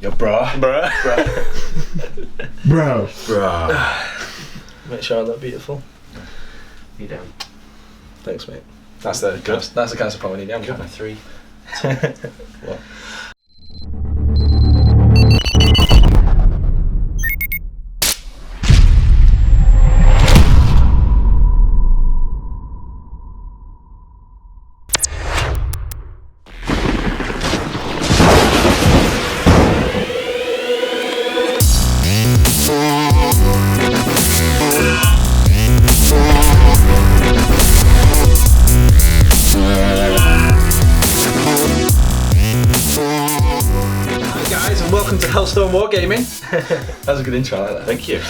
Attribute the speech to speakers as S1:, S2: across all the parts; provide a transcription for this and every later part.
S1: Yo, bro.
S2: Bro.
S1: Bro.
S3: Make sure I look beautiful.
S2: You don't.
S3: Thanks, mate. That's the That's the kind of support we need. I'm
S2: Count of 3.
S3: What?
S2: Welcome to Hellstorm Wargaming.
S3: That was a good intro, I like that.
S2: Thank you.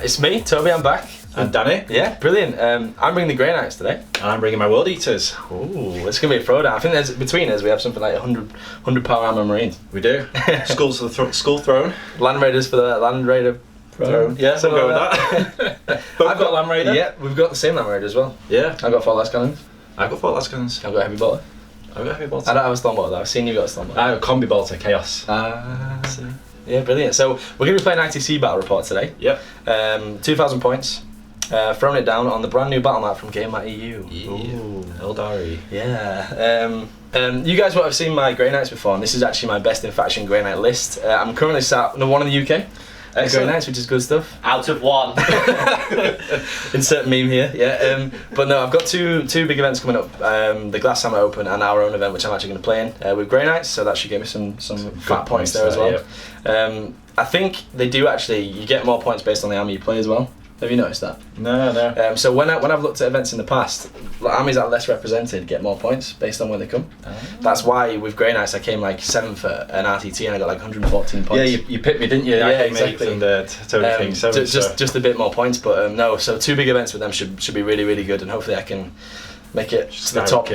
S3: It's me, Toby, I'm back.
S2: And Danny.
S3: Yeah, brilliant. I'm bringing the Grey Knights today.
S2: I'm bringing my World Eaters.
S3: Ooh, it's going to be a throwdown. I think there's between us we have something like 100 power armor Marines.
S2: We do. Skull Throne.
S3: Land Raiders for the Land Raider Throne.
S2: Yeah,
S3: so
S2: we'll go with that. I've got Land Raider.
S3: Yeah, we've got the same Land Raider as well.
S2: Yeah.
S3: I've got 4 last cannons.
S2: I've got 4 last guns.
S3: I've got a heavy bolter.
S2: I've got heavy bolter.
S3: I don't have a storm bolter though. I've seen you got a storm bolter.
S2: I have a combi bolter, Chaos.
S3: Yeah, brilliant. So we're going to be playing ITC battle report today.
S2: Yep.
S3: 2,000 points. Throwing it down on the brand new battle map from Game.eu.
S2: Ooh, Eldari.
S3: Yeah. You guys won't have seen my Grey Knights before, and this is actually my best in faction Grey Knight list. I'm currently sat number 1 in the UK. Grey Knights, which is good stuff.
S1: Out of 1.
S3: Insert meme here. Yeah. But no, I've got two big events coming up. The Glass Hammer Open and our own event, which I'm actually going to play in with Grey Knights. So that should give me some fat points there as well.
S2: Yeah.
S3: I think they do actually. You get more points based on the army you play as well. Have you noticed that?
S2: No.
S3: So when I've looked at events in the past, armies that are less represented get more points based on where they come. That's why with Grey Knights I came like 7th at an RTT and I got like 114 points.
S2: Yeah, you picked me, didn't you?
S3: Yeah,
S2: I came
S3: exactly.
S2: 8th and Toby came 7th.
S3: Just a bit more points, but no. So 2 big events with them should be really, really good, and hopefully I can make it to the top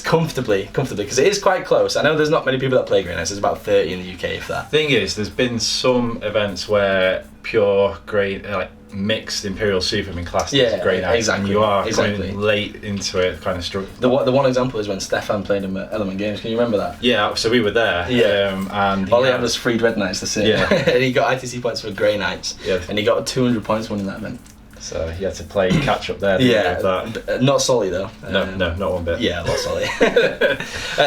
S3: comfortably, because it is quite close. I know there's not many people that play Grey Knights. There's about 30 in the UK, if that.
S2: Thing is, there's been some events where pure Grey, like mixed Imperial Super have been classed as Grey Knights,
S3: exactly.
S2: and you are going late into it, kind of struggling.
S3: The one example is when Stefan played him at Element Games. Can you remember that?
S2: Yeah, so we were there.
S3: Yeah.
S2: And
S3: all he had was 3 Dread Knights to sit.
S2: Yeah.
S3: And he got ITC points for Grey Knights.
S2: Yeah.
S3: And he got 200 points winning that event.
S2: So he had to play catch up there.
S3: Yeah.
S2: With that.
S3: Not Solly though.
S2: No, not one bit.
S3: Yeah, not Solly.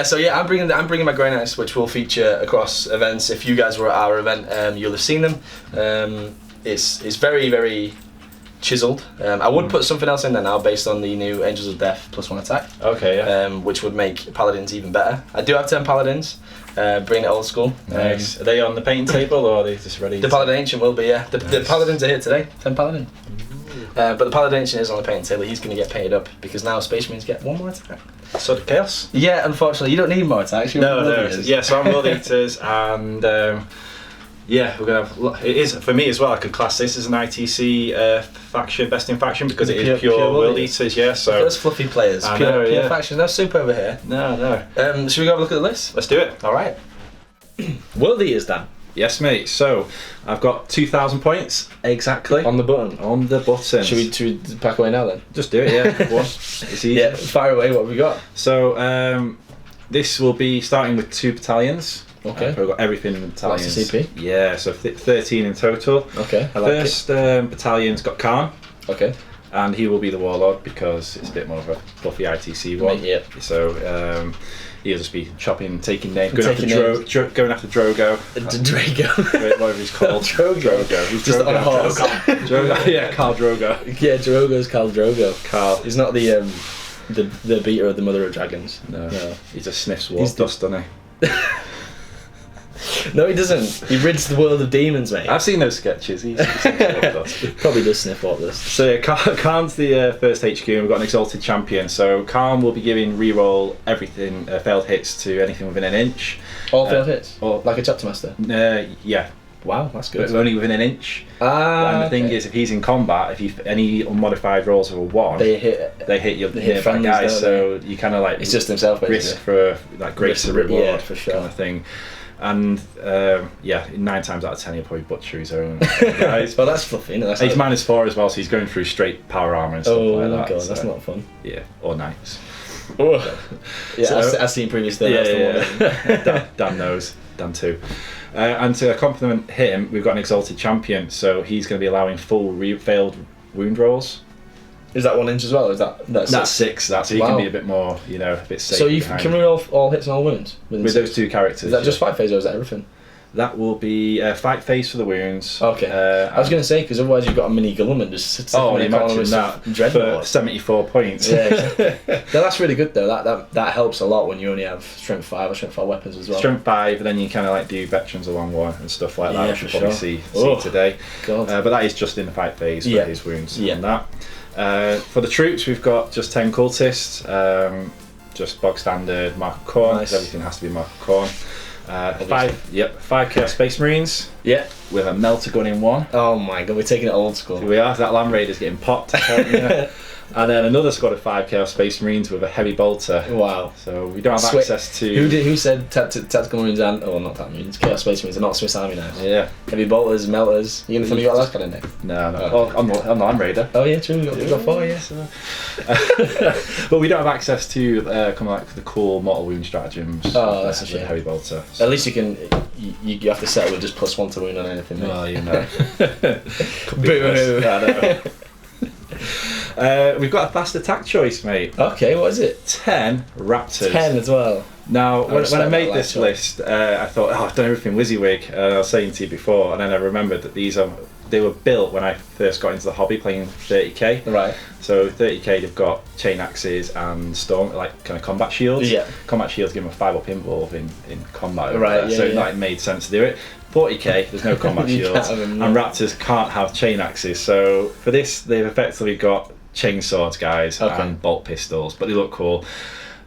S3: So yeah, I'm bringing my Grey Knights, which will feature across events. If you guys were at our event, you'll have seen them. It's very, very chiseled. I would put something else in there now based on the new Angels of Death +1 attack.
S2: Okay, yeah.
S3: Which would make Paladins even better. I do have 10 Paladins. Bring it old school.
S2: Nice. Are they on the painting table or are they just ready?
S3: The Paladin Ancient will be, yeah. The Paladins are here today. 10 Paladin. But the Paladin Ancient is on the painting table. He's going to get painted up because now Space Marines get 1 more attack.
S2: So the Chaos?
S3: Yeah, unfortunately, you don't need more attacks.
S2: No. Yeah, so I'm World Eaters and. Yeah, we're gonna have. It is for me as well. I could class this as an ITC faction, best in faction, because it is pure World Eaters. Yeah, so
S3: those fluffy players, pure faction. No soup over here.
S2: No.
S3: Should we go have a look at the list?
S2: Let's do it.
S3: All right. World Eaters, Dan.
S2: Yes, mate. So I've got 2,000 points
S3: exactly on the button.
S2: On the button.
S3: Should we pack away now then?
S2: Just do it. Yeah. One. It's easy.
S3: Yeah. Fire away. What have we got?
S2: So this will be starting with 2 battalions.
S3: Okay.
S2: We've got everything in the battalions.
S3: That's the CP?
S2: Yeah, so 13 in total.
S3: Okay, I like
S2: First battalion's got Khan.
S3: Okay.
S2: And he will be the Warlord because it's a bit more of a fluffy ITC one.
S3: Yeah.
S2: So he'll just be chopping, taking names, going after Drogo.
S3: Drago.
S2: Whatever he's called.
S3: Drogo.
S2: He's
S3: just
S2: Drogo.
S3: on a horse.
S2: Drogo. Yeah, Khal Drogo.
S3: Yeah, Drogo's Khal Drogo.
S2: Khal.
S3: He's not the beater of the Mother of Dragons.
S2: No. He just sniffs war dust, doesn't he?
S3: No, he doesn't. He rids the world of demons, mate.
S2: I've seen those sketches. He
S3: probably does sniff what this.
S2: So yeah, Khan's the first HQ, and we've got an Exalted Champion. So Khan will be giving reroll everything, failed hits to anything within an inch.
S3: All failed hits?
S2: Or
S3: like a chapter master?
S2: Yeah.
S3: Wow, that's good.
S2: But only within an inch. And the thing is, if he's in combat, if any unmodified rolls of a 1, they hit your nearby guys. So you kind of like
S3: it's just himself, basically.
S2: Risk for like grace the reward,
S3: yeah, for sure,
S2: kind of thing. And 9 times out of 10 he'll probably butcher his own guys.
S3: Well, that's fluffy, isn't it?
S2: He's -4 as well, so he's going through straight power armor and stuff like that.
S3: Oh god, that's not fun.
S2: Yeah, or knights.
S3: Yeah, so, I've seen previously.
S2: Dan knows. Dan too. And to compliment him, we've got an exalted champion, so he's going to be allowing full failed wound rolls.
S3: Is that 1 inch as well? Or is that's
S2: 6? That's so you can be a bit more, a bit safe.
S3: So you can roll all hits and all wounds
S2: with those 2 characters.
S3: Is that just fight phase or is that everything?
S2: That will be fight phase for the wounds.
S3: Okay. I was going to say, because otherwise you've got a mini Guilliman just sitting in the corner with
S2: that for 74 points.
S3: Yeah, exactly. No, that's really good though. That helps a lot when you only have strength 5 or strength 4 weapons as well.
S2: Strength 5, and then you kind of like do veterans along one and stuff like that, which we'll probably see today.
S3: God.
S2: But that is just in the fight phase for his wounds and that. For the troops, we've got just 10 cultists, just bog standard Mark of Khorne. Nice. Everything has to be Mark of Khorne. 5 Chaos Space Marines.
S3: Yeah.
S2: With a melter gun in one.
S3: Oh my god, we're taking it old school.
S2: Here we are. That Land Raider's getting popped. And then another squad of 5 Chaos Space Marines with a heavy bolter.
S3: Wow.
S2: So we don't have access to...
S3: Who said Tactical Marines and... Oh, not that Marines. Chaos Space Marines are not Swiss Army knives.
S2: Yeah.
S3: Heavy bolters, melters. You going to tell me you got that kind of name?
S2: No. Oh. I'm the Land Raider.
S3: Oh yeah, true. We got 4, yeah.
S2: So. But we don't have access to kind of like the cool mortal wound stratagems.
S3: Oh, that's a shame.
S2: Heavy bolter. So.
S3: At least you can... You have to settle with just +1 to wound on anything, mate.
S2: Well,
S3: Boo.
S2: I know. We've got a fast attack choice, mate.
S3: Okay, what is it?
S2: 10 Raptors.
S3: 10 as well.
S2: Now, when I made this list, I thought, I've done everything WYSIWYG. I was saying to you before, and then I remembered that they were built when I first got into the hobby playing 30k.
S3: Right.
S2: So 30k, they've got chain axes and storm, like kind of combat shields.
S3: Yeah.
S2: Combat shields give them a 5-up involve in combat.
S3: Right.
S2: So it made sense to do it. 40k, there's no combat shields, and Raptors can't have chain axes. So for this, they've effectively got chain swords, guys, and bolt pistols, but they look cool.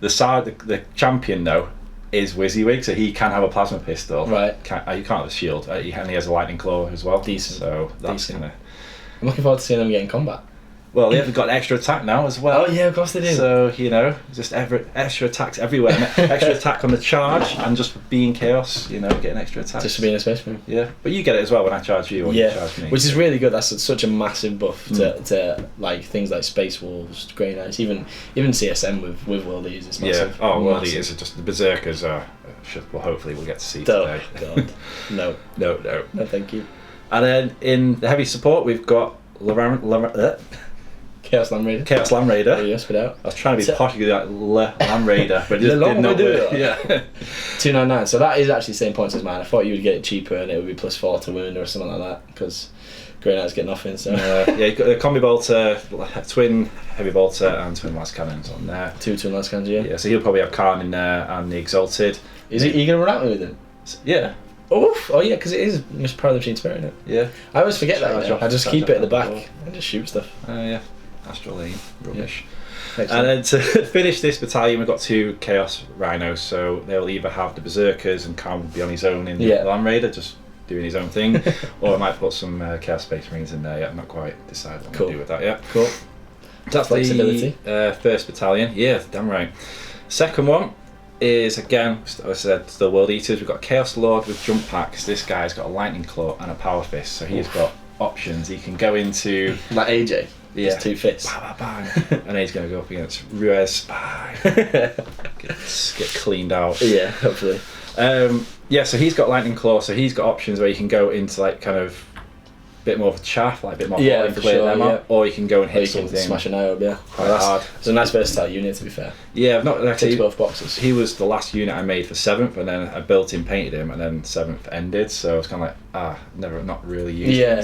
S2: The champion though is WYSIWYG, so he can have a plasma pistol.
S3: Right.
S2: You can't have a shield. He has a lightning claw as well.
S3: Decent.
S2: So that's kind of.
S3: I'm looking forward to seeing them get in combat.
S2: Well, they've got extra attack now as well.
S3: Oh yeah, of course they do.
S2: So just extra attacks everywhere. Extra attack on the charge, and just for being chaos, getting extra attacks.
S3: Just for being a space marine.
S2: Yeah, but you get it as well when I charge you or you charge me.
S3: Which is really good. That's such a massive buff to like things like Space Wolves, Grey Knights, even CSM with World Eaters. It's massive.
S2: Yeah. Oh, World Eaters are just the Berserkers are. Well, hopefully we'll get to see today.
S3: God. No, thank you.
S2: And then in the heavy support, we've got
S3: Chaos Land Raider.
S2: Chaos Land Raider.
S3: Oh, you spit out.
S2: I was trying to be posh with that Land Raider, but it just did not work. Yeah.
S3: 299. So that is actually the same points as mine. I thought you would get it cheaper and it would be +4 to wound or something like that because Grey Knight's get nothing. So
S2: you've got the combi bolter, twin heavy bolter, and twin last cannons on there.
S3: 2 twin last cannons, yeah.
S2: Yeah. So he'll probably have Khan in there and the exalted.
S3: Are you gonna run out with him?
S2: Yeah.
S3: Oh yeah, because it is just part of the machine spirit, isn't it?
S2: Yeah.
S3: I always forget that. I just keep it at the back and just shoot stuff.
S2: Yeah. Astral Lane, rubbish.
S3: Yeah.
S2: And then to finish this battalion, we've got 2 Chaos Rhinos, so they'll either have the Berserkers and Khan will be on his own in the Land Raider, just doing his own thing, or I might put some Chaos Space Marines in there yet. I'm not quite decided what to do with that yet.
S3: Cool.
S2: That's
S3: flexibility.
S2: The first battalion. Yeah, damn right. Second one is, again, as I said, the World Eaters. We've got Chaos Lord with jump packs. This guy's got a lightning claw and a power fist, so he's got options. He can go into
S3: like AJ.
S2: Yeah.
S3: Just 2 fists.
S2: Bang, bang, bang. And then he's going to go up against Ruiz Spy. get cleaned out.
S3: Yeah, hopefully.
S2: So he's got lightning claw, so he's got options where you can go into like kind of a bit more of a chaff, like a bit more and clear them up, or you can go and hit something.
S3: Smash an eye up,
S2: quite hard.
S3: It's a nice versatile unit, to be fair.
S2: Yeah, I've not actually.
S3: Ticks both boxes.
S2: He was the last unit I made for 7th, and then I built him, painted him, and then 7th ended. So I was kind of like, not really used.
S3: Yeah.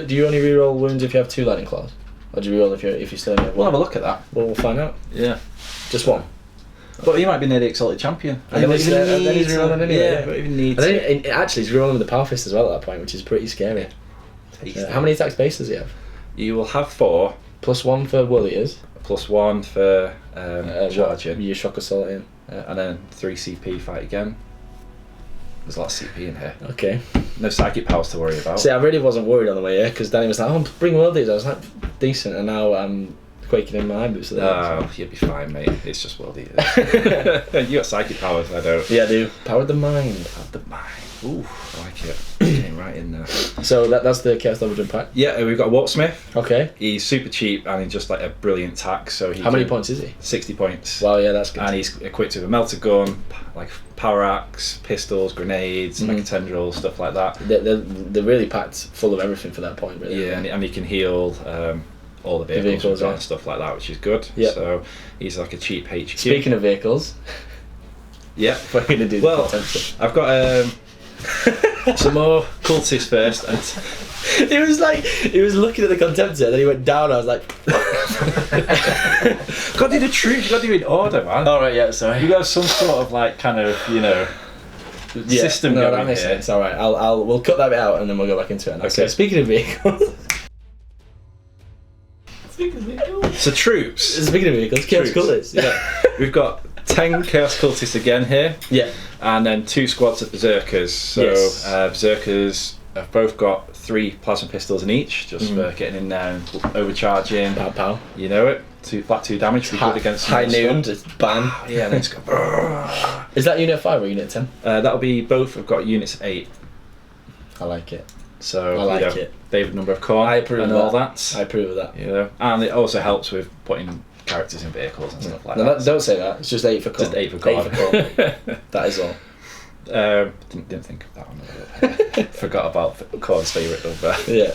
S3: Do you only reroll wounds if you have 2 lightning claws, or do you reroll if you still only have 1?
S2: We'll have a look at that.
S3: We'll find out.
S2: Yeah.
S3: Just 1.
S2: But he might be near the exalted champion.
S3: Then he's rerolling anyway.
S2: Yeah, don't even need to.
S3: Actually, he's rerolling with the power fist as well at that point, which is pretty scary. How many attack space does he have?
S2: You will have 4.
S3: +1 for World Eaters.
S2: +1 for charging.
S3: Your shock assault in.
S2: And then 3 CP fight again. There's a lot of CP in here.
S3: Okay.
S2: No psychic powers to worry about.
S3: See, I really wasn't worried on the way here because Danny was like, "Oh, bring World Eaters." I was like, decent, and now
S1: quaking in my boots.
S2: Oh, you'll be fine, mate. It's just world eaters. You got psychic powers, I don't.
S1: Yeah, I do. Power of the mind.
S2: Power of the mind. Ooh, I like it. Came right in there.
S1: So that's the Chaos Level Jump pack?
S2: Yeah, we've got a Warpsmith.
S1: Okay.
S2: He's super cheap and he's just like a brilliant tack. So
S1: how many points is he?
S2: 60 points.
S1: Wow, yeah, that's good.
S2: And he's equipped with a melter gun, like power axe, pistols, grenades, mega tendrils, stuff like that.
S1: They're really packed full of everything for that point, really.
S2: Yeah, and he can heal all the vehicles and stuff like that, which is good.
S1: Yep.
S2: So he's like a cheap HQ.
S1: Speaking of vehicles,
S2: yeah,
S1: we're going to do the content.
S2: I've got some more cultists first. And
S1: he was looking at the contemptor, and then he went down. I was like,
S2: got to do the troops. You got to do it in order, man.
S1: all right, yeah, sorry.
S2: You got some sort of like kind of system
S1: no,
S2: going
S1: that makes
S2: here.
S1: sense. All right, we'll cut that bit out, and then we'll go back into it. Okay. So speaking of vehicles.
S2: So troops.
S1: Speaking of vehicles, Chaos Cultists.
S2: Yeah. We've got 10 Chaos Cultists again here.
S1: Yeah.
S2: And then 2 squads of Berserkers. So Berserkers have both got 3 plasma pistols in each, just for getting in there and overcharging.
S1: Pow pow.
S2: You know it. Flat 2 damage. Be good against
S1: high noon. Just bam.
S2: Yeah. Then it's got.
S1: Is that unit 5 or unit 10?
S2: That'll be both. Have got units 8.
S1: I like it.
S2: So
S1: I like it.
S2: David number of corn.
S1: I approve
S2: and
S1: of
S2: all
S1: that.
S2: that.
S1: I approve of that.
S2: You know, and it also helps with putting characters in vehicles and stuff like that.
S1: Don't say that. It's just 8 for corn.
S2: Just 8 for corn.
S1: That is all.
S2: Didn't think of that one. Forgot about Corn's favourite number.
S1: Yeah.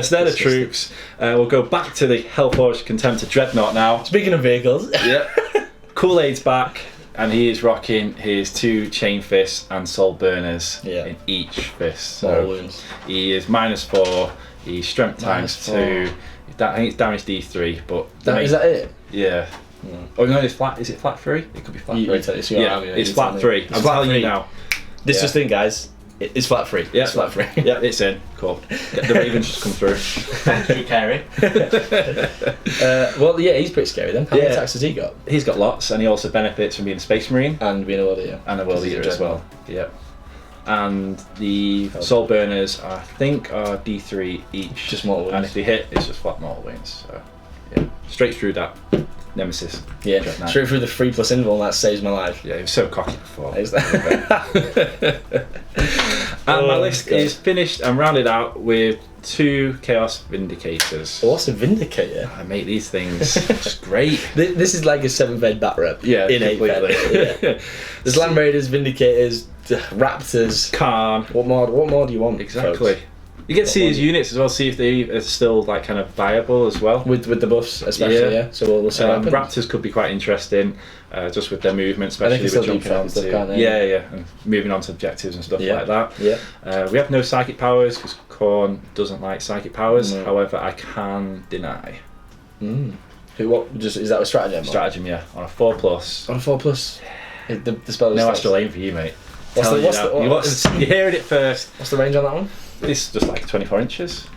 S2: So they're the troops. We'll go back to the Hellforged Contemptor Dreadnought now.
S1: Speaking of vehicles.
S2: Yeah. Kool-Aid's back, and he is rocking his 2 chain fists and soul burners in each fist. So he is -4. He's strength -2. I think it's damage D3, but
S1: is that it?
S2: Yeah. Oh no, it's flat. Is it flat 3? It could be flat 3. It's flat 3. I'm telling you now.
S1: This just thing, guys. It's flat 3.
S2: Yeah,
S1: it's flat 3.
S2: Yeah, it's in. Cool. The Ravens just come through.
S3: Andrew Carey.
S1: Well, yeah, he's pretty scary then. How many attacks has he got?
S2: He's got lots, and he also benefits from being a Space Marine
S1: and being a world eater.
S2: And a world eater as well. Yep. And the soul burners, I think, are D3 each.
S1: Just mortal wounds.
S2: And if they hit, it's just flat mortal wounds. So yeah, straight through that. Nemesis.
S1: Yeah, straight through the 3+ interval, and that saves my life.
S2: Yeah, he was so cocky before. And my list is finished and rounded out with 2 Chaos Vindicators.
S1: What's a Vindicator?
S2: I make these things just great.
S1: This is like a 7th bat rep.
S2: Yeah,
S1: in 8th. Yeah. There's Land Raiders, Vindicators, Raptors.
S2: Khan.
S1: What more do you want?
S2: Exactly.
S1: Folks?
S2: You get to see his units as well, see if they are still like kind of viable as well.
S1: With the buffs, especially, yeah. So we'll see what happens.
S2: Raptors could be quite interesting, just with their movement, especially with jumping on
S1: stuff, can't they?
S2: Yeah, and moving on to objectives and stuff like that.
S1: Yeah.
S2: We have no psychic powers because Khorne doesn't like psychic powers. No. However, I can deny.
S1: Is that a stratagem?
S2: Stratagem, yeah, on a 4+.
S1: On a 4+. The spell.
S2: No astral aim for you, mate.
S1: You're
S2: hearing it first.
S1: What's the range on that one?
S2: It's just like 24 inches.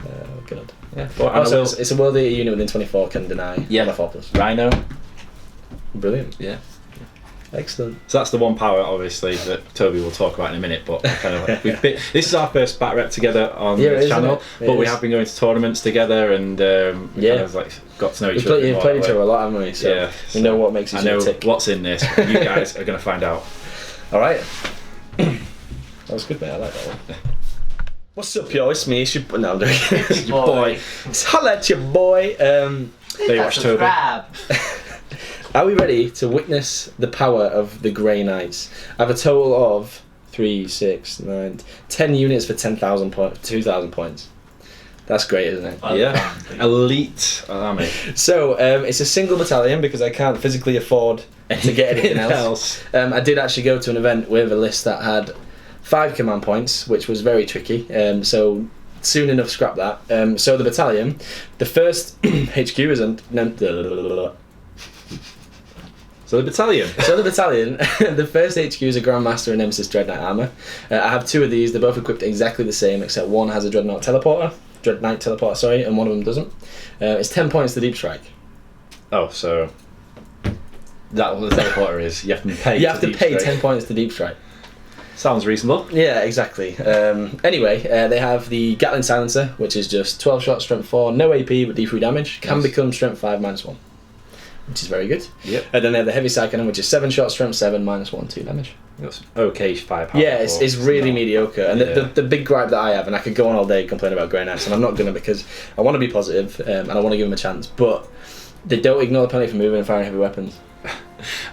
S1: Good.
S2: Yeah.
S1: Also, it's a world eater unit within 24 can deny.
S2: Yeah.
S1: On a 4+.
S2: Rhino.
S1: Brilliant.
S2: Yeah.
S1: Excellent.
S2: So that's the one power, obviously, that Toby will talk about in a minute. But kind of this is our first bat rep together on the channel. But we have been going to tournaments together, and we kind of like got to know each other.
S1: We've played each other a lot, haven't we? So we know what makes each other tick.
S2: I know what's in this. You guys are going to find out.
S1: All right. That was good, mate. I like that one. What's up, yo? It's me. It's your no, I'm doing it.
S2: Your boy.
S1: Holla at your boy.
S2: Baywatch Toby.
S1: Are we ready to witness the power of the Grey Knights? I have a total of 3, 6, 9, 10 units for 10,000 points, 2,000 points. That's great, isn't it?
S2: Yeah. Elite army.
S1: So it's a single battalion because I can't physically afford to get anything else. I did actually go to an event with a list that had 5 command points, which was very tricky. So soon enough, scrap that. So the battalion, the first HQ is
S2: So the battalion,
S1: the first HQ is a Grandmaster and Nemesis Dreadnought armor. I have 2 of these. They're both equipped exactly the same, except one has a Dreadnought teleporter, and one of them doesn't. It's 10 points to deep strike.
S2: Oh, so that what the teleporter is? You have to pay.
S1: You have to pay 10 points to deep strike.
S2: Sounds reasonable.
S1: Yeah, exactly. Anyway, they have the Gatling Silencer, which is just 12 shots, strength 4, no AP but D3 damage, can become strength 5 -1, which is very good.
S2: Yep.
S1: And then they have the Heavy Side Cannon, which is 7 shots, strength 7, -1, 2 damage.
S2: That's okay firepower.
S1: Yeah, it's really mediocre. And the big gripe that I have, and I could go on all day complaining about Grey Knights, and I'm not going to because I want to be positive and I want to give them a chance, but they don't ignore the penalty for moving and firing heavy weapons.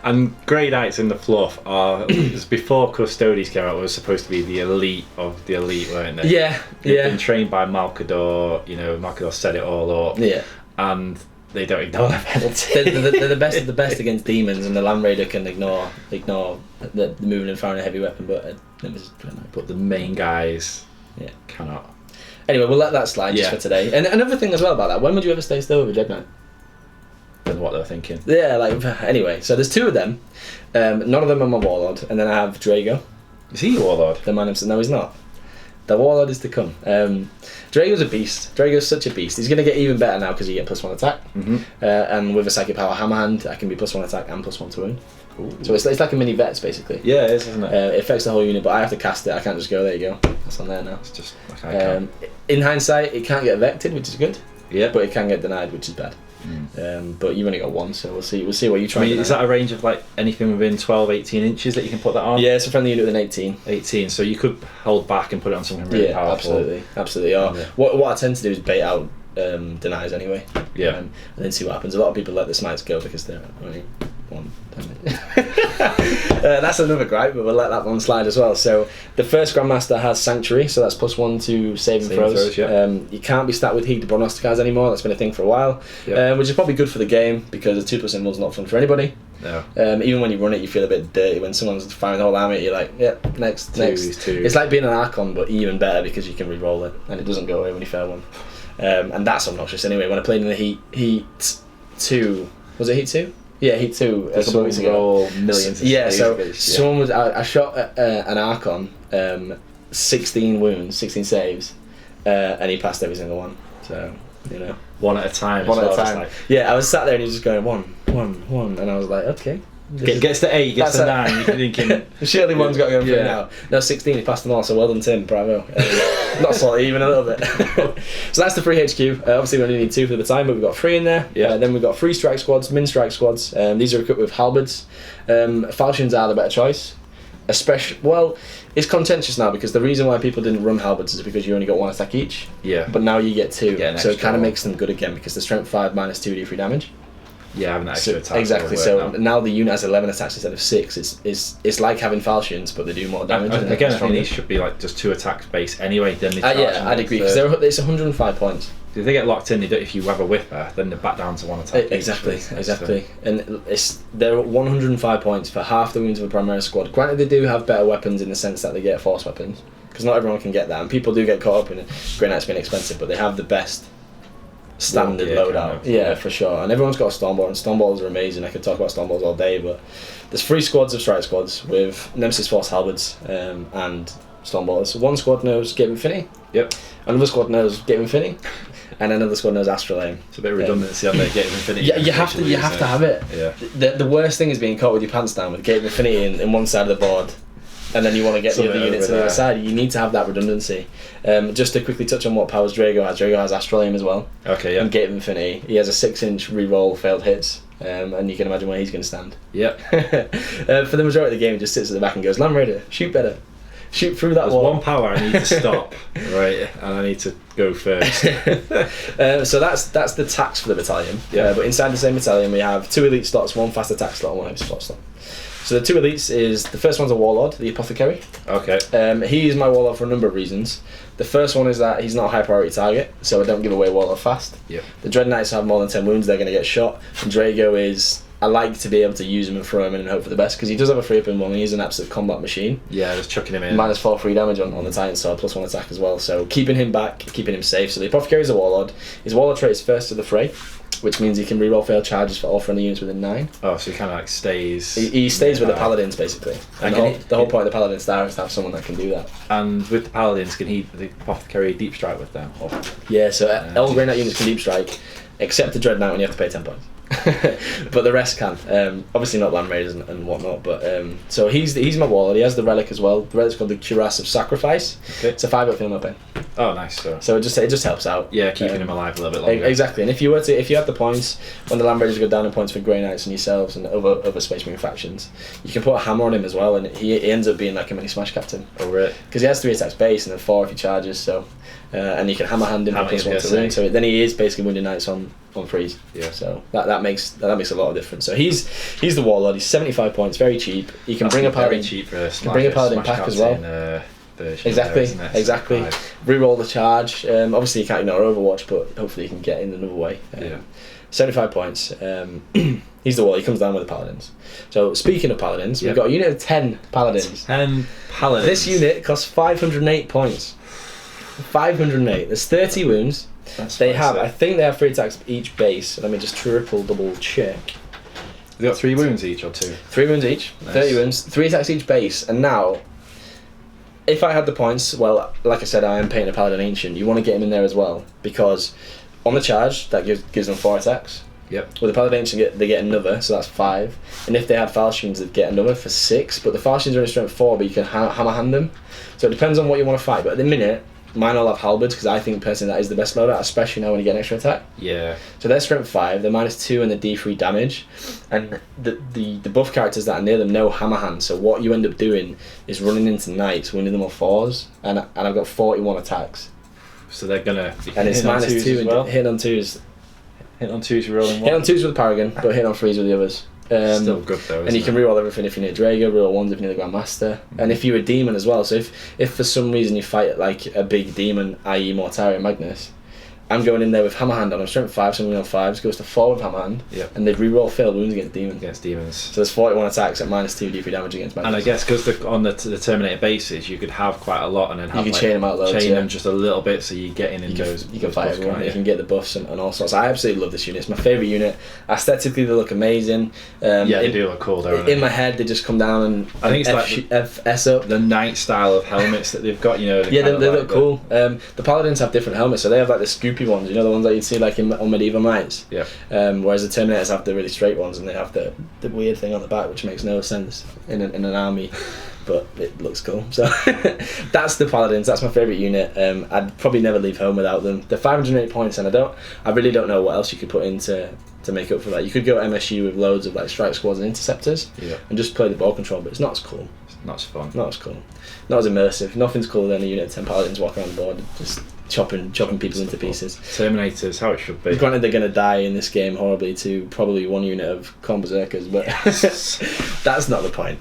S2: And Grey Knights in the fluff are before Custodes came out, were supposed to be the elite of the elite, weren't they?
S1: Yeah,
S2: They've been trained by Malcador. You know, Malcador set it all up.
S1: Yeah,
S2: and they don't ignore the penalty.
S1: They're the best of the best against demons, and the Land Raider can ignore the moving and firing a heavy weapon,
S2: but the main guys cannot.
S1: Anyway, we'll let that slide just for today. And another thing as well about that: when would you ever stay still with a Dread Knight?
S2: Than what they're thinking.
S1: Yeah, anyway, so there's 2 of them. None of them are my Warlord, and then I have Drago.
S2: Is he your Warlord?
S1: The man himself. No, he's not. The Warlord is to come. Drago's a beast. Drago's such a beast. He's going to get even better now because you get +1 attack. And with a Psychic Power Hammer Hand, I can be +1 attack and +1 to wound. Ooh. So it's like a mini Vets basically.
S2: Yeah, it is, isn't it?
S1: It affects the whole unit, but I have to cast it. I can't just go, there you go. That's on there now.
S2: It's just like
S1: in hindsight, it can't get evicted, which is good.
S2: Yeah.
S1: But it can get denied, which is bad. But you've only got 1, so we'll see what you try.
S2: Is that a range of like anything within 12-18 inches that you can put that on?
S1: Yeah, it's a friendly unit within 18.
S2: 18, so you could hold back and put it on something really powerful.
S1: Absolutely. What I tend to do is bait out denies anyway.
S2: Yeah.
S1: And then see what happens. A lot of people let the smites go because they're only 1 damage. That's another gripe, but we'll let that one slide as well. So the first Grandmaster has Sanctuary, so that's +1 to saving throws. You can't be stacked with Heat Prognosticars anymore. That's been a thing for a while, which is probably good for the game because the 2+ symbol's not fun for anybody.
S2: No.
S1: Even when you run it, you feel a bit dirty when someone's firing the whole army. You're like, next.
S2: Two.
S1: It's like being an Archon, but even better because you can re-roll it and it doesn't go away when you fail one. And that's obnoxious anyway. When I played in the Heat 2, was it Heat 2? Yeah, Heat 2 a couple of weeks ago.
S2: Millions.
S1: Someone was. I shot an Archon, 16 wounds, 16 saves, and he passed every single one. So
S2: one at a time.
S1: One at a time. Yeah, I was sat there and he was just going 1, 1, 1, and I was like, okay.
S2: Gets to 8, gets to 9. You're thinking
S1: surely one's got to go through now. No, 16. He passed them all. So well done, Tim. Bravo. Not salty even a little bit. So that's the 3 HQ. Obviously, we only need 2 for the time, but we've got 3 in there. Then we've got 3 strike squads, min strike squads. These are equipped with halberds. Falchions are the better choice. It's contentious now because the reason why people didn't run halberds is because you only got 1 attack each.
S2: Yeah.
S1: But now you get 2, so it kind of
S2: one.
S1: makes them good again because the strength 5 -2 D3 damage.
S2: Yeah, having that extra attack.
S1: Exactly. So now the unit has 11 attacks instead of 6. It's like having falchions, but they do more damage.
S2: Again, I think these should be like just 2 attacks base anyway. Then they
S1: I'd agree because it's 105 points.
S2: If they get locked in, if you have a whipper, then they're back down to 1 attack.
S1: Exactly. And they're 105 points for half the wounds of a Primaris squad. Granted, they do have better weapons in the sense that they get force weapons because not everyone can get that, and people do get caught up in it. Grey Knight's being expensive, but they have the best standard loadout. Yeah, for sure. And everyone's got a Stormbolt, and Stormbolts are amazing. I could talk about Stormbolts all day, but there's 3 squads of strike squads with Nemesis Force halberds and Stormbolters. 1 squad knows Gate of Infinity.
S2: Yep.
S1: Another squad knows Gate of Infinity. And another squad knows Astral Aim.
S2: It's a bit of redundancy on the Gate of Infinity.
S1: Yeah, you have to have it.
S2: Yeah.
S1: The worst thing is being caught with your pants down with Gate of Infinity in one side of the board, and then you want to get the other units to the other side. You need to have that redundancy. Just to quickly touch on what powers Drago has. Drago has Astral Aim as well.
S2: Okay, yeah.
S1: And Gate of Infinity. He has a 6-inch re-roll failed hits. And you can imagine where he's going to stand.
S2: Yep.
S1: For the majority of the game, he just sits at the back and goes, Land Raider, shoot better. Shoot through that wall.
S2: There's 1 power I need to stop, right, and I need to go first.
S1: So that's the tax for the battalion.
S2: Yeah.
S1: But inside the same battalion, we have 2 elite slots, 1 fast attack slot, and 1 heavy support slot. So the 2 elites is, the first one's a Warlord, the Apothecary.
S2: Okay.
S1: He is my Warlord for a number of reasons. The first one is that he's not a high priority target, so I don't give away Warlord fast.
S2: Yep.
S1: The Dread Knights have more than 10 wounds, they're going to get shot. And Drago is, I like to be able to use him and throw him in and hope for the best, because he does have a 3-up in 1, and he's an absolute combat machine.
S2: Yeah, just chucking him in.
S1: -4 free damage on the Titan Sword, +1 attack as well, so keeping him back, keeping him safe. So the Apothecary is a Warlord. His Warlord trait is first to the fray, which means he can reroll failed charges for all friendly units within 9.
S2: Oh, so he kind of like stays.
S1: He stays with the Paladins basically. And the whole point of the Paladin Star is to have someone that can do that.
S2: And with the Paladins, can the Apothecary deep strike with them? Or?
S1: Yeah, so all Grey Knight units can deep strike, except the Dread Knight when you have to pay 10 points. but the rest can. Obviously not Land Raiders and whatnot. But so he's my warlord. He has the relic as well. The relic's called the Cuirass of Sacrifice. Okay. It's a 5 up heal pain.
S2: Oh, nice.
S1: So it just helps out.
S2: Yeah, keeping him alive a little bit longer.
S1: Exactly. And if you had the points when the Land Raiders go down in points for Grey Knights and yourselves and other Space Marine factions, you can put a hammer on him as well, and he ends up being like a mini smash captain.
S2: Oh, right.
S1: Because he has 3 attacks base and then 4 if he charges. So. And you can hammer hand him for +1 to wound, so then he is basically wounding knights on freeze.
S2: Yeah.
S1: So that makes a lot of difference. So he's the warlord. He's 75 points, very cheap. You can bring a paladin.
S2: Cheap for
S1: bring a paladin pack as well. Exactly. Reroll the charge. Obviously you can't ignore Overwatch, but hopefully you can get in another way. 75 points. He's the warlord. He comes down with the paladins. So speaking of paladins, we've got a unit of 10 paladins.
S2: 10 paladins.
S1: This unit costs 508 points. 508. There's 30 wounds. They have, I think they have 3 attacks each base. Let me just double check.
S2: They got 3 wounds each or 2?
S1: 3 wounds each. Nice. 30 wounds. 3 attacks each base. And now, if I had the points, well, like I said, I am painting a Paladin Ancient. You want to get him in there as well because on the charge that gives them 4 attacks.
S2: Yep.
S1: With the Paladin Ancient, they get another, so that's 5. And if they had Falchions, they'd get another for 6. But the Falchions are only strength 4, but you can hammer hand them. So it depends on what you want to fight. But at the minute, mine all have halberds because I think personally that is the best loadout, especially now when you get an extra attack.
S2: Yeah.
S1: So they're strength 5, they're -2 and the D3 damage, and the buff characters that are near them know hammer hand. So what you end up doing is running into knights, winning them on 4s, and I've got 41 attacks.
S2: So they're gonna.
S1: And it's -2 and well. Hit on 2s.
S2: Hit on 2s, you're rolling 1.
S1: Hit on 2s with the Paragon, but hit on 3s with the others.
S2: Still good though,
S1: and you can reroll everything if you need Drago, reroll 1s if you need the Grandmaster, and if you're a demon as well. So if for some reason you fight like a big demon, i.e. Mortarion Magnus, I'm going in there with Hammer Hand on a strength 5, so I'm going on 5s, goes to 4 with Hammer Hand, and they reroll failed wounds against demons. So there's 41 attacks at -2 D3 damage against Magnus.
S2: And I guess because on the Terminator bases, you could have quite a lot and then have
S1: you can chain them out loads,
S2: them just a little bit so you get in those.
S1: You can fight everyone, you can get the buffs and all sorts. I absolutely love this unit. It's my favourite unit. Aesthetically, they look amazing.
S2: They do look cool, don't they?
S1: In my head, they just come down and
S2: I think it's
S1: FS up.
S2: The knight style of helmets that they've got,
S1: they look cool. The Paladins have different helmets, so they have like the scoopy ones, the ones that you'd see like on Medieval Knights.
S2: Yeah.
S1: Whereas the Terminators have the really straight ones, and they have the weird thing on the back, which makes no sense in an army, but it looks cool. So that's the Paladins. That's my favourite unit. I'd probably never leave home without them. They're 508 points, and I really don't know what else you could put in to make up for that. You could go MSU with loads of like strike squads and interceptors, and just play the ball control, but it's not as cool.
S2: It's not as fun.
S1: Not as cool. Not as immersive. Nothing's cooler than a unit of 10 Paladins walking around the board, just chopping people into pieces.
S2: Terminators, how it should be.
S1: Granted, they're going to die in this game horribly to probably one unit of Khorne Berserkers, but that's not the point.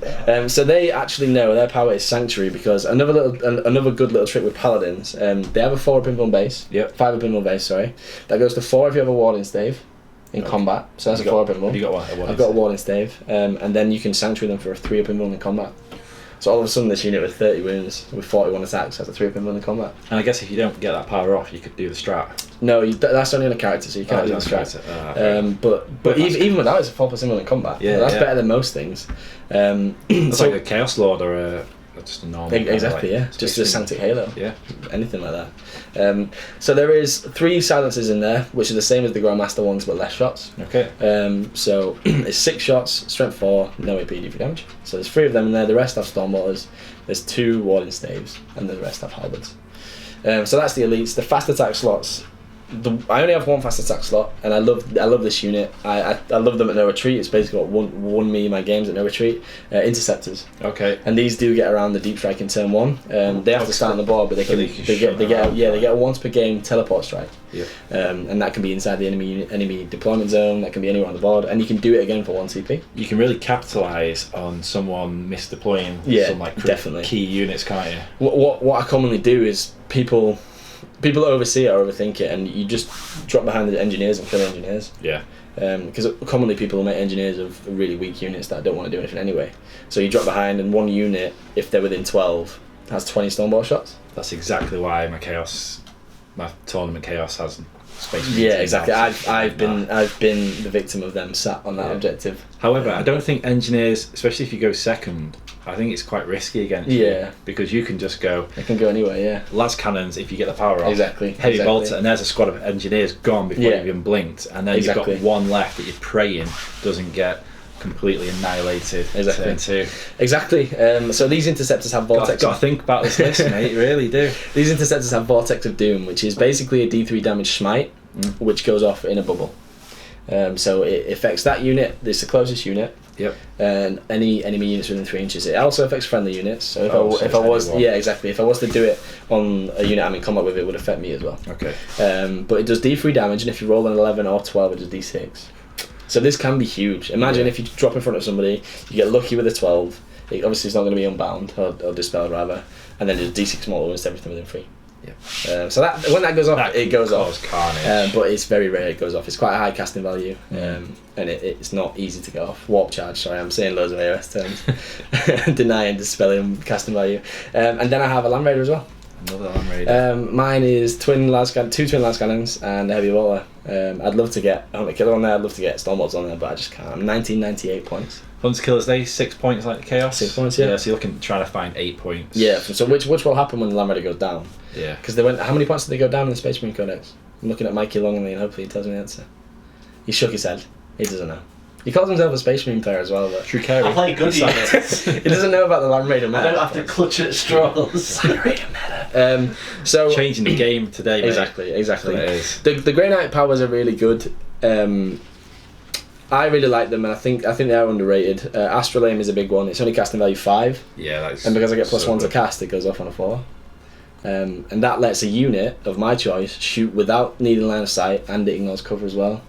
S1: So they actually know their power is Sanctuary, because another good little trick with Paladins, they have a 4-up invuln base.
S2: Yep.
S1: 5-up invuln base, sorry. That goes to 4 if you have a Warding Stave in combat. So that's a 4-up invuln.
S2: Have you got one?
S1: I've got a Warding Stave, and then you can Sanctuary them for a 3-up invuln in combat. So all of a sudden this unit with 30 wounds, with 41 attacks, has a 3-up invuln in combat.
S2: And I guess if you don't get that power off, you could do the strat.
S1: No, that's only on a character, so you can't do the strat. But even without, it's a 4+ invuln in combat. Yeah, that's better than most things.
S2: It's like a Chaos Lord or just a normal.
S1: Exactly, yeah. Just a Sanctic Halo.
S2: Yeah.
S1: Anything like that. So there is 3 silencers in there, which are the same as the Grandmaster ones, but less shots.
S2: Okay.
S1: So it's 6 shots, strength 4, no AP D3 damage. So there's 3 of them in there. The rest have Stormwaters. There's 2 Warding Staves, and the rest have Halberds. So that's the elites. The fast attack slots. I only have 1 fast attack slot, and I love this unit. I love them at no retreat. It's basically what won me my games at no retreat. Interceptors.
S2: Okay.
S1: And these do get around the deep strike in turn 1. They have to start on the board, but they get a once per game teleport strike.
S2: Yeah.
S1: And that can be inside the enemy deployment zone. That can be anywhere on the board, and you can do it again for 1 CP.
S2: You can really capitalise on someone misdeploying some like
S1: definitely
S2: key units, can't you?
S1: What I commonly do is people oversee it or overthink it, and you just drop behind the engineers and kill engineers.
S2: Yeah.
S1: Because commonly people make engineers of really weak units that don't want to do anything anyway. So you drop behind, and 1 unit, if they're within 12, has 20 Stoneball shots.
S2: That's exactly why my tournament chaos has Space Marine.
S1: Yeah, exactly. I've been the victim of them sat on that objective.
S2: However, I don't think engineers, especially if you go second, I think it's quite risky against you, because you can just go.
S1: It can go anywhere. Yeah.
S2: Las cannons if you get the power off.
S1: Exactly.
S2: Heavy bolter, and there's a squad of engineers gone before you've even blinked, and then you've got one left that you're praying doesn't get completely annihilated.
S1: Exactly. So these interceptors have vortex.
S2: Got to think about this list, mate. You really do.
S1: These interceptors have vortex of doom, which is basically a D3 damage smite, which goes off in a bubble. So it affects that unit. It's the closest unit.
S2: Yep.
S1: And any enemy units within 3 inches. It also affects friendly units. So if I was if I was to do it on a unit I'm in combat with, it would affect me as well.
S2: Okay.
S1: But it does D3 damage, and if you roll an 11 or 12, it does D6. So this can be huge. Imagine if you drop in front of somebody, you get lucky with a 12. Obviously, it's not going to be unbound or dispelled rather, and then there's D6 mortal wounds to everything within 3. Yeah. So that when that goes off, it goes off.
S2: Carnage.
S1: But it's very rare it goes off. It's quite a high casting value, and it's not easy to get off. Warp charge. Sorry, I'm saying loads of AOS terms. Denying, dispelling, casting value. And then I have a Land Raider as well.
S2: Another Land Raider.
S1: Mine is two twin las cannons and a heavy bolter. I'd love to get Hunter Killer on there. I'd love to get Stormwards on there, but I just can't. I'm 1998 points.
S2: Hunter Killers, they 6 points like the Chaos.
S1: 6 points, yeah.
S2: So you're trying to find 8 points.
S1: Yeah. So which will happen when the Land Raider goes down?
S2: Yeah.
S1: Because they went. How many points did they go down in the Space Marine Codex? I'm looking at Mikey Longley, and hopefully he tells me the answer. He shook his head. He doesn't know. He calls himself a Space Marine player as well, but
S2: True carry.
S4: I play good units.
S1: He doesn't know about the Land Raider meta.
S4: I don't have to clutch at straws.
S1: Land Raider meta. So
S2: changing the game today, mate.
S1: Exactly.
S2: That's what it is.
S1: The Grey Knight powers are really good. I really like them, and I think they are underrated. Astral Aim is a big one. It's only casting value 5.
S2: Yeah, that's.
S1: And because I get +1 to cast, it goes off on a 4. And that lets a unit of my choice shoot without needing line of sight, and it ignores cover as well.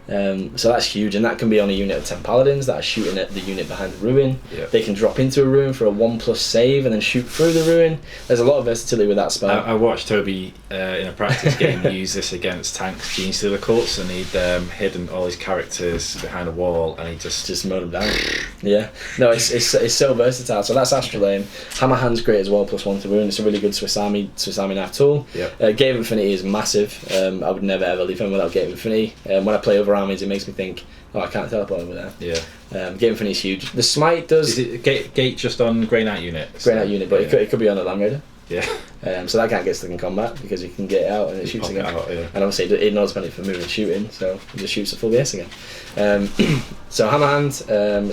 S1: So that's huge, and that can be on a unit of 10 paladins that are shooting at the unit behind the ruin.
S2: Yep.
S1: They can drop into a ruin for a 1+ save and then shoot through the ruin. There's a lot of versatility with that spell.
S2: I watched Toby in a practice game use this against tanks Gene Stealer cults, and he'd hidden all his characters behind a wall, and he just
S1: mowed them down. Yeah, no, it's so versatile. So that's Astral Aim. Hammer Hand's great as well, +1 to ruin. It's a really good Swiss Army knife tool.
S2: Yep.
S1: Gate of Infinity is massive. I would never ever leave him without Gate of Infinity. When I play over armies, it makes me think, oh, I can't teleport over there.
S2: Yeah.
S1: Gate of Infinity is huge. The Smite does.
S2: Is it gate just on Grey Knight unit?
S1: Grey Knight unit, but it could be on a Land Raider.
S2: Yeah.
S1: So that can't get stuck in combat because you can get it out and it shoots again. And obviously it ignores penalty for moving and shooting, so it just shoots at full BS again. So Hammer Hand,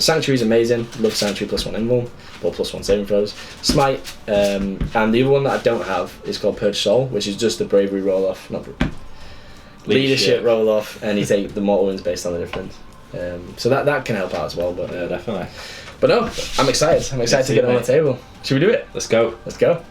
S1: Sanctuary is amazing. Love Sanctuary +1 invuln, or +1 saving throws. Smite, and the other one that I don't have is called Purge Soul, which is just the bravery roll off, not leadership roll off, and you take the mortal wounds based on the difference. So that can help out as well. But
S2: definitely.
S1: But no, I'm excited. I'm excited to get it on the table. Should we do it?
S2: Let's go.
S1: Let's go.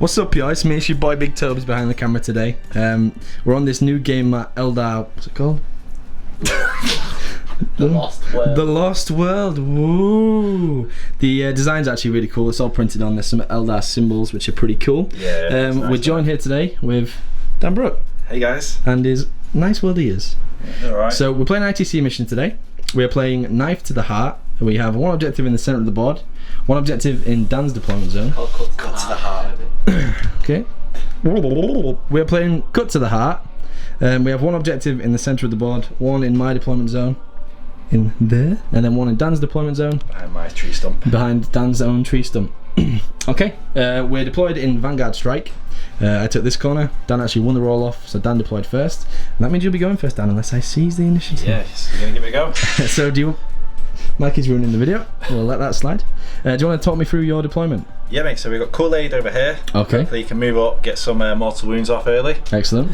S1: What's up, guys? Me, it's your boy Big Tobes behind the camera today. We're on this new game at Eldar. What's it called?
S4: The Lost World.
S1: The Lost World. Woo! The design's actually really cool. It's all printed on. There's some Eldar symbols which are pretty cool.
S2: Yeah. Nice,
S1: we're joined here today with Dan Brook.
S2: Hey guys.
S1: And his nice world he is.
S2: All right.
S1: So we're playing ITC mission today. We're playing Knife to the Heart. We have one objective in the center of the board, one objective in Dan's deployment zone.
S4: Oh, cut to the heart.
S1: Okay. We're playing Cut to the Heart. We have one objective in the center of the board, one in my deployment zone, in there, and then one in Dan's deployment zone.
S2: Behind my tree stump.
S1: Behind Dan's own tree stump. Okay. We're deployed in Vanguard Strike. I took this corner. Dan actually won the roll off, so Dan deployed first. And that means you'll be going first, Dan, unless I seize the initiative.
S2: Yes, you're gonna give it a go.
S1: So do you... Mikey's ruining the video. We'll let that slide. Do you want to talk me through your deployment?
S2: Yeah, mate. So we've got Kool-Aid over here.
S1: Okay.
S2: Hopefully you can move up, get some mortal wounds off early.
S1: Excellent.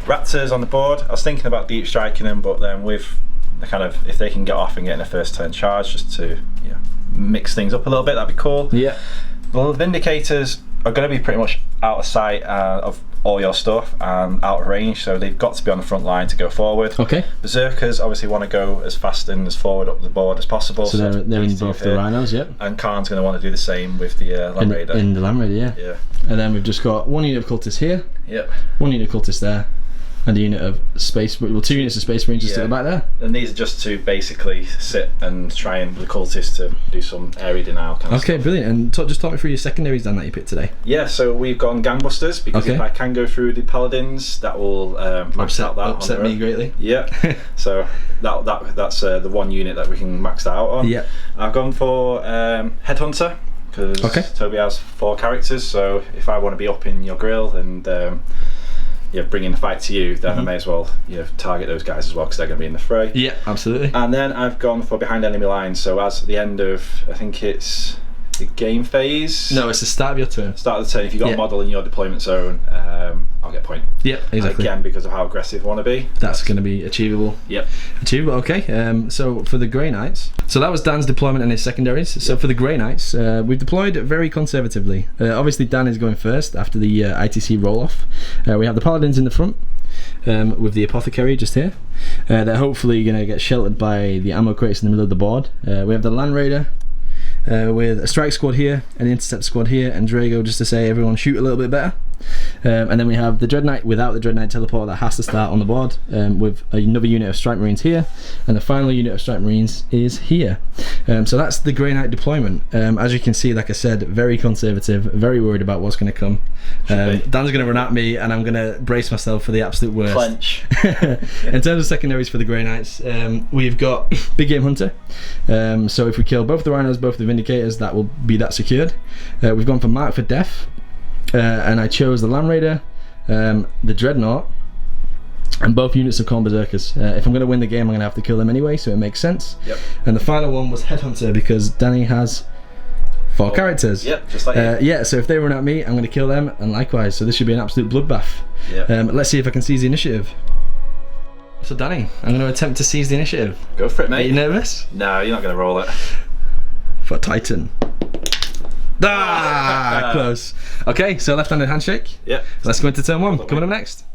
S2: Raptors on the board. I was thinking about deep striking them, but then with the kind of, if they can get off and get in a first turn charge, just to mix things up a little bit, that'd be cool.
S1: Yeah.
S2: Well, the Vindicators are going to be pretty much out of sight of all your stuff and out of range, so they've got to be on the front line to go forward. Okay. Berserkers obviously want to go as fast and as forward up the board as possible.
S1: So they're in both the rhinos, yep.
S2: And Khan's going to want to do the same with the Land Raider.
S1: In the Land Raider, yeah.
S2: Yeah.
S1: And then we've just got one unit of cultists here.
S2: Yep.
S1: One unit of cultists there. And a unit of space, well, 2 units of space rangers to the back there.
S2: And these are just to basically sit and try and the cultists to do some area denial kind of stuff.
S1: Brilliant. And just talk me through your secondaries, Dan, that you picked today.
S2: Yeah, so we've gone Gangbusters because if I can go through the Paladins, that will max out that.
S1: Upset me greatly.
S2: Yeah. So that's the one unit that we can max that out on. Yeah. I've gone for Headhunter because Toby has 4 characters. So if I want to be up in your grill and bringing the fight to you, then I may as well target those guys as well because they're going to be in the fray. Yeah, absolutely. And then I've gone for behind enemy lines. So as at the end of, I think it's the game phase.
S1: No, it's the start of your turn.
S2: Start of the turn. If you've got a model in your deployment zone, I'll get a point. Yeah, exactly. Again, because of how aggressive I want to be.
S1: That's going to be achievable. Yep. Achievable, okay. So for the Grey Knights, so that was Dan's deployment and his secondaries. So for the Grey Knights, we've deployed very conservatively. Obviously Dan is going first after the ITC roll-off. We have the Paladins in the front. With the Apothecary just here. They're hopefully going to get sheltered by the ammo crates in the middle of the board. We have the Land Raider with a strike squad here, an intercept squad here, and Drago just to say everyone shoot a little bit better. And then we have the Dread Knight without the Dread Knight teleport that has to start on the board, with another unit of Strike Marines here, and the final unit of Strike Marines is here. So that's the Grey Knight deployment. As you can see, like I said, very conservative, very worried about what's going to come. Dan's going to run at me and I'm going to brace myself for the absolute worst.
S4: Clench.
S1: In terms of secondaries for the Grey Knights, we've got Big Game Hunter. So if we kill both the Rhinos, both the Vindicators, that will be that secured. We've gone for Mark for Death. And I chose the Land Raider, the Dreadnought, and both units of Khorne Berserkers. If I'm going to win the game, I'm going to have to kill them anyway, so it makes sense. Yep. And the final one was Headhunter because Danny has 4 characters. Yep, just like you. Yeah, so if they run at me, I'm going to kill them, and likewise. So this should be an absolute bloodbath. Yep. Let's see if I can seize the initiative. So Danny, I'm going to attempt to seize the initiative.
S2: Go for it, mate.
S1: Are you nervous?
S2: No, you're not going to roll it.
S1: For Titan. Close. Okay, so left-handed handshake. Yeah. Let's go into turn 1. Coming up next.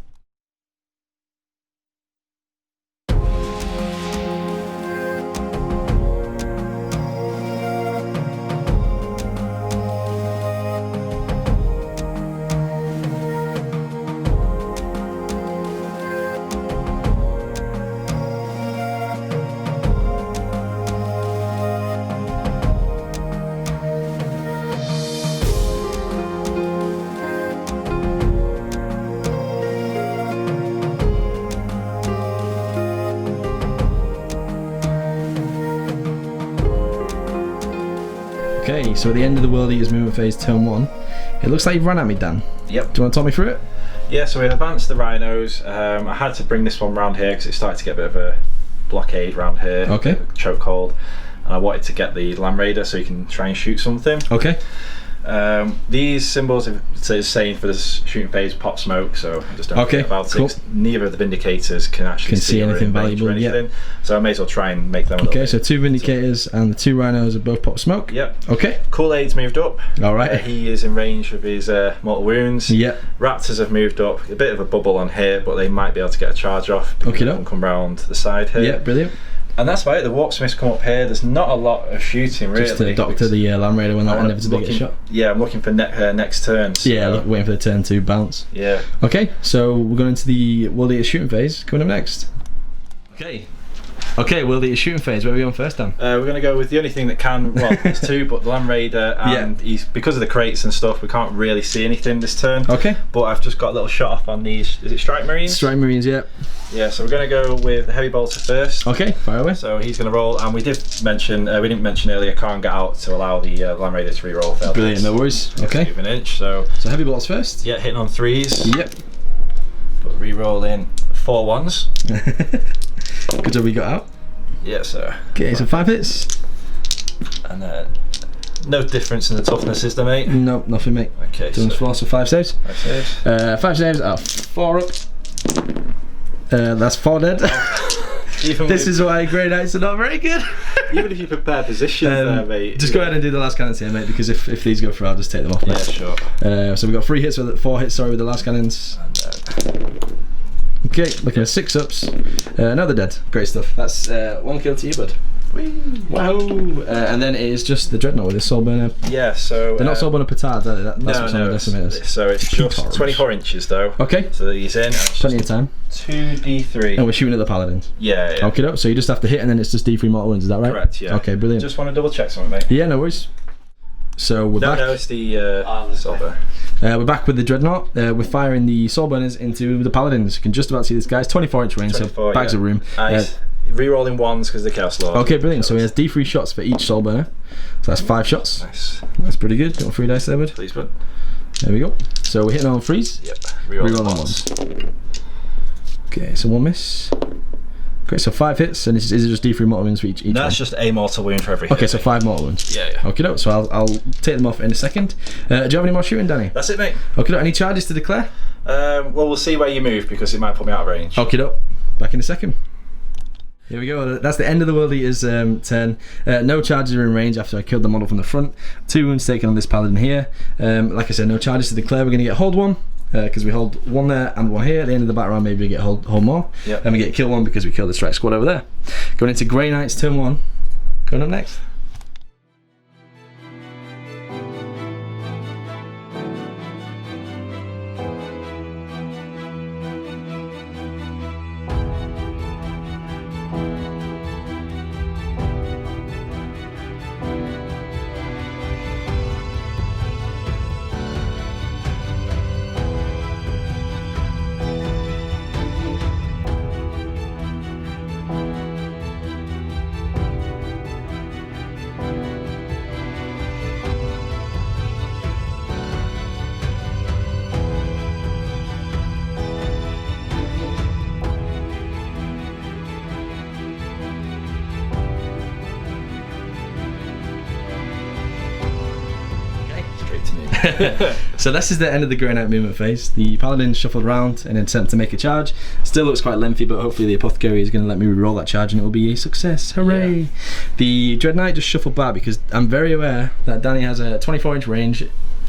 S1: Okay, so at the end of the World Eaters movement phase, turn 1, it looks like you've run at me, Dan. Yep. Do you want to talk me through it?
S2: Yeah, so we advanced the Rhinos. I had to bring this one round here because it started to get a bit of a blockade round here. Okay. Chokehold. And I wanted to get the Land Raider so you can try and shoot something. Okay. These symbols it's saying for this shooting phase pop smoke, so just don't forget about it. Neither of the Vindicators can actually see anything valuable or anything, so I may as well try and make them a little bit.
S1: So 2 Vindicators and the 2 Rhinos are both pop smoke.
S2: Yep.
S1: Okay.
S2: Kool-Aid's moved up.
S1: Alright.
S2: He is in range of his mortal wounds.
S1: Yep.
S2: Raptors have moved up. A bit of a bubble on here, but they might be able to get a charge off.
S1: Okay.
S2: Come round the side here.
S1: Yeah, brilliant.
S2: And that's about it. The Warpsmiths come up here. There's not a lot of shooting really.
S1: Just to doctor the Land Raider when that inevitably gets shot.
S2: Yeah, I'm looking for next turn. So.
S1: Yeah, waiting for the turn 2 bounce.
S2: Yeah.
S1: Okay, so we're going into the World Eater shooting phase. Coming up next. Okay, World Eater shooting phase. Where are we on first, Dan?
S2: We're going to go with the only thing that can. Well, there's 2, but the Land Raider, and he's because of the crates and stuff. We can't really see anything this turn.
S1: Okay.
S2: But I've just got a little shot off on these. Is it Strike Marines?
S1: Strike Marines, yeah.
S2: Yeah, so we're going to go with the Heavy Bolter first.
S1: Okay, fire away.
S2: So he's going to roll, and we didn't mention earlier, can't get out to allow the Land Raider to re-roll.
S1: Brilliant, no worries. Okay.
S2: Give an inch, so
S1: Heavy bolts first.
S2: Yeah, hitting on 3s.
S1: Yep.
S2: But re-roll in 4 1s.
S1: Good job we got out.
S2: Yeah, sir.
S1: Okay, so 5 hits.
S2: And no difference in the toughness, is there, mate?
S1: No, nothing, mate.
S2: Okay,
S1: so 4, so 5 saves.
S2: 5 saves.
S1: 5 saves are 4 up. That's 4 dead. This is why Grey Knights are not very good.
S2: Even if you prepare positions there, mate.
S1: Just go ahead and do the last cannons here, mate, because if these go through, I'll just take them off, mate.
S2: Yeah, sure.
S1: So we've got 4 hits with the last cannons. Okay, looking at 6 ups. Another dead. Great stuff. That's 1 kill to you, bud.
S2: Whee.
S1: Wow. And then it is just the Dreadnought with his soul burner.
S2: Yeah, so
S1: they're not soul burner petards, are they? That's what's on the decimators.
S2: So it's just 24 inches though.
S1: Okay.
S2: So he's in.
S1: Plenty of time.
S2: 2d3.
S1: And we're shooting at the Paladins.
S2: Yeah.
S1: Okay, so you just have to hit and then it's just D3 mortal wounds, is that right?
S2: Correct, yeah.
S1: Okay, brilliant.
S2: Just want to double check something, mate.
S1: Yeah, no worries. So we're back.
S2: No, it's the soul burner.
S1: We're back with the Dreadnought. We're firing the soul burners into the Paladins. You can just about see this guy's 24-inch range, so bags of room.
S2: Re-rolling 1s because of the Chaos Lord.
S1: Okay, brilliant. So he has D3 shots for each soul burner. So that's 5 shots.
S2: Nice.
S1: That's pretty good. Got 3 dice there, bud.
S2: Please, bud.
S1: There we go. So we're hitting on 3s.
S2: Yep.
S1: Re-rolling 1s. Okay, so 1 miss. Great, so 5 hits, and is it just D3 mortal wounds for each
S2: No, that's just a mortal wound for every hit.
S1: Okay, so 5 mortal wounds.
S2: Yeah.
S1: Okay, no, so I'll take them off in a second. Do you have any more shooting, Danny?
S2: That's it, mate.
S1: Okay, no, any charges to declare?
S2: Well, we'll see where you move because it might put me out of range.
S1: Okay, no. Back in a second. Here we go. That's the end of the World Eater's turn. No charges are in range after I killed the model from the front. 2 wounds taken on this Paladin here. Like I said, no charges to declare. We're going to get hold 1. Because we hold 1 there and 1 here. At the end of the battle round, maybe we get hold more.
S2: Yep.
S1: And we get kill 1 because we killed the strike squad over there. Going into Grey Knights turn 1. Going up next. So this is the end of the Grey Knight movement phase. The Paladin shuffled around in an attempt to make a charge. Still looks quite lengthy, but hopefully the Apothecary is going to let me re-roll that charge and it will be a success. Hooray! Yeah. The Dread Knight just shuffled back because I'm very aware that Danny has a 24-inch range.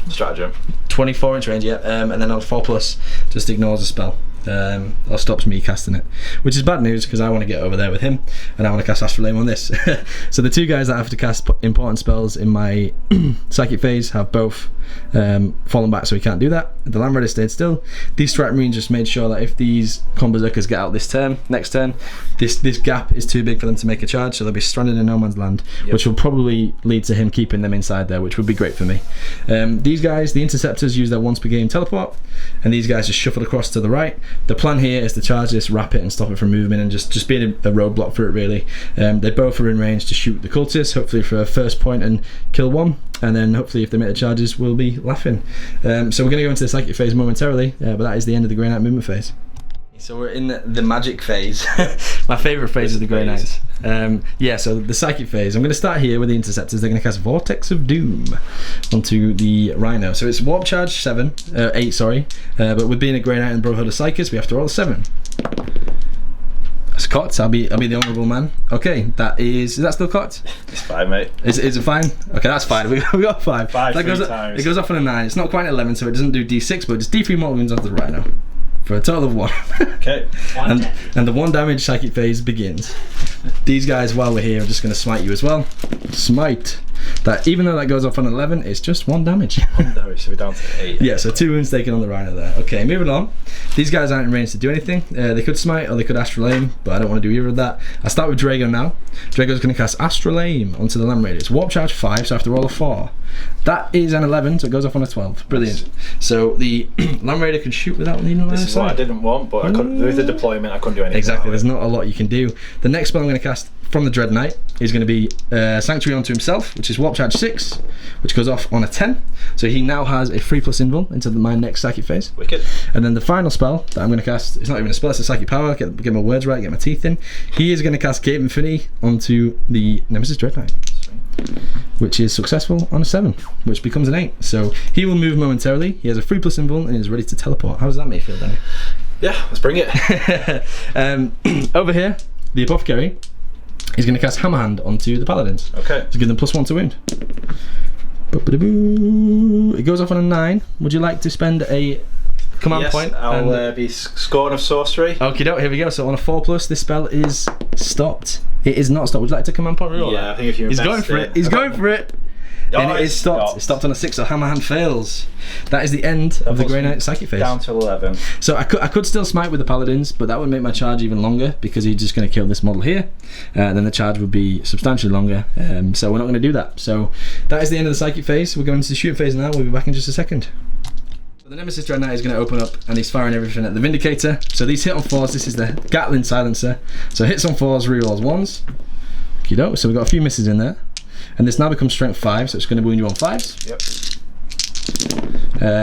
S2: Stratagem.
S1: 24-inch range, yeah, and then on 4+, just ignores a spell. Or stops me casting it, which is bad news because I want to get over there with him and I want to cast Astral Flame on this. So the 2 guys that have to cast important spells in my psychic phase have both fallen back, so we can't do that. The Land Raider stayed still. These Strike Marines just made sure that if these Berserkers get out next turn, this gap is too big for them to make a charge, so they'll be stranded in no man's land. Yep. Which will probably lead to him keeping them inside there, which would be great for me. These guys, the Interceptors, use their once per game teleport, and these guys just shuffled across to the right. The plan here is to charge this, wrap it and stop it from moving and just being a roadblock for it really. They both are in range to shoot the cultists, hopefully for a first point and kill 1, and then hopefully if they make the charges we'll be laughing. So we're going to go into the psychic phase momentarily, but that is the end of the Grey Knight movement phase. So we're in the magic phase. My favourite phase of the Grey Knights. Yeah, so the psychic phase. I'm going to start here with the interceptors. They're going to cast Vortex of Doom onto the Rhino. So it's Warp Charge 8, sorry. But with being a Grey Knight and Brotherhood of Psychics, we have to roll a 7. That's cocked. I'll be the honourable man. Okay, is that still cocked?
S2: It's fine, mate.
S1: Is it fine? Okay, that's fine. We got 5.
S2: 5
S1: that goes
S2: times.
S1: It goes off on a 9. It's not quite an 11, so it doesn't do D6, but just D3 mortal wounds onto the Rhino. For a total of 1.
S2: Okay.
S1: And the 1 damage psychic phase begins. These guys, while we're here, are just going to smite you as well. Smite. That, even though that goes off on 11, it's just 1 damage.
S2: 1 damage, so we're down to 8.
S1: Yeah, so 2 wounds taken on the Rhino there. Okay, moving on. These guys aren't in range to do anything. They could smite or they could Astral Aim, but I don't want to do either of that. I start with Drago now. Drago's going to cast Astral Aim onto the Land Raider. It's Warp Charge 5, so I have to roll a 4. That is an 11, so it goes off on a 12. Brilliant. So the Land Raider can shoot without needing a line of sight.
S2: This is what I didn't want, but I couldn't, with the deployment, I couldn't do anything.
S1: Exactly, there's not a lot you can do. The next spell I'm going to cast from the Dread Knight is going to be Sanctuary onto himself, which is Warp Charge 6, which goes off on a 10. So he now has a 3+ invul into my next psychic phase.
S2: Wicked.
S1: And then the final spell that I'm going to cast, it's not even a spell, it's a psychic power, get my words right, get my teeth in. He is going to cast Gate of Infinity onto the Nemesis Dread Knight, which is successful on a 7, which becomes an 8. So he will move momentarily, he has a 3+ invul and is ready to teleport. How does that make you feel, Danny?
S3: Yeah, let's bring it.
S1: Over here, the Apothecary is going to cast Hammer Hand onto the Paladins.
S2: Okay.
S1: To give them +1 to wound. It goes off on a 9. Would you like to spend a command point?
S2: I'll be scorn of sorcery.
S1: Okie doke, here we go. So on a 4+, this spell is stopped. It is not stopped. Would you like to command point reroll?
S2: Yeah, I think if you
S1: He's going for it. He's going for it. And it is stopped. It's stopped on a 6, so Hammer Hand fails. That is the end of the Grey Knight psychic phase.
S2: Down to 11.
S1: So I could still smite with the Paladins, but that would make my charge even longer because he's just going to kill this model here. Then the charge would be substantially longer. So we're not going to do that. So that is the end of the psychic phase. We're going into the shooting phase now. We'll be back in just a second. The Nemesis Dread Knight is going to open up and he's firing everything at the Vindicator. So these hit on 4s. This is the Gatling Silencer. So hits on 4s, rerolls 1s. Okey-doke. So we've got a few misses in there. And this now becomes strength 5, so it's going to wound you on 5s.
S2: Yep.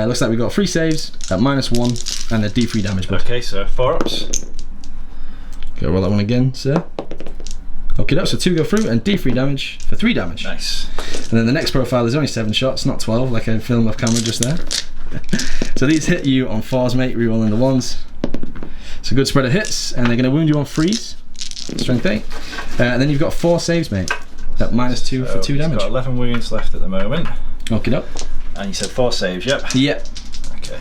S1: Looks like we've got 3 saves at -1 and a D3 damage.
S2: Okay, so 4 ups.
S1: Okay, roll that one again, sir. Okay, so 2 go through and D3 damage for 3 damage.
S2: Nice.
S1: And then the next profile is only 7 shots, not 12, like I filmed off camera just there. So these hit you on 4s, mate, rerolling the 1s. It's a good spread of hits, and they're going to wound you on 3s. Strength 8. And then you've got 4 saves, mate. At -2 for 2 damage.
S2: Got 11 wounds left at the moment.
S1: Okay, doke.
S2: And you said 4 saves, yep?
S1: Yep.
S2: Okay.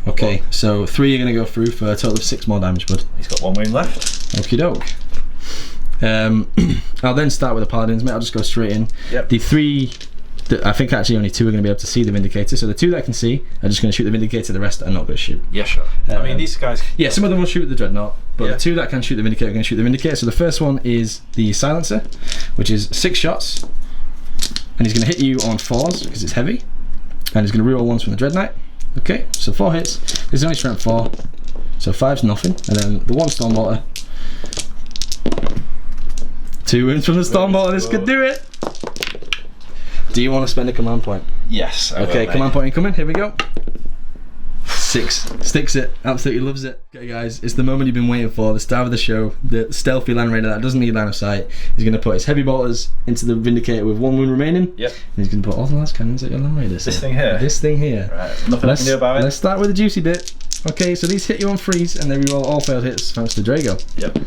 S1: Okay, so 3 are going to go through for a total of 6 more damage, bud.
S2: He's got 1 wound left.
S1: Okie doke. I'll then start with the Paladins, mate. I'll just go straight in.
S2: Yep.
S1: The 3, I think actually only 2 are going to be able to see the Vindicator. So the 2 that I can see are just going to shoot the Vindicator, the rest are not going to shoot.
S2: Yeah, sure. I mean, these guys...
S1: Yeah, some of them will shoot the Dreadnought, but the 2 that can shoot the Vindicator are going to shoot the Vindicator. So the first one is the Silencer, which is 6 shots. And he's going to hit you on 4s, because it's heavy. And he's going to reroll 1s from the Dread Knight. Okay, so 4 hits. This is only strength 4. So 5's nothing. And then the 1 Stormwater. 2 wounds from the Stormwater. This could do it. Do you want to spend a command point?
S2: Yes.
S1: Okay, command point incoming. Here we go. 6. Sticks it. Absolutely loves it. Okay, guys, it's the moment you've been waiting for. The star of the show. The stealthy Land Raider that doesn't need line of sight. He's going to put his heavy bolters into the Vindicator with 1 wound remaining.
S2: Yep.
S1: And he's going to put all the last cannons at your Land Raider.
S2: This thing here?
S1: This thing here.
S2: Right. Nothing I can do about it?
S1: Let's start with the juicy bit. Okay, so these hit you on 3s and they reroll all failed hits thanks to Drago.
S2: Yep.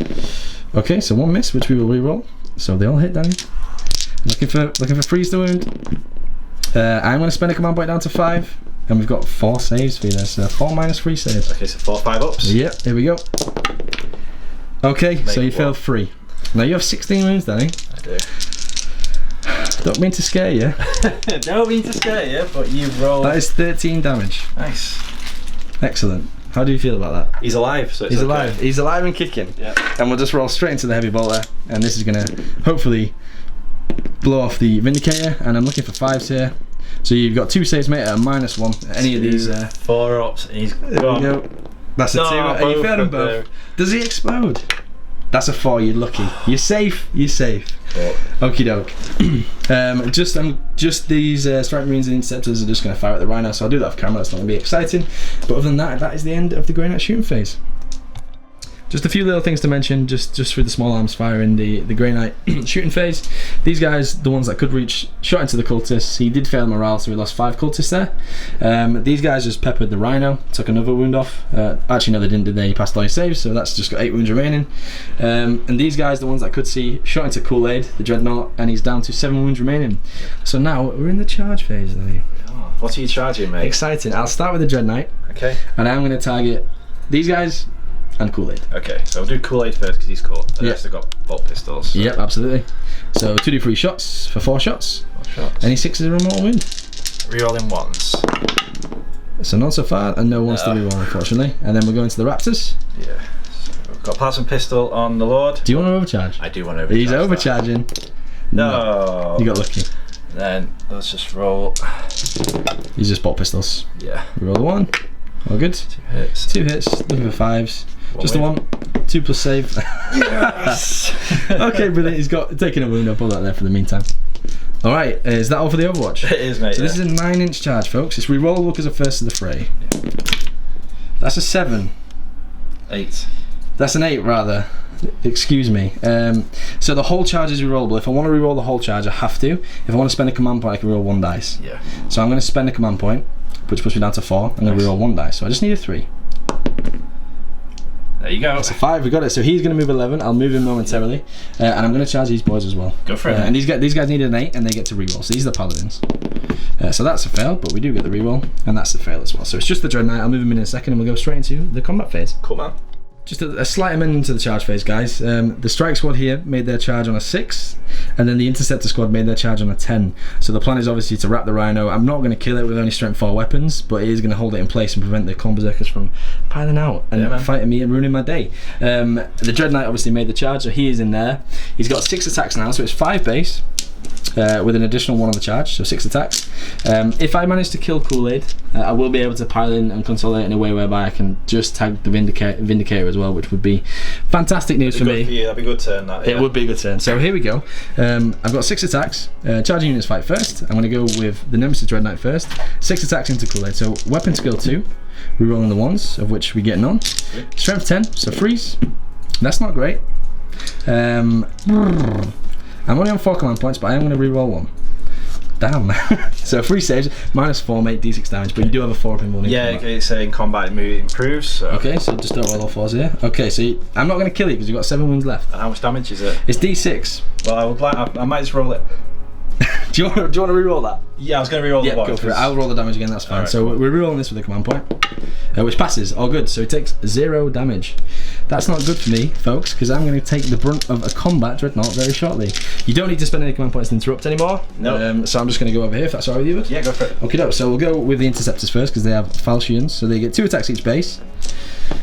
S1: Okay, so 1 miss, which we will reroll. So they all hit, Danny. Looking for 3s to wound. I'm going to spend a command point down to 5. And we've got 4 saves for you there, so 4 minus 3 saves.
S2: Okay, so 4 5 ups.
S1: Yep, here we go. Okay, so you failed 3. Now you have 16 wounds, Danny.
S2: I do.
S1: Don't mean to scare you.
S2: Don't mean to scare you, but you've rolled.
S1: That is 13 damage.
S2: Nice.
S1: Excellent. How do you feel about that?
S2: He's alive, so it's
S1: He's
S2: okay.
S1: alive. He's alive and kicking.
S2: Yeah.
S1: And we'll just roll straight into the heavy bolter, and this is going to hopefully blow off the Vindicator. And I'm looking for 5s here. So you've got 2 saves, mate, at -1. Any of these.
S2: 4 ups, and he's
S1: There
S2: gone.
S1: we go. That's a 2. You failed them both. Does he explode? That's a 4. You're lucky. You're safe. You're safe. Okie doke. Just these Strike Marines and Interceptors are just going to fire at the Rhino, so I'll do that off camera. That's not going to be exciting. But other than that, that is the end of the Grey Knight shooting phase. Just a few little things to mention, just with the small arms fire in the Grey Knight shooting phase. These guys, the ones that could reach, shot into the cultists. He did fail morale, so we lost 5 cultists there. These guys just peppered the Rhino, took another wound off. Actually, no, they didn't, did they? He passed all his saves, so that's just got 8 wounds remaining. And these guys, the ones that could see, shot into Kool-Aid, the Dreadnought, and he's down to 7 wounds remaining. So now we're in the charge phase, Lee.
S2: Oh, what are you charging, mate?
S1: Exciting. I'll start with the Dread Knight.
S2: Okay.
S1: And I'm going to target these guys and Kool-Aid.
S2: Okay, so we'll do Kool-Aid first because he's cool. The rest have got bolt pistols. So.
S1: Yep, absolutely. So 2d3 shots for 4 shots. 4 shots. Any 6s are a mortal wound.
S2: Rerolling 1s.
S1: So not so far, and no 1s to reroll, unfortunately. And then we're going to the Raptors.
S2: Yeah. So we've got Plasma Pistol on the Lord.
S1: Do you want to overcharge?
S2: I do want to overcharge.
S1: He's overcharging.
S2: No.
S1: You got lucky.
S2: Then let's just roll.
S1: He's just bolt pistols.
S2: Yeah.
S1: Reroll 1. All good.
S2: 2 hits.
S1: 2 hits. Looking for 5s. Just the 1. 2 plus save.
S2: Yes.
S1: Okay, brilliant. He's got taking a wound. I'll put that there for the meantime. All right. Is that all for the Overwatch?
S2: It is, mate.
S1: So this is a 9-inch charge, folks. It's rerollable because of first to the fray. That's a 7.
S2: 8.
S1: That's an 8, rather. Excuse me. So the whole charge is rerollable. If I want to reroll the whole charge, I have to. If I want to spend a command point, I can reroll 1 dice.
S2: Yeah.
S1: So I'm going to spend a command point, which puts me down to 4. I'm going to reroll 1 dice. So I just need a 3.
S2: There you go.
S1: That's a 5. We got it. So he's going to move 11. I'll move him momentarily, and I'm going to charge these boys as well.
S2: Go for it.
S1: And these guys need an 8, and they get to reroll. So these are the paladins. So that's a fail, but we do get the reroll, and that's a fail as well. So it's just the Dread Knight. I'll move him in a second, and we'll go straight into the combat phase.
S2: Cool, man.
S1: Just a slight amendment to the charge phase, guys. The Strike Squad here made their charge on a 6, and then the Interceptor Squad made their charge on a 10. So the plan is obviously to wrap the Rhino. I'm not going to kill it with only strength 4 weapons, but it is going to hold it in place and prevent the Corn Berserkers from piling out and fighting me and ruining my day. The Dread Knight obviously made the charge, so he is in there. He's got 6 attacks now, so it's 5 base. With an additional 1 on the charge, so 6 attacks. If I manage to kill Kool-Aid, I will be able to pile in and consolidate in a way whereby I can just tag the Vindicator as well, which would be fantastic news for me.
S2: That'd be a good turn, that.
S1: It would be a good turn. So here we go. I've got 6 attacks. Charging units fight first. I'm going to go with the Nemesis Dread Knight first. 6 attacks into Kool-Aid. So weapon skill 2, rerolling the 1s, of which we're getting on. Strength 10, so freeze. That's not great. I'm only on 4 command points, but I am going to reroll 1. Damn. So 3 saves, -4, make d6 damage, but you do have a 4 up in 1.
S2: Yeah, it's in combat it improves. So.
S1: Okay, so just don't roll all 4s here. Okay, so I'm not going to kill you because you've got 7 wounds left.
S2: And how much damage is it?
S1: It's d6.
S2: Well, I might just roll it.
S1: do you want to reroll that?
S2: Yeah, I was going to reroll the 1.
S1: Go for it. I'll roll the damage again, that's fine.
S2: Right,
S1: so we're rerolling this with a command point, which passes. All good. So it takes 0 damage. That's not good for me, folks, because I'm going to take the brunt of a combat Dreadnought very shortly. You don't need to spend any command points to interrupt anymore.
S2: No.
S1: So I'm just going to go over here, if that's all right with you, bud?
S2: Yeah, go for it.
S1: Okay, so we'll go with the Interceptors first, because they have falchions, so they get 2 attacks each base.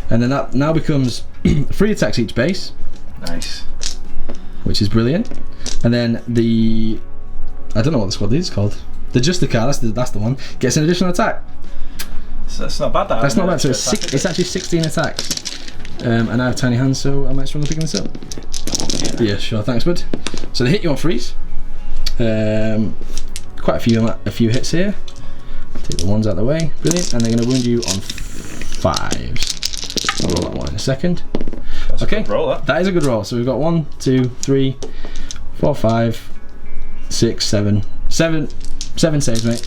S1: And then that now becomes 3 attacks each base.
S2: Nice.
S1: Which is brilliant. And then the... I don't know what the squad is called. The Justicar, that's the one, gets an additional attack.
S2: So that's not bad, that.
S1: That's not bad, so it's actually 16 attacks. And I have tiny hands, so I might struggle picking this up. Yeah, sure, thanks, bud. So they hit you on freeze. Quite a few hits here. Take the 1s out of the way, brilliant. And they're going to wound you on 5s. I'll roll that 1 in a second.
S2: That's
S1: okay,
S2: a good roll, that.
S1: That is a good roll. So we've got 1, 2, 3, 4, 5, 6, 7 saves, mate.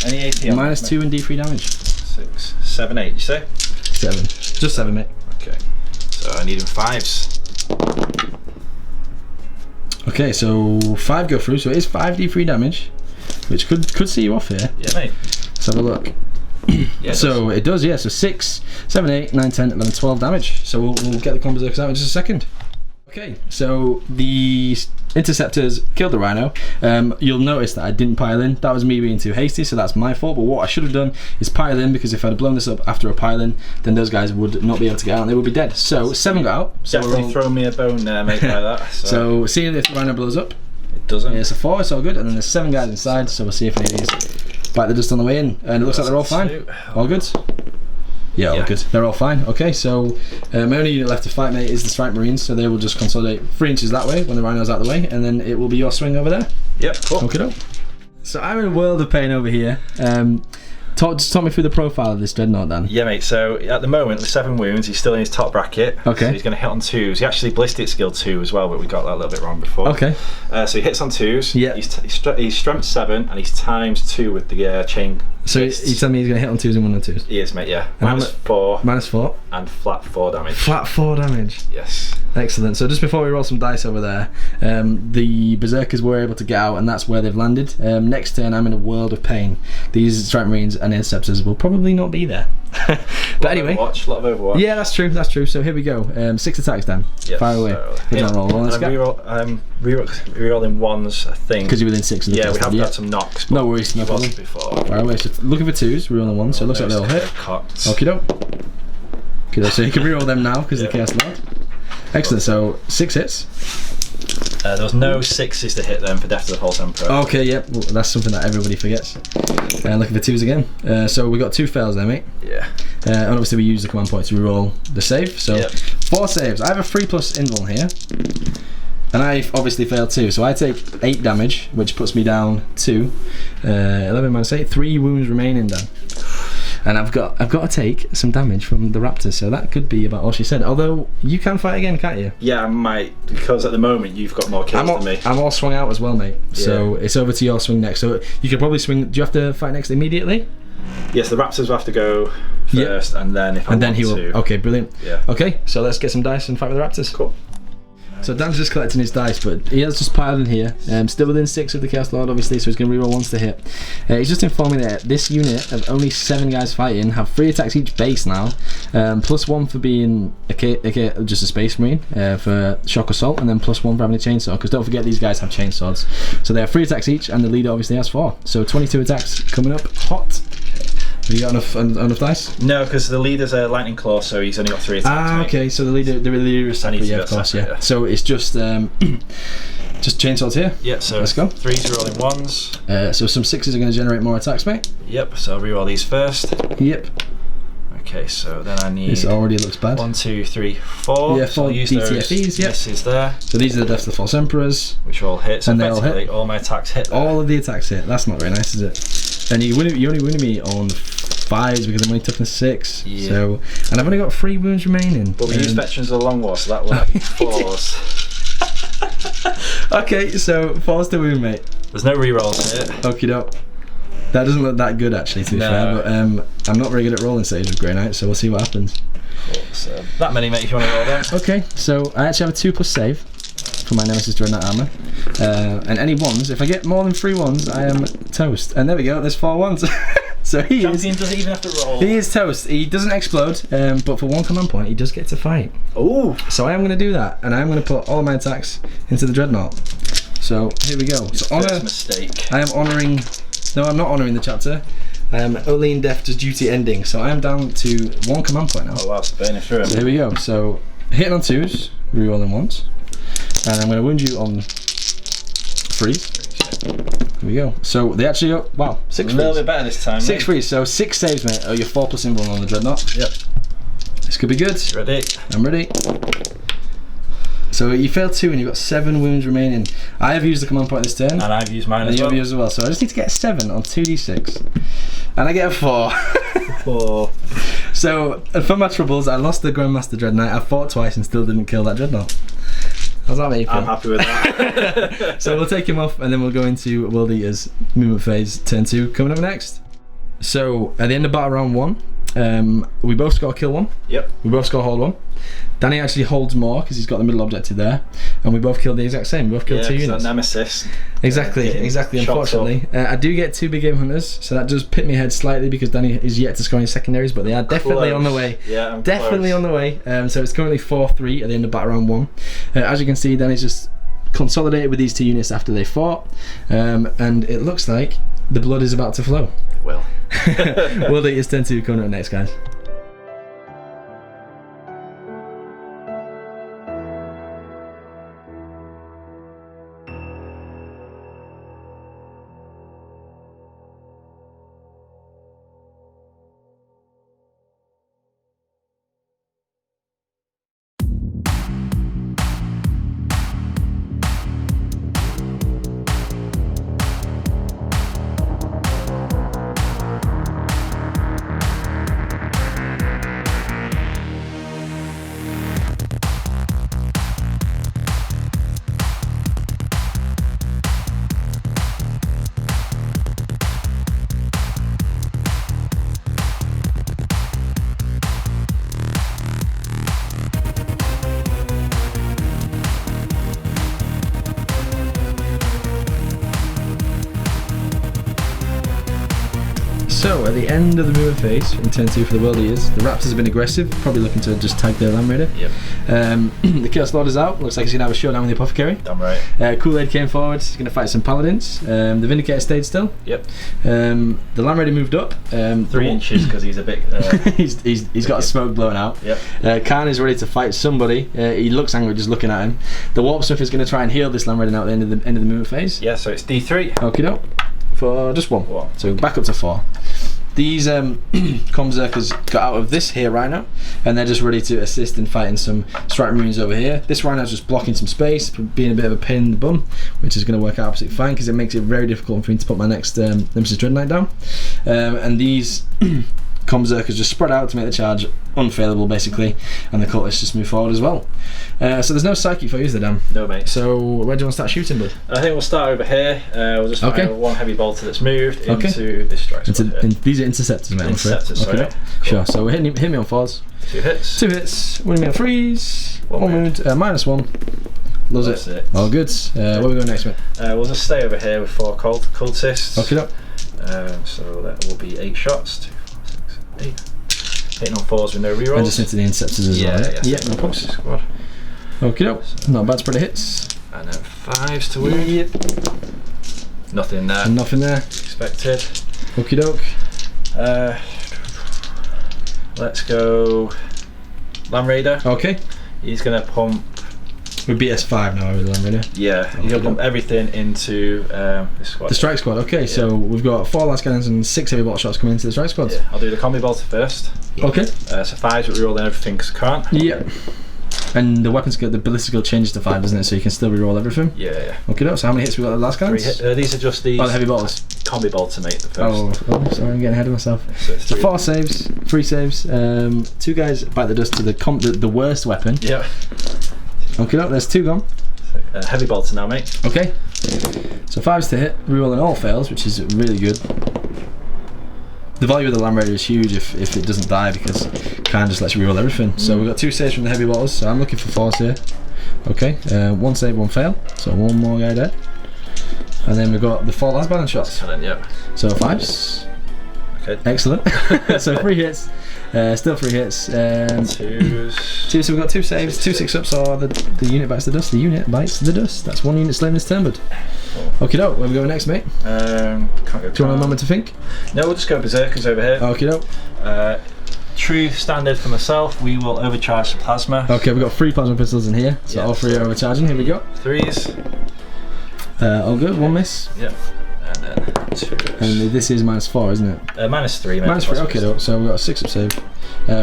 S2: Any 80 on
S1: -2 and d3 damage.
S2: 6, 7, 8, you say?
S1: 7. Just 7, mate.
S2: Okay. So I need him 5s.
S1: Okay, so 5 go through, so it is 5d3 damage, which could see you off here.
S2: Yeah, mate.
S1: Let's have a look.
S2: Yeah,
S1: so it does, yeah. So 6, 7, 8, 9, 10, 11, 12 damage. So we'll get the Corn Berserkers out in just a second. Okay, so the Interceptors killed the Rhino. You'll notice that I didn't pile in. That was me being too hasty, so that's my fault. But what I should have done is pile in, because if I'd have blown this up after a pile in, then those guys would not be able to get out and they would be dead. So 7 got out. So
S2: definitely throw me a bone there, mate, like that.
S1: So see if the Rhino blows up.
S2: It doesn't.
S1: Yeah, it's a 4, it's all good. And then there's 7 guys inside, so we'll see if any of these bite the dust on the way in. And it looks like they're all fine. All good. Yeah, all good. They're all fine. Okay, so my only unit left to fight, mate, is the Strike Marines, so they will just consolidate 3 inches that way when the Rhino's out of the way, and then it will be your swing over there.
S2: Yep, cool.
S1: Okay, so I'm in a world of pain over here. Just talk me through the profile of this Dreadnought, Dan.
S2: Yeah, mate, so at the moment, with 7 wounds, he's still in his top bracket.
S1: Okay.
S2: So he's going to hit on 2s. He actually ballistic skill 2 as well, but we got that a little bit wrong before.
S1: Okay.
S2: So he hits on 2s.
S1: Yeah.
S2: He's strength 7, and he's times 2 with the chain.
S1: So you tell me he's going to hit on 2s and 1 on 2s?
S2: He is, mate, yeah.
S1: And
S2: -4.
S1: -4.
S2: And flat 4 damage.
S1: Flat 4 damage.
S2: Yes.
S1: Excellent. So just before we roll some dice over there, the Berserkers were able to get out, and that's where they've landed. Next turn, I'm in a world of pain. These Strike Marines and Interceptors will probably not be there. But anyway,
S2: a lot of Overwatch.
S1: Yeah, that's true. So here we go. 6 attacks, Dan.
S2: Yes,
S1: Fire away.
S2: So,
S1: roll. Let's go.
S2: Rerolling 1s, I think.
S1: Because you're within 6 of the
S2: Yeah, we have got some knocks.
S1: No worries, no problem.
S2: Before.
S1: Fire away. So looking for 2s, rerolling 1, so it looks like they all hit. Okie doke. Okay, so you can reroll them now because the Chaos Lord. Excellent. So 6 hits.
S2: There was no 6s to hit them for Death of the False Emperor.
S1: Okay, yep. Well, that's something that everybody forgets. And looking for 2s again. So we got 2 fails there, mate.
S2: Yeah.
S1: And obviously we use the command point to reroll the save. So 4 saves. I have a 3+ invuln here. And I obviously failed 2, so I take 8 damage, which puts me down to 11 minus 8. 3 wounds remaining, Dan. And I've got to take some damage from the Raptors, so that could be about all she said. Although you can fight again, can't you?
S2: Yeah, I might, because at the moment you've got more kills than me.
S1: I'm all swung out as well, mate. So it's over to your swing next. So you could probably swing. Do you have to fight next immediately?
S2: Yes, the Raptors will have to go first, and then if I want
S1: he will.
S2: to.
S1: Okay, brilliant.
S2: Yeah.
S1: Okay, so let's get some dice and fight with the Raptors.
S2: Cool.
S1: So Dan's just collecting his dice, but he has just piled in here. Still within 6 of the Chaos Lord, obviously, so he's going to reroll 1s to hit. He's just informing that this unit of only 7 guys fighting have 3 attacks each base now, +1 for being just a Space Marine for Shock Assault, and then +1 for having a chainsaw, because don't forget these guys have chainswords. So they have 3 attacks each, and the leader obviously has 4. So 22 attacks coming up hot. Have you got enough dice?
S2: No, because the leader's a lightning claw, so he's only got 3 attacks.
S1: Okay, so the leader is separate, yeah, of course, yeah. So it's just chainswords here.
S2: Yeah, so
S1: let's go.
S2: 3s rolling 1s.
S1: So some 6s are going to generate more attacks, mate.
S2: Yep. So I'll reroll these first.
S1: Yep.
S2: Okay, so then I need.
S1: This already looks bad.
S2: 1, 2, 3, 4.
S1: Yeah, 4 DTFEs. Yep.
S2: Misses there.
S1: So these are the Deaths of the False Emperors,
S2: which all hit. So
S1: and they all hit.
S2: All my attacks hit. There.
S1: All of the attacks hit. That's not very nice, is it? And you only winning me on 5s because I'm only toughness 6.
S2: Yeah.
S1: So, and I've only got 3 wounds remaining.
S2: But we use Veterans of the Long War, so that will be 4s.
S1: Okay, so 4s to wound, mate.
S2: There's no rerolls here.
S1: Okie doke. That doesn't look that good actually, to be fair. But I'm not very good at rolling saves with Grey Knight, so we'll see what happens.
S2: Cool. So that many, mate, if you want to roll them.
S1: Okay, so I actually have a 2+ save for my Nemesis Dreadnought armor, and any 1s. If I get more than 3 1s, I am toast. And there we go. There's 4 1s. So
S2: Champion doesn't even have to roll.
S1: He is toast. He doesn't explode, but for 1 command point, he does get to fight.
S2: Oh!
S1: So I am going to do that, and I am going to put all of my attacks into the Dreadnought. So here we go. So honor.
S2: Mistake.
S1: I am honouring. No, I'm not honouring the chapter. I am only in death to duty ending. So I am down to 1 command point now.
S2: Oh wow, it's burning through him.
S1: So here we go. So hitting on 2s, rerolling 1s, and I'm going to wound you on 3s. Here we go. So they actually go, wow, 6
S2: A little bit better this time.
S1: 6 frees, so 6 saves, mate. Oh, you're 4+ invuln on the Dreadnought.
S2: Yep.
S1: This could be good.
S2: Ready?
S1: I'm ready. So you failed 2 and you've got 7 wounds remaining. I have used the command point this turn.
S2: And I've used mine as
S1: well.
S2: well.
S1: Used as well. So I just need to get a 7 on 2d6. And I get a 4.
S2: 4.
S1: So for my troubles, I lost the Grandmaster Dreadnought. I fought twice and still didn't kill that Dreadnought. How's that make you feel?
S2: I'm happy with that.
S1: So we'll take him off and then we'll go into World Eaters movement phase turn 2 coming up next. So at the end of battle round 1, we both score kill 1.
S2: Yep.
S1: We both score hold 1. Danny actually holds more because he's got the middle objective there, and we both killed the exact same. We both killed 2 units.
S2: Nemesis.
S1: Exactly. Unfortunately, I do get 2 big game hunters, so that does pit me ahead slightly because Danny is yet to score any secondaries, but they are definitely on the way.
S2: Yeah, I'm
S1: definitely
S2: close.
S1: on the way. So it's currently 4-3 at the end of battle round 1. As you can see, Danny's just consolidated with these 2 units after they fought, and it looks like the blood is about to flow.
S2: It will.
S1: World Eaters turn 2 coming up next, guys. So at the end of the movement phase in turn 2 for the World Eaters, the Raptors have been aggressive, probably looking to just tag their Land Raider.
S2: Yep.
S1: The Chaos Lord is out, looks like he's going to have a showdown with the Apothecary.
S2: Damn right.
S1: Kool-Aid came forward, he's going to fight some Paladins. The Vindicator stayed still.
S2: Yep.
S1: The Land Raider moved up.
S2: 3 inches because he's a bit...
S1: he's got smoke blowing out.
S2: Yep.
S1: Khan is ready to fight somebody. He looks angry just looking at him. The Warpsmith is going to try and heal this Land Raider now at the end of the movement phase.
S2: Yeah, so it's D3.
S1: Okie doke. For just one. So back up to 4. These Comzerkers got out of this here Rhino, and they're just ready to assist in fighting some Strike Marines over here. This Rhino's just blocking some space, being a bit of a pain in the bum, which is going to work out absolutely fine because it makes it very difficult for me to put my next Nemesis Dread Knight down. And these Comzerkers just spread out to make the charge unfailable basically, and the cultists just move forward as well. So there's no psychic for you, is there, Dan?
S2: No, mate.
S1: So where do you want to start shooting, bud?
S2: I think we'll start over here. We'll just fire one heavy bolter that's moved into this strike squad here.
S1: These are interceptors, mate.
S2: Interceptors, sorry.
S1: Okay. Cool. Sure, so we're hit me on 4s.
S2: 2 hits.
S1: 2 hits. Winning me on 3s. 1 wound. -1. Loves it. All good. Where are we going next, mate?
S2: We'll just stay over here with 4 cultists.
S1: Okay, up.
S2: So that will be 8 shots. 2, 4, 6, 8. Hitting on 4s with no rerolls.
S1: And just into the interceptors as well. Yeah, no problems.
S2: Squad.
S1: Okay, up. Not a bad spread of hits.
S2: And then 5s to wound.
S1: Yep.
S2: Nothing there.
S1: Nothing there.
S2: Expected.
S1: Okie doke.
S2: Let's go Land Raider.
S1: Okay.
S2: He's going to pump...
S1: We're BS5 now with the Land Raider.
S2: Yeah, he's going to pump everything into this squad.
S1: The Strike Squad, okay, so we've got 4 last cannons and 6 heavy bolt shots coming into the Strike Squad.
S2: Yeah, I'll do the combi bolter first.
S1: Okay.
S2: So 5s, but reroll everything because I can't.
S1: Yeah. And the weapon skill, the ballistic skill changes to 5, doesn't it? So you can still reroll everything.
S2: Yeah.
S1: Okay, so how many hits we got at the last cannons?
S2: 3 hits. These are just these.
S1: Oh, the heavy bolters.
S2: Combi bolter, mate. The first.
S1: Oh, sorry, I'm getting ahead of myself. So 4 saves, 3 saves. 2 guys bite the dust to the worst weapon.
S2: Yeah.
S1: Okay, there's 2 gone.
S2: Heavy bolter now, mate.
S1: Okay. So 5s to hit, rerolling all fails, which is really good. The value of the Land Raider is huge if it doesn't die because it kind of just lets you reroll everything. So we've got 2 saves from the heavy bolters, so I'm looking for 4s here. Okay, 1 save, 1 fail, so 1 more guy dead. And then we've got the 4 last balance shots.
S2: Yeah.
S1: So 5s.
S2: Okay.
S1: Excellent. So 3 hits. Still 3 hits.
S2: 2s.
S1: 2, so we've got 2 saves, 2 6-ups, or the unit bites the dust. The unit bites the dust. That's 1 unit slain this turn, bud. Okie doke, where are we going next, mate?
S2: Can't go.
S1: Do you want a moment to think?
S2: No, we'll just go Berserkers over here.
S1: Okie doke.
S2: True standard for myself, we will overcharge the plasma.
S1: Okay, we've got 3 plasma pistols in here, so all 3 are overcharging. Here we go.
S2: 3s.
S1: All good, 1 miss.
S2: Yep. And then 2s.
S1: And this is -4, isn't it?
S2: -3, mate.
S1: -3, okay, though. So we've got a 6-up save.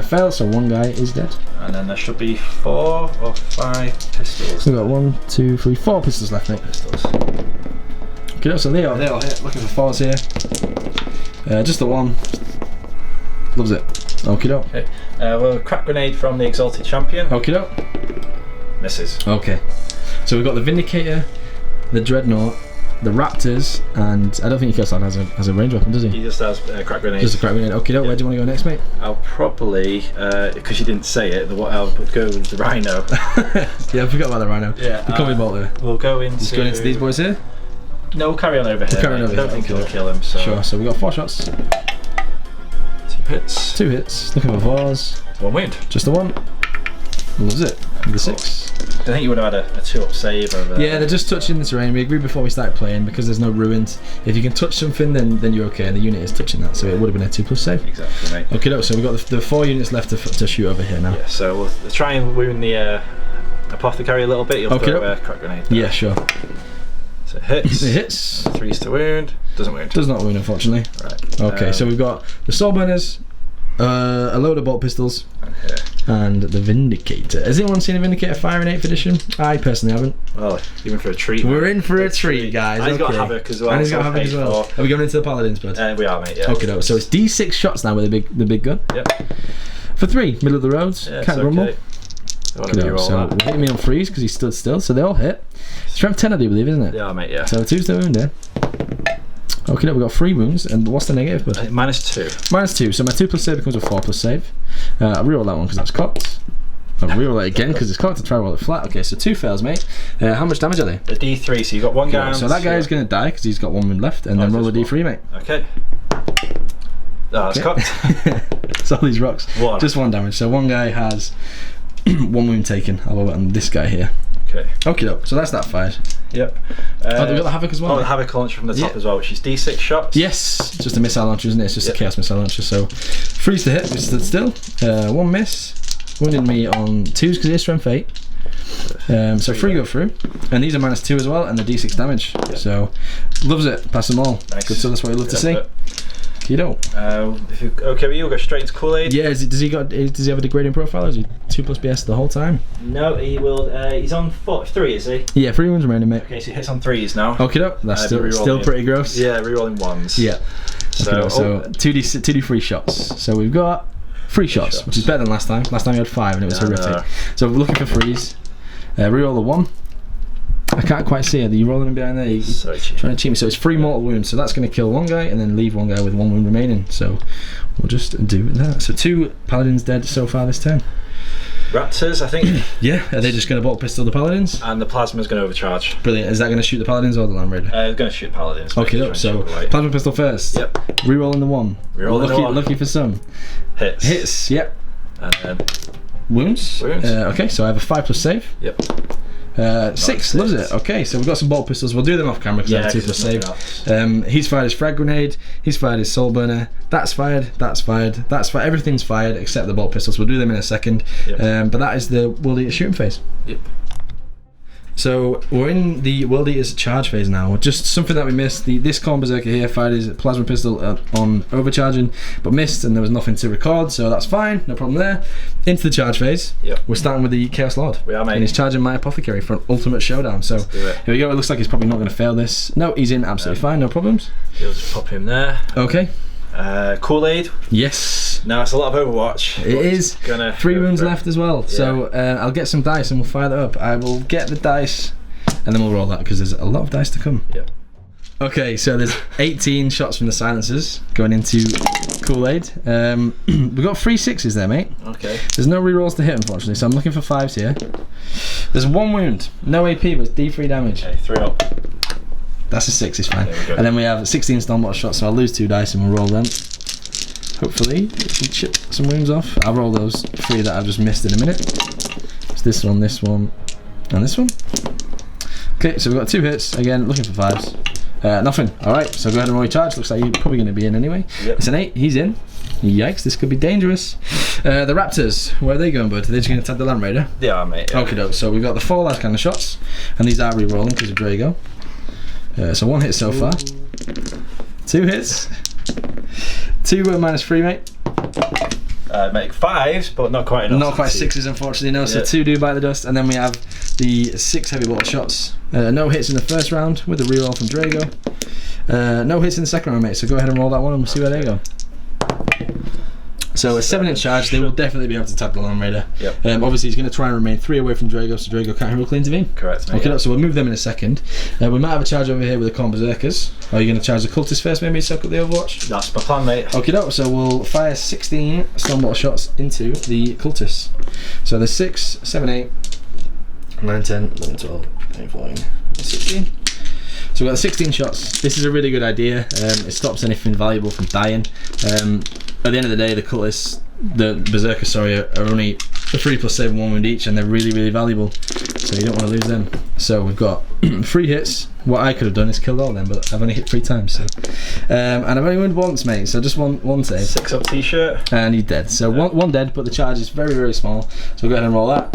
S1: Fail, so 1 guy is dead.
S2: And then there should be 4 or 5 pistols.
S1: We've got 1, 2, 3, 4 pistols left, mate.
S2: Pistols.
S1: Okay, so they all hit. Looking for 4s here. Just the 1. Loves it. Okie doke.
S2: Okay. Well, crack grenade from the Exalted Champion.
S1: Okie doke.
S2: Misses.
S1: Okay. So we've got the Vindicator, the Dreadnought, the Raptors, and I don't think Kelston has a range weapon, does he?
S2: He just has a crack grenade.
S1: Just a crack grenade. Okay, where do you want to go next, mate?
S2: I'll probably, because you didn't say it, I'll go with the Rhino.
S1: Yeah, I forgot about the Rhino.
S2: Yeah.
S1: The combi bolter.
S2: We'll go into...
S1: Just going into these boys here?
S2: No, we'll carry on over here.
S1: I
S2: don't think it'll kill him. So.
S1: Sure, so we've got 4 shots.
S2: 2 hits.
S1: 2 hits. Looking for 4s.
S2: 1 wound.
S1: Just the 1. Loves it. The 6.
S2: I think you would have had a 2-up save over.
S1: Yeah, they're just touching the terrain. We agreed before we started playing because there's no ruins. If you can touch something, then you're okay, and the unit is touching that, so it would have been a 2+ save.
S2: Exactly, mate.
S1: Okay, so we've got the 4 units left to shoot over here now.
S2: Yeah, so we'll try and wound the Apothecary a little bit. You'll throw a crack grenade there.
S1: Yeah, sure.
S2: So it hits.
S1: It hits.
S2: 3s to wound. Doesn't wound.
S1: Does not wound, unfortunately.
S2: Right.
S1: Okay, so we've got the Soul Burners, a load of bolt pistols, and the Vindicator. Has anyone seen a Vindicator fire in 8th edition? I personally haven't.
S2: Well, you're in for a treat.
S1: We're in for a treat, guys.
S2: And he's got Havoc as well.
S1: And he's got Havoc as well. Are we going into the Paladins, bud?
S2: We are, mate, yeah.
S1: Okay, so it's D6 shots now with the big gun.
S2: Yep.
S1: For 3, middle of the roads,
S2: Yeah,
S1: can't grumble.
S2: Okay.
S1: So we're hitting me on 3s because he stood still, so they all hit. Strength 10, I do believe, isn't it?
S2: Yeah, mate, yeah.
S1: So 2's the wound there. Okay, we've got 3 wounds, and what's the negative? But
S2: -2.
S1: -2, so my 2+ save becomes a 4+ save. I'll reroll that one because that's cocked. I'll reroll that again because it's cocked to try and roll it flat. Okay, so 2 fails, mate. How much damage are they?
S2: The D3, so you've got 1 guy.
S1: So that guy is going to die because he's got 1 wound left, and then roll a D3, mate.
S2: Okay. Oh, that's cocked.
S5: It's all these rocks.
S2: One.
S5: Just 1 damage. So one guy has 1 wound taken. I'll roll it on this guy here.
S2: Okay.
S5: Okay, doke. So that's that fired.
S2: Yep.
S5: Oh, we got the Havoc as well.
S2: Oh, the Havoc launcher from the top as well, which is D6 shots.
S5: Yes, it's just a missile launcher, isn't it? It's just a chaos missile launcher. So, freeze to hit, we stood still. 1 miss, wounded me on 2s because it is strength 8. So 3 go through, and these are -2 as well, and the D6 damage. Yep. So, loves it. Pass them all.
S2: Nice.
S5: Good, so that's what we love to see. Keto.
S2: If you okay with you, we'll go straight into Kool-Aid.
S5: Yeah, does he have a degrading profile, or is he 2+ BS the whole time?
S2: No, he will. He's on 3, is he?
S5: Yeah, 3 wounds remaining, mate.
S2: Okay, so he hits on 3s now.
S5: Okay, doke. That's still pretty gross.
S2: Yeah, rerolling 1s.
S5: Yeah.
S2: So,
S5: so 2d3 shots. So we've got 3 shots, which is better than last time. Last time we had 5 and it was horrific. No. So we're looking for freeze. Reroll the 1. I can't quite see it. Are you rolling him behind there? You're trying to cheat me. So it's 3 mortal wounds. So that's going to kill 1 guy and then leave 1 guy with 1 wound remaining. So we'll just do that. So 2 paladins dead so far this turn.
S2: Raptors, I think.
S5: Yeah, are they just going to bolt pistol the paladins?
S2: And the plasma's going to overcharge.
S5: Brilliant. Is that going to shoot the paladins or the Land Raider?
S2: It's going to shoot paladins.
S5: Okay, so plasma pistol first.
S2: Yep.
S5: Rerolling the 1.
S2: Rerolling the 1.
S5: Lucky for some. Hits. Yep. Wounds. Okay, so I have a 5+ save.
S2: Yep.
S5: 6, loves it. Okay, so we've got some bolt pistols. We'll do them off camera because I have 2+ save. He's fired his frag grenade. He's fired his soul burner. That's fired. That's fired. That's fired. Everything's fired except the bolt pistols. We'll do them in a second. Yep. But that is the World Eater shooting phase.
S2: Yep.
S5: So we're in the World Eater's charge phase now. Just something that we missed. This Khorne Berserker here fired his plasma pistol on overcharging, but missed, and there was nothing to record, so that's fine, no problem there. Into the charge phase.
S2: Yep.
S5: We're starting with the Chaos Lord.
S2: We are, mate.
S5: And he's charging my Apothecary for an ultimate showdown. So here we go. It looks like he's probably not going to fail this. No, he's in absolutely fine, no problems.
S2: You'll just pop him there.
S5: Okay.
S2: Kool-Aid.
S5: Yes.
S2: Now it's a lot of Overwatch.
S5: It is. 3 wounds left as well. Yeah. So I'll get some dice and we'll fire that up. I will get the dice and then we'll roll that because there's a lot of dice to come.
S2: Yep.
S5: Okay, so there's 18 shots from the silencers going into Kool-Aid. We've got 3 6s there, mate.
S2: Okay.
S5: There's no rerolls to hit, unfortunately, so I'm looking for 5s here. There's 1 wound, no AP, but it's D3 damage.
S2: Okay, 3 up.
S5: That's a 6, is fine. And then we have 16 Stormwater shots, so I'll lose 2 dice and we'll roll them. Hopefully, we can chip some wounds off. I'll roll those 3 that I've just missed in a minute. It's this one, and this one. Okay, so we've got 2 hits. Again, looking for 5s. Nothing. Alright, so go ahead and roll your charge. Looks like you're probably going to be in anyway.
S2: Yep.
S5: It's an 8. He's in. Yikes, this could be dangerous. The Raptors, where are they going, bud? Are they just going to attack the Land Raider?
S2: They are, mate. Yeah.
S5: Okay, doke. So we've got the 4 last kind of shots, and these are re-rolling because of Drago. So 1 hit so far. 2 hits. 2 -3, mate.
S2: Make 5s, but not quite enough.
S5: Not quite 6s, unfortunately, no. So 2 do bite the dust, and then we have the 6 heavy water shots. No hits in the first round with the reroll from Drago. No hits in the second round, mate. So go ahead and roll that one, and we'll see where they go. So a 7-inch charge, they will definitely be able to tap the Land Raider.
S2: Yep.
S5: Obviously, he's going to try and remain 3 away from Drago, so Drago can't heroically intervene.
S2: Correct, mate.
S5: Okay,
S2: Yeah.
S5: so we'll move them in a second. We might have a charge over here with the Khorne Berserkers. Are you going to charge the Cultists first, maybe, soak up the Overwatch?
S2: That's my plan, mate.
S5: Okay, so we'll fire 16 Stormwater shots into the Cultists. So there's 6, 7, 8, 9, 10, 11, 12, 13, 14, 16. So we've got 16 shots. This is a really good idea. It stops anything valuable from dying. At the end of the day, the Cultists, the Berserkers, sorry, are only a 3+ save and 1 wound each, and they're really, really valuable. So you don't want to lose them. So we've got 3 hits. What I could have done is killed all of them, but I've only hit 3 times. So, and I've only wounded once, mate. So just one save.
S2: 6 up t-shirt.
S5: And he's dead. So one dead, but the charge is very, very small. So we'll go ahead and roll that.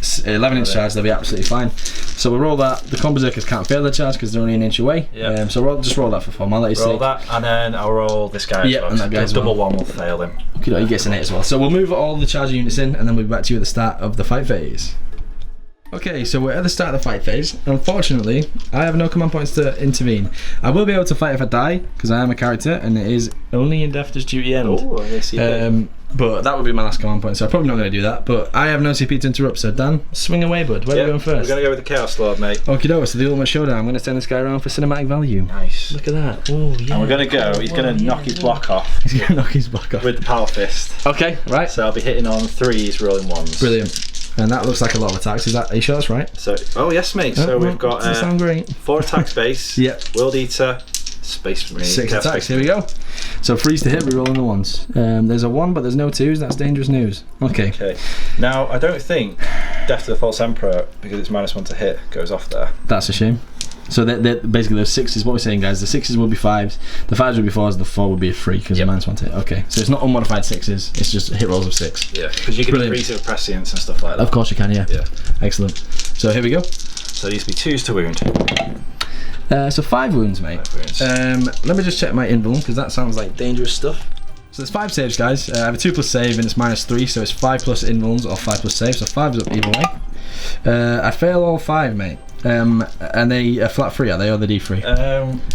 S5: 11-inch charge, they'll be absolutely fine. So we'll roll that. The Khorne Berserkers can't fail the charge because they're only an inch away.
S2: Yep.
S5: So just roll that for fun. I'll let you
S2: roll that, and then I'll roll this guy as well.
S5: And that guy as well.
S2: Double 1 will fail him.
S5: Okay, he gets an 8 as well. So we'll move all the charger units in, and then we'll be back to you at the start of the fight phase. Okay, so we're at the start of the fight phase. Unfortunately, I have no command points to intervene. I will be able to fight if I die, because I am a character, and it is only in death does duty end.
S2: Oh, I see that.
S5: But that would be my last command point, so I'm probably not going to do that. But I have no CP to interrupt, so Dan, swing away, bud. Where are we going first?
S2: We're going to go with the Chaos Lord, mate.
S5: Okie doke, so the ultimate showdown. I'm going to send this guy around for cinematic value.
S2: Nice.
S5: Look at that. Oh, yeah.
S2: And we're going to go, he's going to knock his block off.
S5: He's going to knock his block off.
S2: With the Power Fist.
S5: Okay, right.
S2: So I'll be hitting on 3s, rolling 1s.
S5: Brilliant. And that looks like a lot of attacks. Are you sure that's right?
S2: So, oh yes, mate. So we've got
S5: doesn't sound great.
S2: 4 attacks base.
S5: Yep.
S2: World Eater, Space Marine.
S5: 6 attacks. Here we go. So freeze to hit, rerolling the ones. There's a 1, but there's no 2s. That's dangerous news. Okay.
S2: Okay. Now I don't think Death to the False Emperor, because it's -1 to hit, goes off there.
S5: That's a shame. So basically those 6s, what we're saying, guys, the 6s will be 5s, the 5s will be 4s, the 4 will be a 3 because of -1 to hit. Okay, so it's not unmodified 6s, it's just hit rolls of 6.
S2: Yeah, because you can increase it with prescience and stuff like that.
S5: Of course you can, yeah. Excellent. So here we go.
S2: So these will be 2s to wound.
S5: So 5 wounds, mate.
S2: 5 wounds.
S5: Let me just check my invuln, because that sounds like dangerous stuff. So there's 5 saves, guys. I have a 2+ save and it's -3, so it's 5+ invulns or 5+ save, so 5's up either way. I fail all 5, mate. And they are flat 3, are they, or the D3?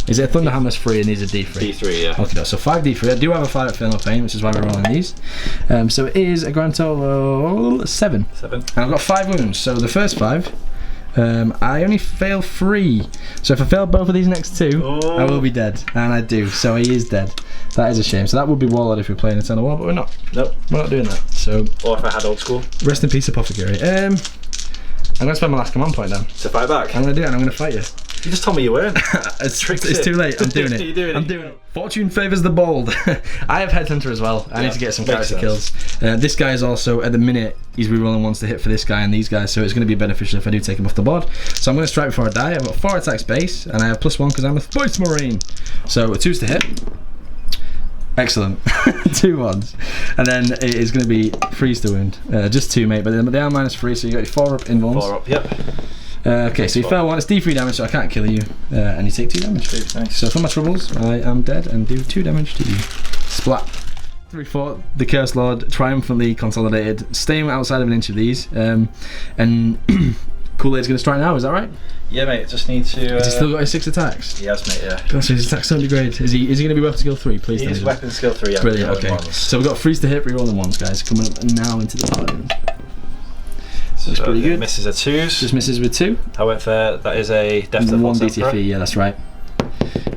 S5: Is it a Thunderhammer's 3 and these are D3?
S2: D3, yeah.
S5: Okay, so 5 D3. I do have a 5 at Feel No Pain, which is why we're rolling these. So it is a grand total of 7.
S2: 7.
S5: And I've got 5 wounds. So the first 5, I only fail 3. So if I fail both of these next 2, I will be dead. And I do. So he is dead. That is a shame. So that would be Warlord if we're playing Eternal War, but we're not.
S2: Nope.
S5: We're not doing that. So.
S2: Or if I had Old School.
S5: Rest in peace, Apothecary. I'm going to spend my last command point then.
S2: To fight back?
S5: I'm going to do it and I'm going to fight you.
S2: You just told me you weren't.
S5: It's too late. I'm doing it.
S2: You're doing it.
S5: I'm doing it. Fortune favours the bold. I have Headhunter as well. I need to get some character kills. This guy is also, at the minute, he's rerolling ones to hit for this guy and these guys, so it's going to be beneficial if I do take him off the board. So I'm going to strike before I die. I've got 4 attacks base, and I have +1 because I'm a Space Marine. So 2's to hit. Excellent. 2 ones. And then it is going to be freeze to wound. Just 2, mate, but they are -3, so you got your 4 up invulns.
S2: 4 up, yep.
S5: Okay, so you fail 1, it's D3 damage, so I can't kill you, and you take 2 damage.
S2: Nice.
S5: So for my troubles, I am dead and do 2 damage to you. Splat. 3-4, the Curse Lord triumphantly consolidated, staying outside of an inch of these, and Kool-Aid's going to strike now, is that right?
S2: Yeah, mate, just need to...
S5: Has he still got his 6 attacks?
S2: He has, mate, yeah.
S5: Gosh, his attack's don't degrade. Is he going to be weapon skill 3, please?
S2: He is weapon skill 3, yeah.
S5: Brilliant, okay. So we've got freeze to hit, reroll the 1s, guys, coming up now into the Paladins. So that's pretty good.
S2: Misses are 2s.
S5: Just misses with 2.
S2: However, that is a Death to the
S5: 1
S2: False Emperor.
S5: DTF, yeah, that's right.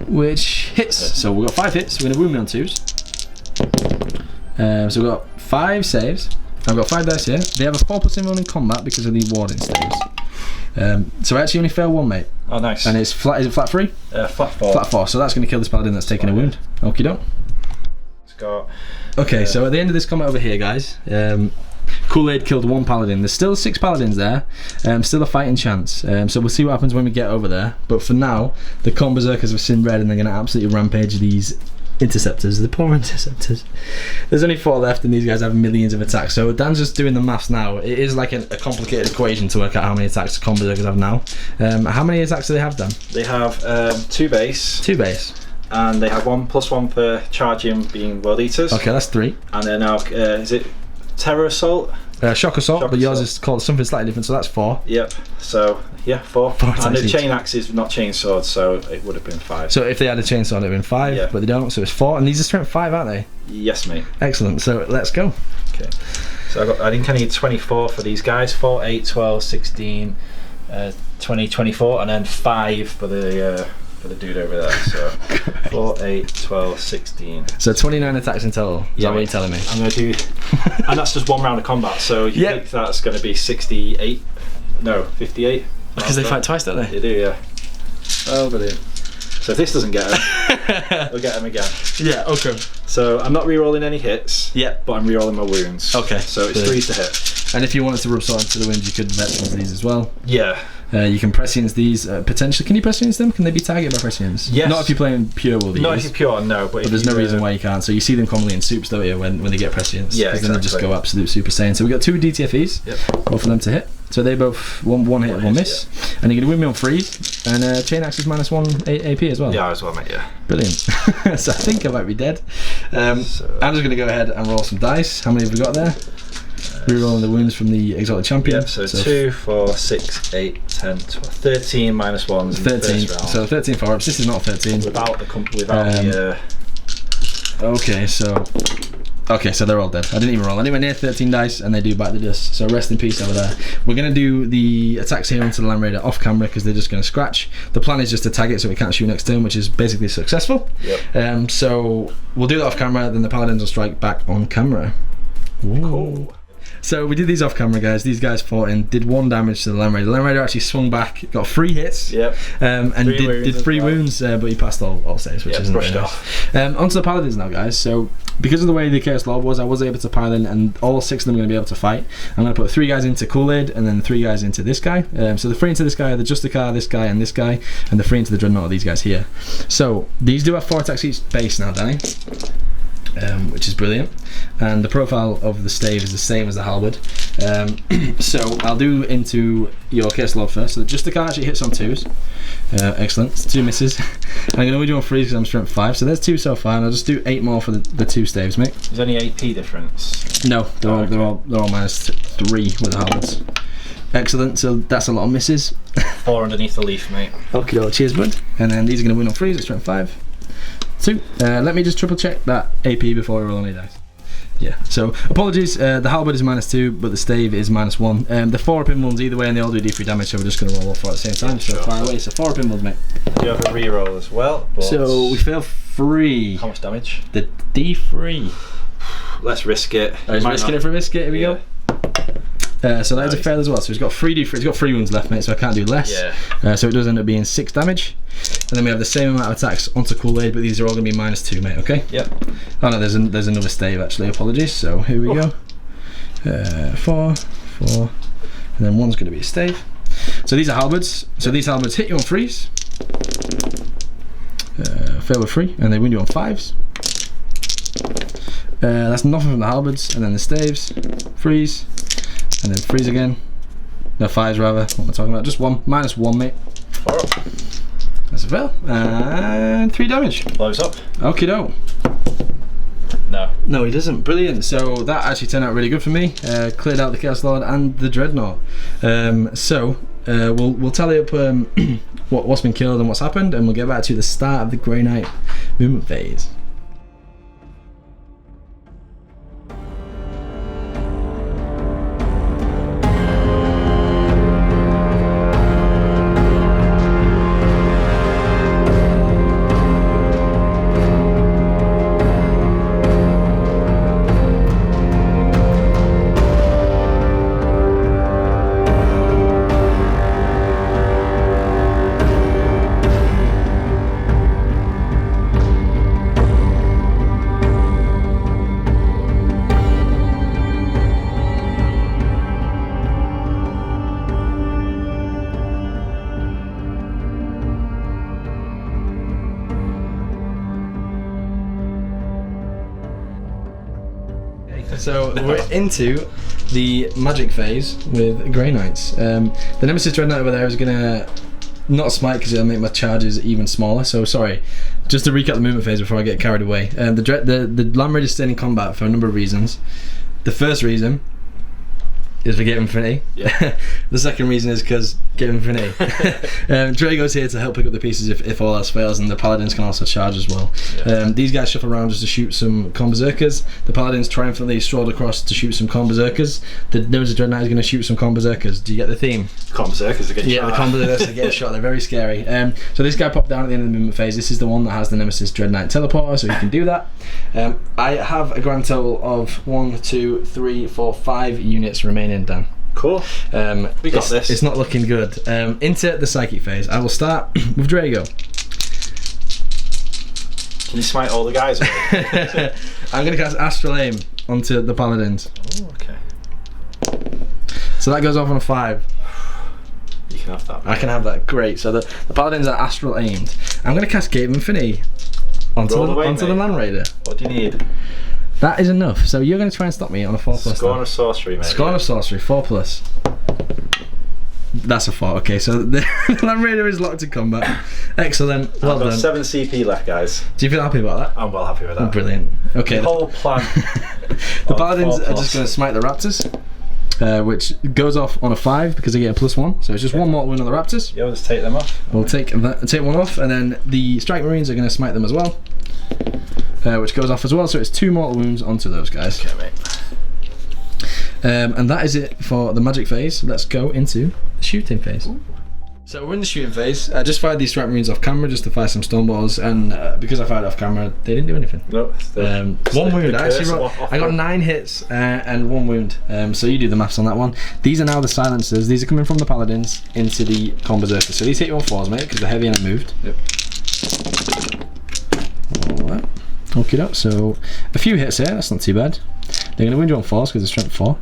S5: Which hits. So we've got 5 hits. We're going to wound me on 2s. So we've got 5 saves. I've got 5 dice here. They have a 4+ invuln in combat because of the warding saves. So I actually only fail 1, mate.
S2: Oh, nice.
S5: And it's flat. Is it flat 3?
S2: Flat 4.
S5: Flat 4. So that's going to kill this paladin that's taking a wound. Okie doke.
S2: It's got.
S5: Okay, so at the end of this combat over here, guys. Kool-Aid killed 1 paladin. There's still 6 paladins there. Still a fighting chance. So we'll see what happens when we get over there. But for now, the Khorne Berserkers have seen red and they're going to absolutely rampage these interceptors. The poor interceptors. There's only 4 left and these guys have millions of attacks. So Dan's just doing the maths now. It is like a complicated equation to work out how many attacks the Khorne Berserkers have now. How many attacks do they have, Dan?
S2: They have 2 base.
S5: 2 base.
S2: And they have +1 for charging being World Eaters.
S5: Okay, that's 3.
S2: And they're now, is it Terror Assault?
S5: Shock Assault, but yours is called something slightly different, so that's 4.
S2: Yep, so yeah, 4. And the chain axe is not chain sword, so it would have been 5.
S5: So if they had a chainsaw, it would have been 5, but they don't, so it's 4. And these are strength 5, aren't they?
S2: Yes, mate.
S5: Excellent, so let's go.
S2: Okay, so I think I need 24 for these guys. 4, 8, 12, 16, 20, 24, and then 5 for the dude over there. So 4, 8, 12, 16.
S5: So 29 attacks in total. Is that what you're telling me?
S2: I'm going to do, and that's just 1 round of combat. So you think that's going to be 68? No, 58.
S5: Because they fight twice, don't they?
S2: They do, yeah. Oh, brilliant. So if this doesn't get him, we'll get him again.
S5: Yeah, okay.
S2: So I'm not re-rolling any hits.
S5: Yeah.
S2: But I'm re-rolling my wounds.
S5: Okay.
S2: So it's 3 to hit.
S5: And if you wanted to rub salt into the wind, you could veterans these as well.
S2: Yeah.
S5: You can prescience these potentially. Can you prescience them? Can they be targeted by prescience?
S2: Yes.
S5: Not if you're playing pure World Eaters.
S2: Not if you're pure, no. But
S5: there's no reason why you can't. So you see them commonly in soups, don't you, when they get prescience?
S2: Yeah,
S5: exactly. Then they just go absolute Super Saiyan. So we got 2 DTFEs, both of them to hit. So they both one hit, one miss. Yeah. And you're going to win me on freeze. And Chain Axe is -1 AP as well.
S2: Yeah, as well, mate, yeah.
S5: Brilliant. So I think I might be dead. I'm just going to go ahead and roll some dice. How many have we got there? Rerolling the wounds from the Exalted Champion.
S2: Yep, so 2, 4, 6, 8, 10, 12, 13 -1s.
S5: 13. So 13 4-ups. This is not 13.
S2: Without the
S5: Okay, so they're all dead. I didn't even roll anywhere near 13 dice, and they do bite the dust. So rest in peace over there. We're going to do the attacks here onto the Land Raider off camera because they're just going to scratch. The plan is just to tag it so we can't shoot next turn, which is basically successful. Yep. So we'll do that off camera, then the Paladins will strike back on camera. Ooh.
S2: Cool.
S5: So we did these off camera, guys. These guys fought in, did 1 damage to the Land Raider. The Land Raider actually swung back, got 3 hits.
S2: Yep.
S5: And did 3 wounds, but he passed all saves, which isn't
S2: brushed
S5: really
S2: off.
S5: nice. Onto the Paladins now, guys. So because of the way the Chaos Lord was, I was able to pile in, and all 6 of them are going to be able to fight. I'm going to put 3 guys into Kool-Aid, and then 3 guys into this guy. So the 3 into this guy are the Justicar, this guy, and this guy, and the 3 into the Dreadnought are these guys here. So these do have 4 attacks each base now, Danny. Which is brilliant, and the profile of the stave is the same as the halberd. So I'll do into your Chaos Lord first. So just the car actually hits on 2s. Excellent, 2 misses. I'm going to do on 3s because I'm strength 5. So there's 2 so far, and I'll just do 8 more for the 2 staves, mate.
S2: Is there any AP difference?
S5: No, they're all -3 with the halberds. Excellent. So that's a lot of misses.
S2: 4 underneath the leaf, mate.
S5: Okay, cheers, bud. And then these are going to win on 3s at strength 5. 2. Let me just triple check that AP before we roll any dice. Yeah, so apologies, the halberd is -2, but the stave is -1. The 4-pin ones either way, and they all do D3 damage, so we're just going to roll off at the same time. So fire away. So 4-pin ones, mate.
S2: You have a reroll as well.
S5: So we fail 3.
S2: How much damage?
S5: The D3.
S2: Let's risk it.
S5: Risking it for a biscuit. Here we go. So that is a fail as well. So he's got 3 D3. He's got 3 wounds left, mate. So I can't do less.
S2: Yeah.
S5: So it does end up being 6 damage. And then we have the same amount of attacks onto Kool-Aid, but these are all going to be -2, mate. Okay.
S2: Yep.
S5: Oh no, there's another stave actually. Apologies. So here we go. 4, and then 1's going to be a stave. So these are halberds. So these halberds hit you on 3s. Fail with 3, and they win you on 5s. That's nothing from the halberds, and then the staves, 3s. And then 3s again. No, 5s rather. What am I talking about? Just 1. -1, mate.
S2: 4.
S5: That's a fail. And 3 damage.
S2: Blows up.
S5: Okie doke.
S2: No.
S5: No, he doesn't. Brilliant. So that actually turned out really good for me. Cleared out the Chaos Lord and the Dreadnought. We'll tally up what's been killed and what's happened, and we'll get back to the start of the Grey Knight movement phase. So we're into the magic phase with Grey Knights. The Nemesis Dreadnought over there is gonna not smite because it'll make my charges even smaller. So sorry, just to recap the movement phase before I get carried away. The Land Raiders staying in combat for a number of reasons. The first reason is for Gate Infinity. Yeah. The second reason is because Gate Infinity. Drago's here to help pick up the pieces if all else fails, and the Paladins can also charge as well. Yeah. These guys shuffle around just to shoot some Con Berserkers. The Paladins triumphantly strolled across to shoot some Con Berserkers. The Nemesis Dreadnought is going to shoot some Con Berserkers. Do you get the theme?
S2: Con Berserkers are getting shot.
S5: Yeah, the Con Berserkers are getting shot. They're very scary. So this guy popped down at the end of the movement phase. This is the one that has the Nemesis Dreadnought teleporter, so he can do that. I have a grand total of 1, 2, 3, 4, 5 units remaining, Dan.
S2: Cool. We got this.
S5: It's not looking good. Into the psychic phase. I will start with Drago.
S2: Can you smite all the guys?
S5: I'm going to cast Astral Aim onto the Paladins.
S2: Oh, okay.
S5: So that goes off on a 5.
S2: You can have that.
S5: I can have that. Great. So the Paladins are Astral Aimed. I'm going to cast Gate of Infinity onto the Land Raider.
S2: What do you need?
S5: That is enough. So you're going to try and stop me on a 4+.
S2: Scorn of Sorcery, mate.
S5: Scorn of Sorcery, 4+. That's a 4. Okay, so the Land Raider is locked in combat. Excellent. Well done.
S2: I've got 7 CP left, guys.
S5: Do you feel happy about that?
S2: I'm well happy with that.
S5: Oh, brilliant. Okay.
S2: The whole plan.
S5: The Paladins are just going to smite the Raptors, which goes off on a 5 because they get a +1. So it's just one mortal wound on the Raptors.
S2: Yeah, we'll just take them off.
S5: We'll take one off, and then the Strike Marines are going to smite them as well. Which goes off as well, so it's 2 mortal wounds onto those guys.
S2: Okay, mate.
S5: And that is it for the magic phase. Let's go into the shooting phase. So we're in the shooting phase. I just fired these Strike Marines off camera just to fire some Stormballs, and because I fired off camera, they didn't do anything.
S2: No,
S5: one wound. I got 9 hits and 1 wound. So you do the maths on that one. These are now the silencers. These are coming from the Paladins into the Khorne Berserkers. So these hit you on 4s, mate, because they're heavy and I moved.
S2: Yep.
S5: Alright. Okay, up. So a few hits here. That's not too bad. They're going to wound you on 4s because they're strength 4.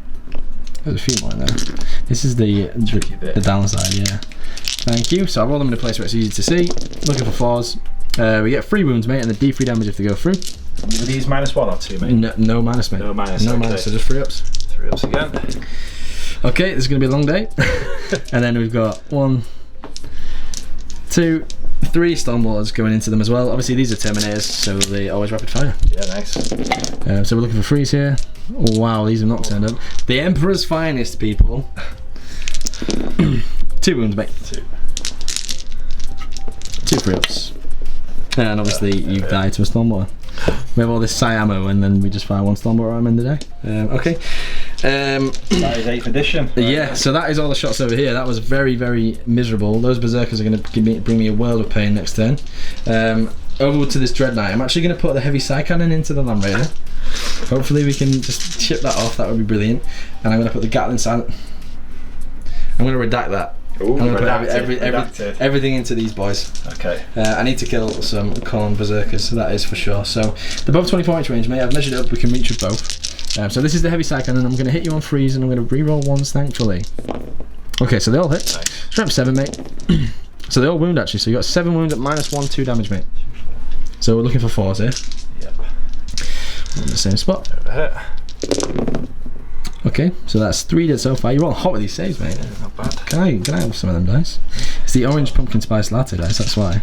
S5: There's a few more in there. This is the downside, yeah. Thank you. So I roll them in a place where it's easy to see. Looking for 4s. We get 3 wounds, mate, and the D3 damage if they go through.
S2: Are these -1 or 2, mate?
S5: No minus, mate.
S2: No minus.
S5: No minus, so just 3 ups.
S2: 3 ups again.
S5: Okay, this is going to be a long day. And then we've got 1, 2, 3 Stormwalls going into them as well. Obviously these are Terminators, so they always rapid fire.
S2: Yeah, nice.
S5: So we're looking for 3s here. Oh, wow, these have not turned up. The Emperor's finest, people. 2 wounds, mate. 2 free ups. And obviously you die to a Stormwater. We have all this Psi ammo and then we just fire 1 Stormwater at them in the day. Okay.
S2: That is 8th edition. Right.
S5: Yeah, so that is all the shots over here. That was very, very miserable. Those Berserkers are going to bring me a world of pain next turn. Over to this Dread Knight. I'm actually going to put the heavy Psi Cannon into the Land Raider. Hopefully we can just chip that off. That would be brilliant. And I'm going to put the Gatling Silent. I'm going to redact that.
S2: Ooh,
S5: I'm going to put everything into these boys.
S2: Okay.
S5: I need to kill some Khorne Berserkers, so that is for sure. So they're both 24 inch range, mate. I've measured it up. We can reach with both. So this is the heavy Psi Cannon. I'm going to hit you on 3s, and I'm going to re-roll 1s, thankfully. Okay, so they all hit. Nice. Strength 7, mate. So they all wound actually. So you got 7 wounds at -1, 2 damage, mate. So we're looking for 4s here.
S2: Yep.
S5: In the same spot.
S2: Over here.
S5: Okay, so that's 3 dead so far. You're all hot with these saves, mate.
S2: Yeah, not bad.
S5: Can I have some of them dice? It's the orange pumpkin spice latte dice, that's why.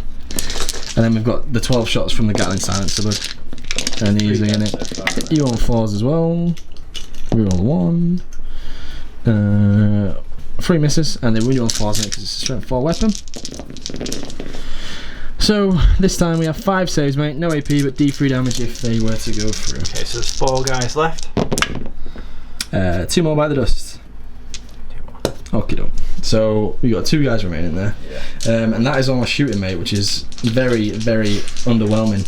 S5: And then we've got the 12 shots from the Gatling Silencer, bud. And these are going to hit you on 4s as well. Reroll 1. 3 misses, and they win you on 4s because it's a strength 4 weapon. So this time we have 5 saves, mate. No AP, but D3 damage if they were to go through.
S2: Okay, so there's 4 guys left.
S5: 2 more by the dust.
S2: 2 more.
S5: Okie doke. So we got 2 guys remaining there.
S2: Yeah.
S5: And that is all my shooting, mate, which is very, very underwhelming.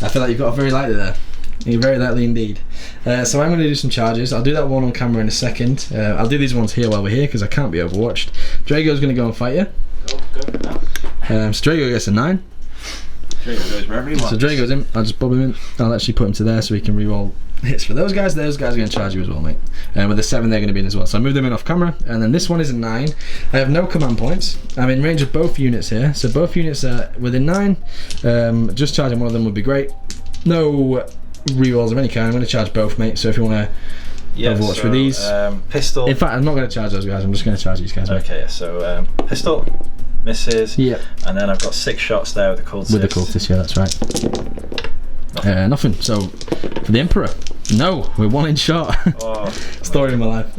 S5: I feel like you've got very lightly there. You're very lightly indeed. So I'm going to do some charges. I'll do that one on camera in a second. I'll do these ones here while we're here because I can't be overwatched. Drago's going to go and fight you.
S2: Go now.
S5: So Drago gets a 9.
S2: Drago goes wherever he wants.
S5: So Drago's in. I'll just bob him in. I'll actually put him to there so he can reroll hits for those guys. Those guys are going to charge you as well, mate. And with the 7 they're going to be in as well. So I move them in off camera. And then this one is a 9. I have no command points. I'm in range of both units here. So both units are within 9. Just charging one of them would be great. No rerolls of any kind. I'm going to charge both, mate. So if you want to overwatch for these.
S2: Pistol.
S5: In fact, I'm not going to charge those guys. I'm just going to charge these guys, mate.
S2: Okay, so pistol. Misses.
S5: Yeah.
S2: And then I've got 6 shots there with the cultist.
S5: With the cultist, yeah, that's right. Nothing. So for the Emperor, no, we're 1 in shot. Oh, story of my life.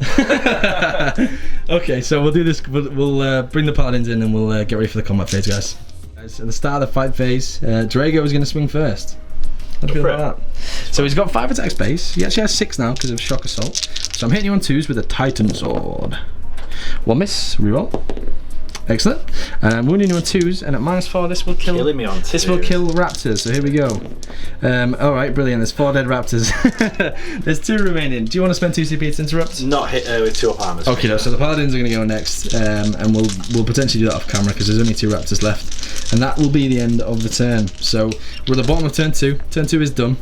S5: Okay, so we'll do this. We'll bring the Paladins in and we'll get ready for the combat phase, guys. So at the start of the fight phase, Drago is going to swing first. How do you feel about that? So he's got 5 attack space. He actually has 6 now because of shock assault. So I'm hitting you on 2s with a Titan sword. 1 miss. Reroll. Excellent. And I'm wounding you on 2s, and at -4 this will kill.
S2: Killing me on 2s.
S5: This will kill raptors. So here we go. All right, brilliant. There's 4 dead raptors. There's 2 remaining. Do you want to spend 2 CP to interrupt?
S2: Not hit with 2 up armors.
S5: Okay, so the Paladins are going to go next, and we'll potentially do that off camera because there's only 2 raptors left, and that will be the end of the turn. So we're at the bottom of turn 2. Turn 2 is done.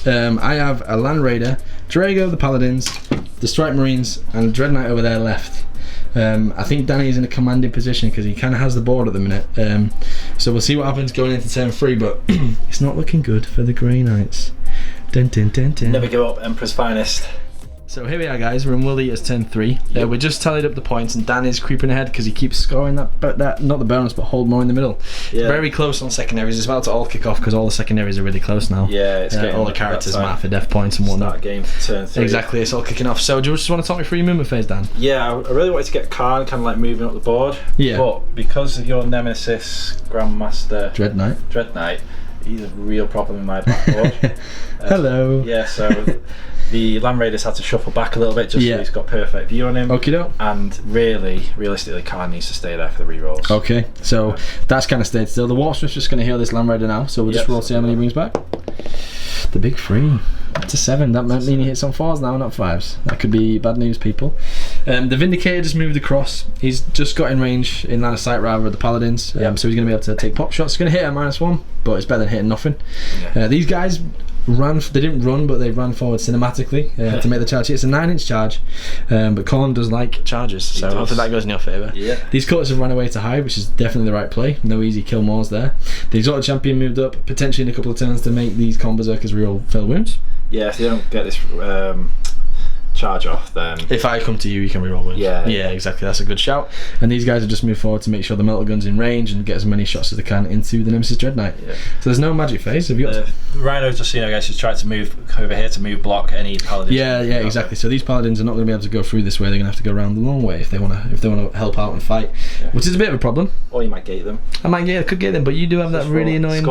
S5: I have a Land Raider, Drago, the Paladins, the Strike Marines, and Dread Knight over there left. I think Danny's in a commanding position because he kind of has the board at the minute. So we'll see what happens going into turn 3, but it's not looking good for the Grey Knights. Dun, dun, dun, dun.
S2: Never give up, Emperor's finest.
S5: So here we are, guys. We're in World Eaters turn 3. We just tallied up the points, and Dan is creeping ahead because he keeps scoring that not the bonus, but hold more in the middle. Yeah. Very close on secondaries. It's about to all kick off because all the secondaries are really close now.
S2: Yeah, it's
S5: all the characters matter for death points and whatnot.
S2: Start game for turn 3.
S5: Exactly, it's all kicking off. So do you just want to talk me through your movement phase, Dan?
S2: Yeah, I really wanted to get Khan kind of like moving up the board.
S5: Yeah.
S2: But because of your nemesis, Grandmaster
S5: Dread Knight,
S2: he's a real problem in my backboard.
S5: Hello.
S2: Yeah, so the Land Raiders had to shuffle back a little bit just so he's got perfect view on him.
S5: Okie doke.
S2: And realistically, Khan needs to stay there for the rerolls.
S5: Okay, so that's kind of stayed still. The Warsmith's just going to heal this Land Raider now, so we'll just roll, see how many he brings back. The big 3. Up to 7. That might mean he hits on 4s now, not 5s. That could be bad news, people. The Vindicator just moved across. He's just got in range, in line of sight rather, of the Paladins. So he's going to be able to take pop shots. He's going to hit at -1, but it's better than hitting nothing. These guys they didn't run, but they ran forward cinematically to make the charge. It's a 9-inch charge, but Khorne does like charges, so hopefully that goes in your favour. These cultists have run away to hide, which is definitely the right play. No easy kill mores there. The Exalted Champion moved up, potentially in a couple of turns, to make these Khorne Berserkers reroll fail wounds.
S2: Yeah, if they don't get this charge off, then
S5: if I come to you, you can reroll wounds. Yeah, exactly. That's a good shout. And these guys have just moved forward to make sure the melter gun's in range and get as many shots as they can into the Nemesis Dread Knight. So there's no magic phase. Have you got
S2: Rhino's just I guess he's tried to move over here to block any paladins.
S5: Yeah, exactly. So these paladins are not going to be able to go through this way. They're going to have to go around the long way if they want to help out and fight, which is a bit of a problem.
S2: Or you might gate them.
S5: I could gate them, but you do have that really annoying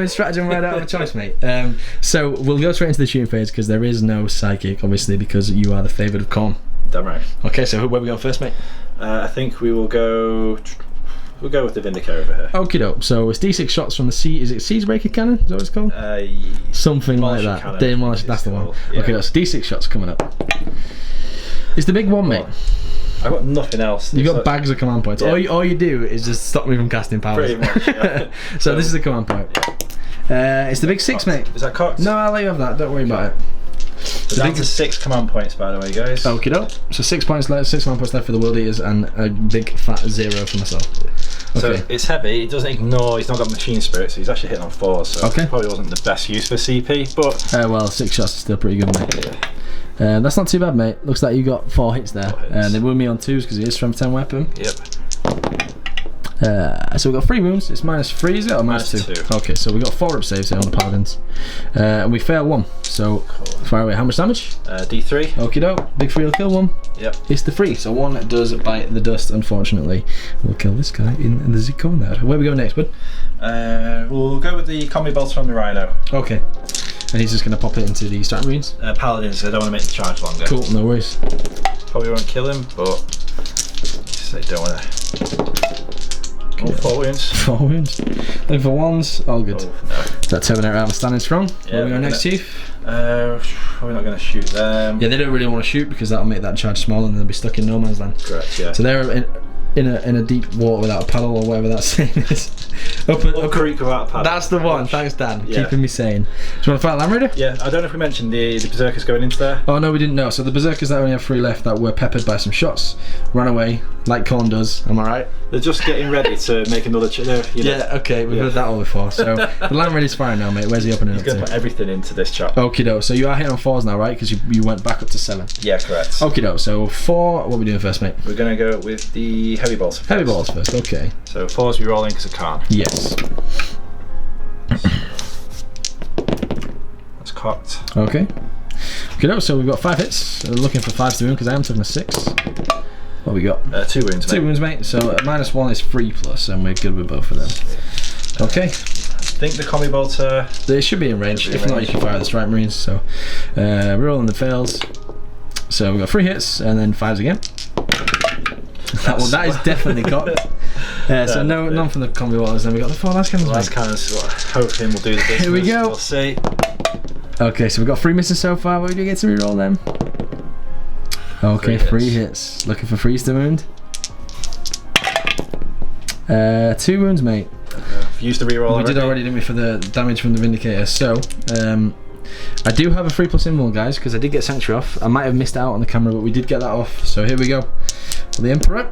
S5: stratagem right out of a choice, mate. So we'll go straight into the shooting phase because there is no psychic, obviously, because you are the favourite of Khorne.
S2: Damn right.
S5: Okay, so where are we going first, mate?
S2: I think we will go. We'll go with the Vindicator over here.
S5: Okie doke. So it's D6 shots from the sea. Is it Siegebreaker Cannon? Is that what it's called? Something like that. Demolish. That's the one. Yeah. Okay, that's D6 shots coming up. It's the big one, mate.
S2: I've got nothing else.
S5: You've got bags of command points. All you do is just stop me from casting powers.
S2: Pretty much. Yeah.
S5: So this is the command point. It's the big 6, mate.
S2: Is that cocked?
S5: No, I'll let you have that. Don't worry about it.
S2: So down to 6 command points, by the way, guys.
S5: Okie doke. So 6 points left, 6 command points left for the World Eaters, and a big fat 0 for myself.
S2: Okay. So it's heavy. It doesn't ignore. He's not got machine spirit, so he's actually hitting on 4. So it probably wasn't the best use for CP, but
S5: well, 6 shots is still pretty good, mate. That's not too bad, mate. Looks like you got 4 hits there. They wound me on 2s because it is strength 10 weapon.
S2: Yep.
S5: So we've got 3 wounds. It's -3, is it, or -2? Okay, so we've got 4 up saves here on the Paladins. And we fail 1. So fire away. How much damage?
S2: D3.
S5: Okie doke. Big 3 will kill 1.
S2: Yep.
S5: It's the 3, so 1 does bite the dust, unfortunately. We'll kill this guy in the corner. Where we go next, bud?
S2: We'll go with the combi bolts from the Rhino.
S5: Okay. And he's just going to pop it into the Strat Marines?
S2: Paladins, I don't want to make the charge longer.
S5: Cool, no worries.
S2: Probably won't kill him, but they don't want to. 4 wounds.
S5: 4 wounds. Looking for 1s. All good.
S2: Oh, no.
S5: That Terminator armor standing strong. Where are we going next, Chief?
S2: Probably not going to shoot them.
S5: Yeah, they don't really want to shoot because that'll make that charge smaller and they'll be stuck in no man's land.
S2: Correct, yeah.
S5: So they're in a deep water without a paddle, or whatever that saying is.
S2: Up creek without a paddle.
S5: That's the one. Thanks, Dan. Keeping me sane. Do you want to fight Land Raider?
S2: Yeah, I don't know if we mentioned the Berserkers going into there.
S5: Oh no, we didn't know. So the Berserkers that only have 3 left that were peppered by some shots ran away like Khorne does. Am I right?
S2: They're just getting ready to make another.
S5: Yeah, okay, we've heard that all before. So the Land Raider's firing now, mate. Where's he opening up to?
S2: He's going to put everything into this chop.
S5: Okie doke. So you are hitting on 4s now, right? Because you went back up to 7.
S2: Yeah, correct.
S5: Okie doke. So 4. What are we doing first, mate?
S2: We're going to go with the heavy balls.
S5: Heavy balls first. Okay.
S2: So 4s we roll in because I can't.
S5: Yes.
S2: That's cocked.
S5: Okay. Okay, so we've got 5 hits. Looking for 5s to wound because I am taking a 6. What have we got?
S2: 2 wounds, mate.
S5: 2 wounds, mate. So -1 is 3+, and we're good with both of them. Okay.
S2: I think the combi bolter.
S5: They should be in range. If not, you can fire the Strike Marines. So we're rolling the fails. So we've got 3 hits and then 5s again. Well, that is definitely cocked. So none from the combi bolters. Then we got the 4 last cannons.
S2: Last cannons is what hoping will do the business.
S5: Here we go.
S2: We'll see.
S5: Okay, so we've got 3 misses so far. What do we get to reroll then? Okay, 3 hits. Looking for 3s to wound. 2 wounds, mate.
S2: Used the reroll.
S5: We did already, didn't we, for the damage from the Vindicator? So, I do have a 3+ invuln, guys, because I did get Sanctuary off. I might have missed out on the camera, but we did get that off. So here we go. The Emperor.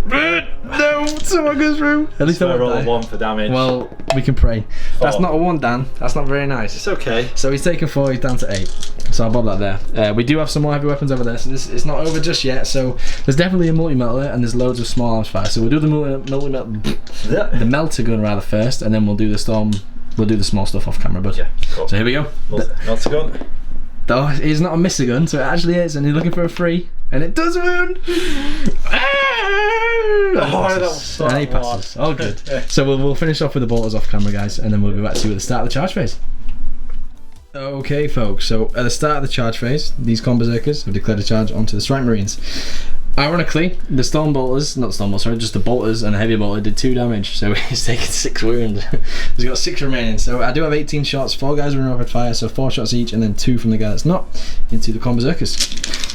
S5: No, someone goes through. At least I
S2: roll a 1 for damage.
S5: Well, we can pray. That's not a 1, Dan. That's not very nice.
S2: It's okay.
S5: So he's taken 4. He's down to 8. So I'll bob that there. We do have some more heavy weapons over there, so it's not over just yet. So there's definitely a multi-metal there, and there's loads of small arms fire. So we'll do the the melter gun rather first, and then we'll do the storm. We'll do the small stuff off camera, bud.
S2: Yeah, cool.
S5: So here we go.
S2: Melter gun.
S5: Oh, it's not a misser gun, so it actually is, and you're looking for a 3, and it does wound.
S2: Oh,
S5: passes. And he passes. All good. So we'll finish off with the bolters off camera, guys, and then we'll be back to you at the start of the charge phase. Okay, folks, so at the start of the charge phase, these Berserkers have declared a charge onto the Strike Marines. Ironically, the Storm Bolters, not Storm Bolters, sorry, just the Bolters and the Heavy Bolter did 2 damage, so he's taken 6 wounds. He's got 6 remaining, so I do have 18 shots, 4 guys are in rapid fire, so 4 shots each, and then 2 from the guy that's not, into the Berserkers.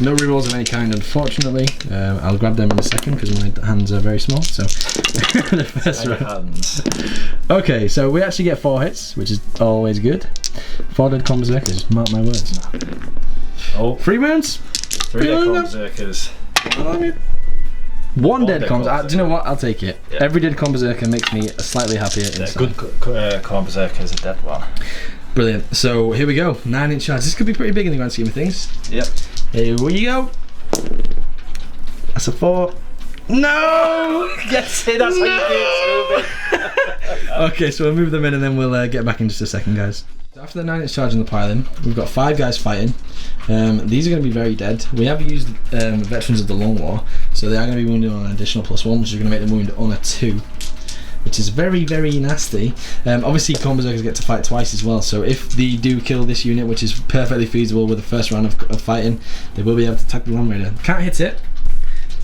S5: No rerolls of any kind, unfortunately. I'll grab them in a second, because my hands are very small, so... the first round. Okay, so we actually get 4 hits, which is always good. 4 dead Berserkers, mark my words.
S2: Oh.
S5: 3 wounds?
S2: 3 dead Berserkers.
S5: 1 dead comms. Do you know what? I'll take it. Yeah. Every dead Berserker makes me slightly happier inside.
S2: Good Berserker is a dead one.
S5: Brilliant. So here we go. 9-inch charge. This could be pretty big in the grand scheme of things.
S2: Yep.
S5: Here we go. That's a 4. No!
S2: Yes, that's how you do it.
S5: Okay, so we'll move them in and then we'll get back in just a second, guys. After the 9-inch charge on the piling, we've got 5 guys fighting. These are going to be very dead. We have used Veterans of the Long War, so they are going to be wounded on an additional +1, which is going to make them wound on a 2, which is very, very nasty. Obviously, Berserkers get to fight twice as well, so if they do kill this unit, which is perfectly feasible with the first round of fighting, they will be able to attack the Land Raider. Can't hit it,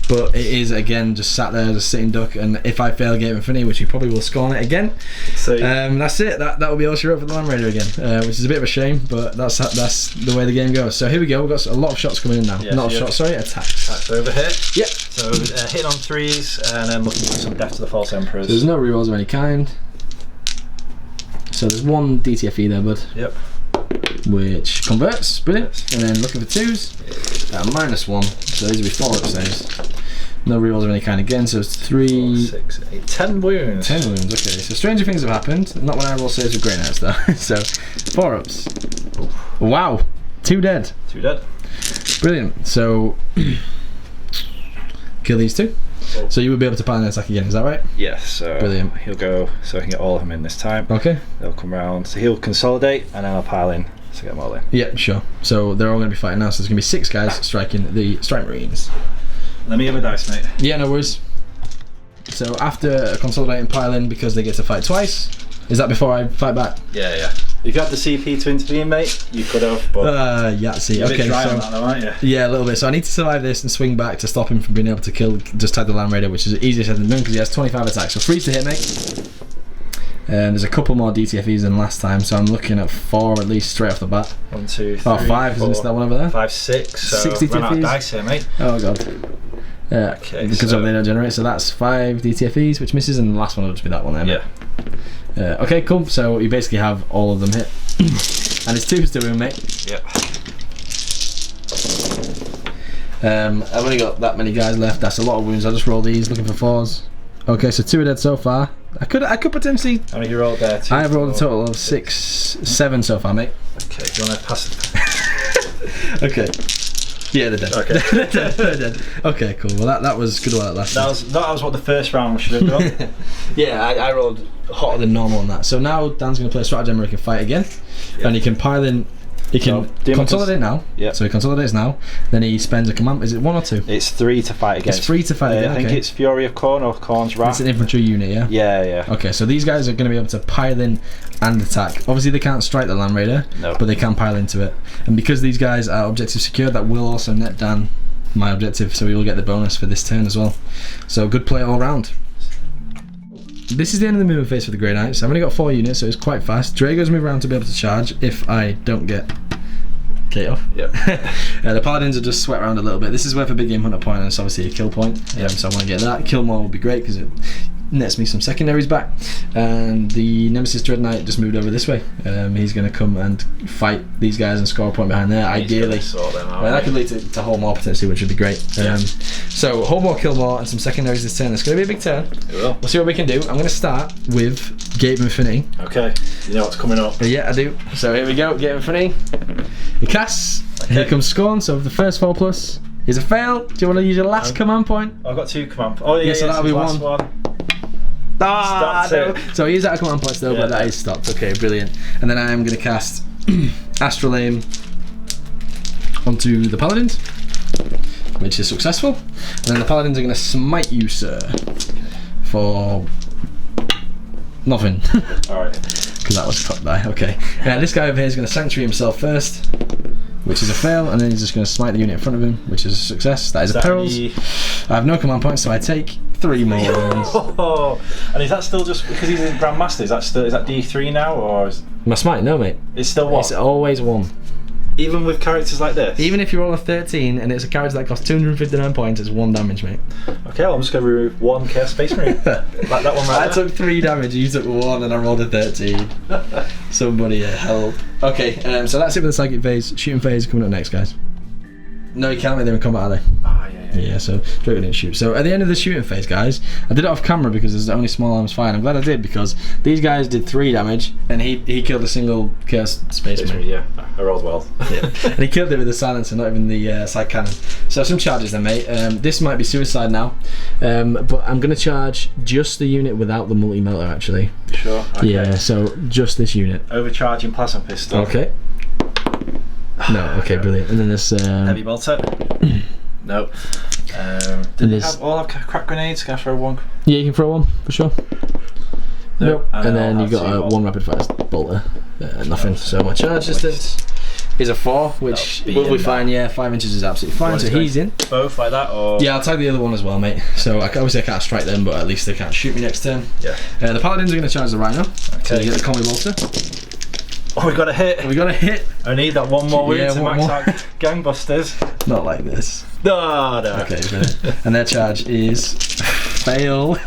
S5: but it is again just sat there as a sitting duck, and if I fail Game Infinity, which you probably will score on it again, so that's it. That will be all she wrote for the Land Raider again, which is a bit of a shame, but that's the way the game goes. So here we go. We've got a lot of shots coming in now.
S2: Yeah,
S5: not shots, sorry, attacks.
S2: Attacks over here.
S5: Yep.
S2: So hit on 3s, and then looking for some death to the false emperors.
S5: So there's no rerolls of any kind. So there's 1 DTFE there, bud.
S2: Yep.
S5: Which converts, brilliant. And then looking for 2s, -1. So these will be 4 up saves. No rerolls of any kind again, so it's 3,
S2: 4, 6, 8, 10 wounds.
S5: 10 wounds, okay. So stranger things have happened. Not when I roll saves with Grey Knights though. So 4 ups. Wow, 2 dead.
S2: 2 dead.
S5: Brilliant. So kill these 2. So you will be able to pile an attack again, is that right?
S2: Yes, so
S5: brilliant.
S2: He'll go, so I can get all of them in this time.
S5: Okay.
S2: They'll come round, so he'll consolidate, and then I'll pile in to get them all in.
S5: Yeah, sure. So they're all going to be fighting now, so there's going to be 6 guys striking the Strike Marines.
S2: Let me have a dice, mate.
S5: Yeah, no worries. So after consolidating piling, because they get to fight twice, is that before I fight back?
S2: Yeah. If you had the CP to intervene, mate, you could have, but...
S5: see.
S2: You're
S5: Okay,
S2: a bit dry
S5: so...
S2: on that though, aren't you?
S5: Yeah, a little bit. So I need to survive this and swing back to stop him from being able to kill, just tag the Land Raider, which is easier said than done because he has 25 attacks. So 3 to hit, mate. There's a couple more DTFEs than last time, so I'm looking at 4 at least straight off the bat.
S2: 1, 2, 3,
S5: 5, because I missed that one over there.
S2: 5, 6, so
S5: 60
S2: run out of
S5: DTFEs.
S2: dice here, mate.
S5: Oh god.
S2: Okay,
S5: because of they don't generate, so that's 5 DTFEs, which misses, and the last one will just be that one there.
S2: Yeah.
S5: Okay, cool. So you basically have all of them hit. And it's 2 to win, mate.
S2: Yep.
S5: I've only got that many guys left. That's a lot of wounds. I'll just roll these, looking for 4s. Okay, so 2 are dead so far. I could potentially...
S2: How many you rolled there? 2,
S5: I have rolled a total of 6, 7 so far, mate.
S2: Okay, do you want to pass it?
S5: Okay. Yeah, they're dead.
S2: Okay.
S5: They're dead. Okay, cool. Well, that was good while it lasted.
S2: That was what the first round should have done.
S5: Yeah, I rolled hotter than normal on that. So now Dan's going to play a stratagem where he can fight again. Yep. And he can pile in... He can consolidate now.
S2: Yeah.
S5: So he consolidates now. Then he spends a command. Is it 1 or 2?
S2: It's 3 to fight against.
S5: It's 3 to fight again.
S2: I think it's Fury of Khorne or Khorne's Wrath.
S5: It's an infantry unit, yeah?
S2: Yeah.
S5: Okay, so these guys are going to be able to pile in and attack. Obviously, they can't strike the Land Raider, but they can pile into it. And because these guys are objective secured, that will also net Dan my objective, so we will get the bonus for this turn as well. So good play all round. This is the end of the movement phase for the Grey Knights. I've only got 4 units, so it's quite fast. Drago's move around to be able to charge if I don't get Kate off.
S2: Yeah.
S5: The Paladins will just sweat around a little bit. This is worth a big game hunter point, and it's obviously a kill point. So I want to get that. Kill more would be great because it nets me some secondaries back. And the Nemesis Dread Knight just moved over this way. He's going to come and fight these guys and score a point behind there, ideally.
S2: Sort them out,
S5: that could lead to hold more potentially, which would be great. So hold more, kill more, and some secondaries this turn. It's going to be a big turn.
S2: It will.
S5: We'll see what we can do. I'm going to start with Gate of Infinity.
S2: Okay, you know what's coming up.
S5: Yeah, I do. So here we go, Gate of Infinity. He casts. Okay. Here comes Scorn. So the first 4+ is a fail. Do you want to use your last command point?
S2: I've got 2 command points. Oh yeah,
S5: so that'll be
S2: last
S5: 1. No. So he is out of command points though, but that is stopped. Okay, brilliant. And then I am going to cast Astral Aim onto the Paladins, which is successful. And then the Paladins are going to smite you, sir. for nothing.
S2: Alright.
S5: Because that was a cock die. Okay. Now this guy over here is going to sanctuary himself first, which is a fail, and then he's just going to smite the unit in front of him, which is a success. That is a perils. I have no command points, so I take 3 more wounds.
S2: Oh, and is that still just because he's in Grandmaster? Is that D3 now, or is
S5: My smite, no mate.
S2: it's still what?
S5: It's always 1.
S2: Even with characters like this?
S5: Even if you roll a 13 and it's a character that costs 259 points, it's 1 damage, mate.
S2: Okay, well, I'm just going to remove 1 Chaos Space Marine. Like that one right
S5: I
S2: there.
S5: took 3 damage, you took 1, and I rolled a 13. Somebody help. Okay, so that's it for the psychic phase. Shooting phase coming up next, guys. No, you can't make them in combat, are they?
S2: Ah, yeah.
S5: Yeah, so Draco didn't shoot. So at the end of the shooting phase, guys, I did it off camera because there's only small arms fire. I'm glad I did because these guys did 3 damage and he killed a single Chaos Space Marine.
S2: Yeah, I rolled well.
S5: Yeah. And he killed it with the silencer, not even the side cannon. So some charges then, mate. This might be suicide now, but I'm going to charge just the unit without the multi-melter, actually.
S2: Sure. Okay.
S5: Yeah, so just this unit.
S2: Overcharging plasma pistol.
S5: Okay. No, okay, brilliant. And then this...
S2: Heavy bolter. No. Did they all have crack grenades? Can I throw 1?
S5: Yeah, you can throw 1, for sure.
S2: Nope.
S5: And then you've got 1 rapid fire bolter. Nothing. So my charge distance is a 4, which will be fine. Yeah, 5 inches is absolutely fine. So he's in.
S2: Both like that, or
S5: Yeah, I'll tag the other one as well, mate. So obviously I can't strike them, but at least they can't shoot me next turn.
S2: Yeah.
S5: The paladins are going to charge the rhino. So you get the combi bolter.
S2: Oh, we got a hit.
S5: We got a hit.
S2: I need that 1 more wound to
S5: one
S2: max
S5: more.
S2: out gangbusters.
S5: Not like this.
S2: No.
S5: Okay, brilliant. And their charge is fail.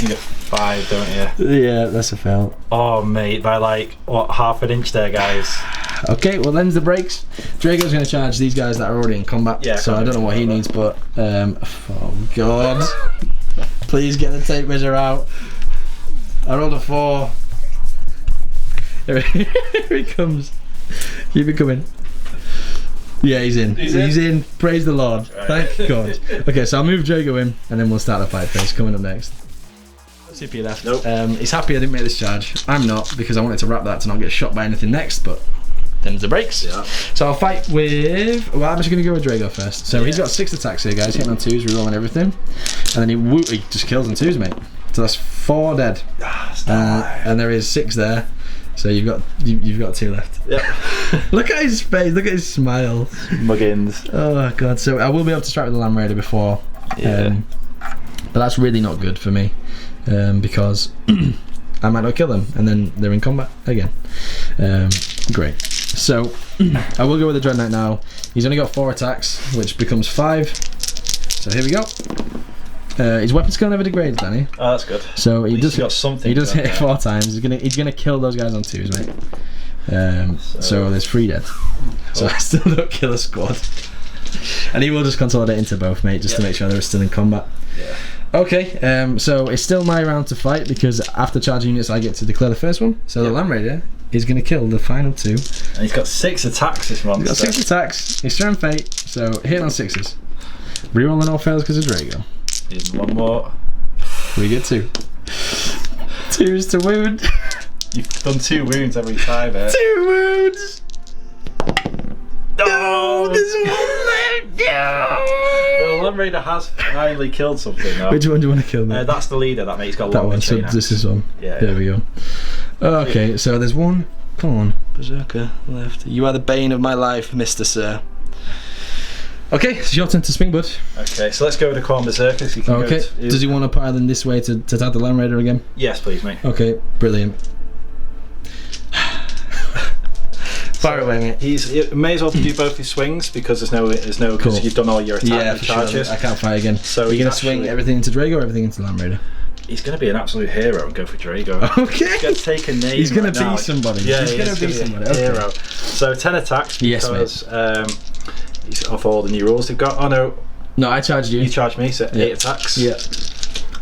S2: You get 5, don't you?
S5: Yeah, that's a fail.
S2: Oh, mate, by like what, half an inch there, guys.
S5: Okay, well, them's the breaks. Drago's going to charge these guys that are already in combat.
S2: Yeah,
S5: so I don't know what he needs, but oh god, please get the tape measure out. I rolled a 4. Here he comes. Keep it coming. Yeah, he's in. He's in. Praise the Lord. Right. Thank God. Okay, so I'll move Drago in, and then we'll start the fight phase. Coming up next. CP left.
S2: Nope.
S5: He's happy I didn't make this charge. I'm not, because I wanted to wrap that to not get shot by anything next, but them's the breaks.
S2: Yeah.
S5: So I'll fight with... Well, I'm just going to go with Drago first. So he's got 6 attacks here, guys. Hitting on 2s, rerolling everything. And then he just kills on 2s, mate. So that's 4 dead. And there is 6 there. So you've got 2 left.
S2: Yep.
S5: Look at his face. Look at his smile.
S2: Muggins.
S5: Oh god. So I will be able to strike with the Land Raider before.
S2: Yeah.
S5: But that's really not good for me because I might not kill them, and then they're in combat again. Great. So I will go with the Dread Knight now. He's only got 4 attacks, which becomes 5. So here we go. His weapon skill never degrades, Danny.
S2: Oh, that's good.
S5: So he does.
S2: Got something.
S5: He does hit 4 times. He's gonna kill those guys on 2s, mate. So there's 3 dead. So I still don't kill a squad. And he will just consolidate into both, mate, just to make sure they're still in combat.
S2: Yeah.
S5: Okay. So it's still my round to fight because after charging units, I get to declare the first one. So the Land Raider is gonna kill the final 2.
S2: And he's got 6 attacks. This monster.
S5: He's got 6 attacks. He's throwing fate. So hitting on 6s. Rerolling all fails because of Drago.
S2: Need 1 more.
S5: We get 2. 2s to wound.
S2: You've done 2 wounds every time, eh?
S5: 2 wounds.
S2: No,
S5: there's 1 left.
S2: The Land Raider has finally killed something now.
S5: Which one do you want to kill, mate?
S2: That's the leader, that mate. He's got
S5: That
S2: longer
S5: one. So
S2: chain
S5: this is one.
S2: Yeah.
S5: There we go. Okay, so there's 1. Come on, Berserker left. You are the bane of my life, Mr. Sir. Okay, it's your turn to swing, bud.
S2: Okay, so let's go with the Corn Berserker. So you can
S5: Okay.
S2: go to,
S5: Does he want to pile in this way to tag the Land Raider again?
S2: Yes, please, mate.
S5: Okay, brilliant. Fire away, mate.
S2: It may as well do both his swings because there's no because
S5: Cool.
S2: you've done all your attack charges.
S5: Sure. I can't fight again.
S2: So
S5: Are you
S2: he's
S5: going to swing
S2: actually-
S5: everything into Drago or everything into Land Raider?
S2: He's going to be an absolute hero and go for Drago.
S5: Okay.
S2: He's going to take a name.
S5: He's going
S2: right
S5: to be
S2: now.
S5: somebody.
S2: Yeah,
S5: he's going to be somebody. Okay.
S2: Hero. So 10 attacks
S5: Yes,
S2: because he's off all the new rules they've got. Oh no,
S5: No, I charged you.
S2: you charged me, so 8 attacks.
S5: Yeah.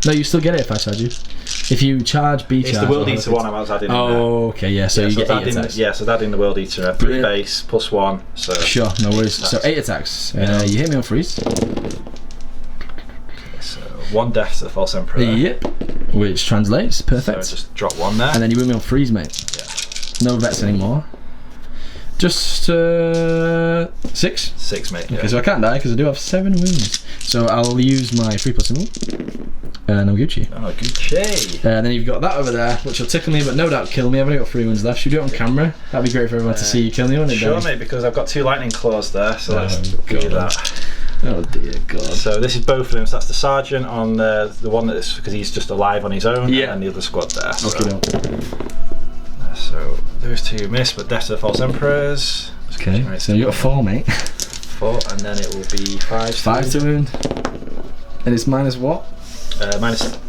S5: No, you still get it if I charge you. If you charge B charge.
S2: It's the World Eater one I was adding in there.
S5: Oh, okay, yeah. So you get 8 attacks.
S2: Yeah, so adding the World Eater, 3
S5: Brilliant.
S2: base plus 1. So
S5: Sure, no worries.
S2: attacks.
S5: So 8 attacks.
S2: Yeah.
S5: You hit me on freeze.
S2: So 1 death to the False Emperor.
S5: Yep. Which translates. Perfect.
S2: So just drop 1 there.
S5: And then you win me on freeze, mate.
S2: Yeah.
S5: No vets anymore. Just 6.
S2: 6, mate.
S5: Okay,
S2: Yeah.
S5: so I can't die because I do have 7 wounds. So I'll use my 3+ symbol. Noguchi.
S2: Oh, Gucci.
S5: And then you've got that over there, which will tickle me, but no doubt kill me. I've only got 3 wounds left. Should we do it on camera? That'd be great for everyone to see you kill me, wouldn't it?
S2: Sure, mate, because I've got 2 lightning claws there, so let's do that.
S5: Oh dear God.
S2: So this is both of them. So that's the sergeant on the one that's because he's just alive on his own, and the other squad there. So those 2 miss, but death to the false emperors.
S5: Okay, so you got a 4, mate.
S2: 4, and then it will be 5.
S5: 5 to wound. And it's minus what?
S2: Minus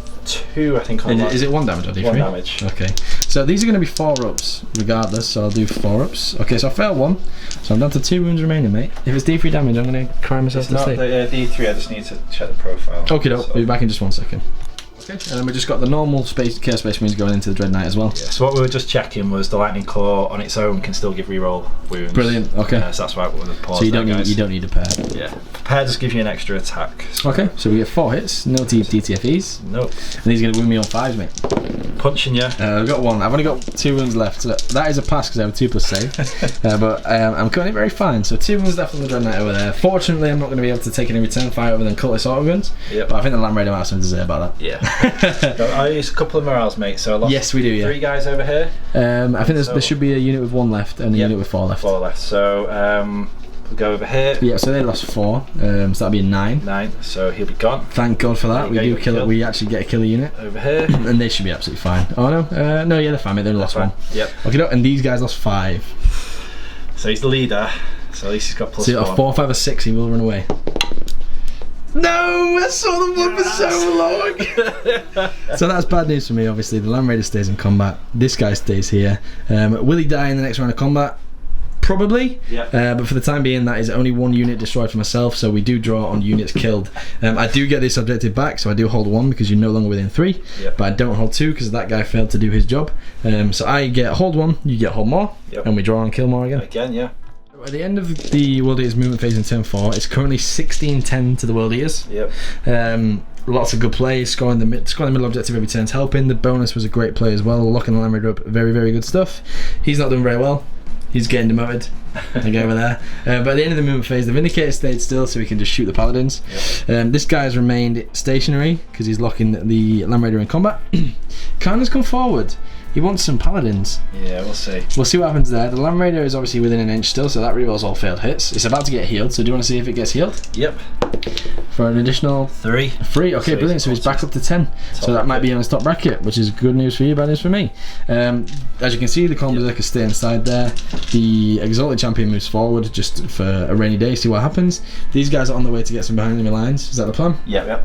S2: 2, I think. On
S5: is it 1 damage or D3?
S2: 1 damage.
S5: Okay. So these are going to be 4-ups, regardless. So I'll do 4-ups. Okay, so I failed 1, so I'm down to 2 wounds remaining, mate. If it's D3 damage, I'm going to cry myself to sleep.
S2: It's not the D3. I just need to check the profile.
S5: Okay, I'll be back in just 1 second. Okay, and then we just got the normal Chaos Space Marines going into the Dread Knight as well.
S2: Yeah, so what we were just checking was the Lightning Claw on its own can still give reroll wounds.
S5: Brilliant. Okay.
S2: So that's why we're the pause.
S5: So you don't need a pair.
S2: Yeah. Pair just gives you an extra attack. So.
S5: Okay, so we get 4 hits, no DTFEs.
S2: Nope.
S5: And he's going to wound me on 5s, mate.
S2: Punching you.
S5: I've got 1. I've only got 2 wounds left. So that is a pass because I have a 2+ save. But I'm cutting it very fine. So 2 wounds left on the Dread Knight over there. Fortunately, I'm not going to be able to take any return fire other than Cultist auto guns.
S2: Yep.
S5: But I think the Land Raider might have something to say about that.
S2: Yeah. I used a couple of morales, mate. So I lost
S5: yes, we do. Yeah.
S2: 3 guys over here.
S5: I think there should be a unit with 1 left and a unit with 4 left.
S2: 4 left. So we'll go over here.
S5: Yeah. So they lost 4. So that'd be a 9.
S2: 9. So he'll be gone.
S5: Thank God for that. We do kill it. We actually get a killer unit
S2: over here,
S5: and they should be absolutely fine. Oh no, no, yeah, they're fine. They lost 1.
S2: Yep.
S5: Okay, and these guys lost 5.
S2: So he's the leader. So at least he's got +1.
S5: So a 4, 5, or 6, he will run away. No, I saw the one for so long. So that's bad news for me. Obviously, the Land Raider stays in combat. This guy stays here. Will he die in the next round of combat? Probably.
S2: Yeah.
S5: But for the time being, that is only 1 unit destroyed for myself. So we do draw on units killed. I do get this objective back, so I do hold 1 because you're no longer within 3.
S2: Yep.
S5: But I don't hold 2 because that guy failed to do his job. So I get hold 1, you get hold more, and we draw on kill more again.
S2: Again, yeah.
S5: At the end of the World Eaters movement phase in turn 4, it's currently 16-10 to the World Eaters.
S2: Yep.
S5: Lots of good plays, scoring the middle objective every turn's helping. The bonus was a great play as well, locking the Land Raider up, very, very good stuff. He's not done very well. He's getting demoted. I go over there. But at the end of the movement phase, the Vindicator stayed still so we can just shoot the Paladins. Yep. This guy's remained stationary because he's locking the Land Raider in combat. Khan has come forward. He wants some Paladins.
S2: Yeah, we'll see.
S5: We'll see what happens there. The Land Raider is obviously within an inch still, so that rerolls all failed hits. It's about to get healed, so do you want to see if it gets healed?
S2: Yep.
S5: For an additional
S2: 3.
S5: 3, okay, so brilliant. So he's back up to 10. So that might be on his top bracket, which is good news for you, bad news for me. As you can see, the Corn Berserker stay inside there. The Exalted Champion moves forward just for a rainy day, see what happens. These guys are on the way to get some behind enemy lines. Is that the plan?
S2: Yep.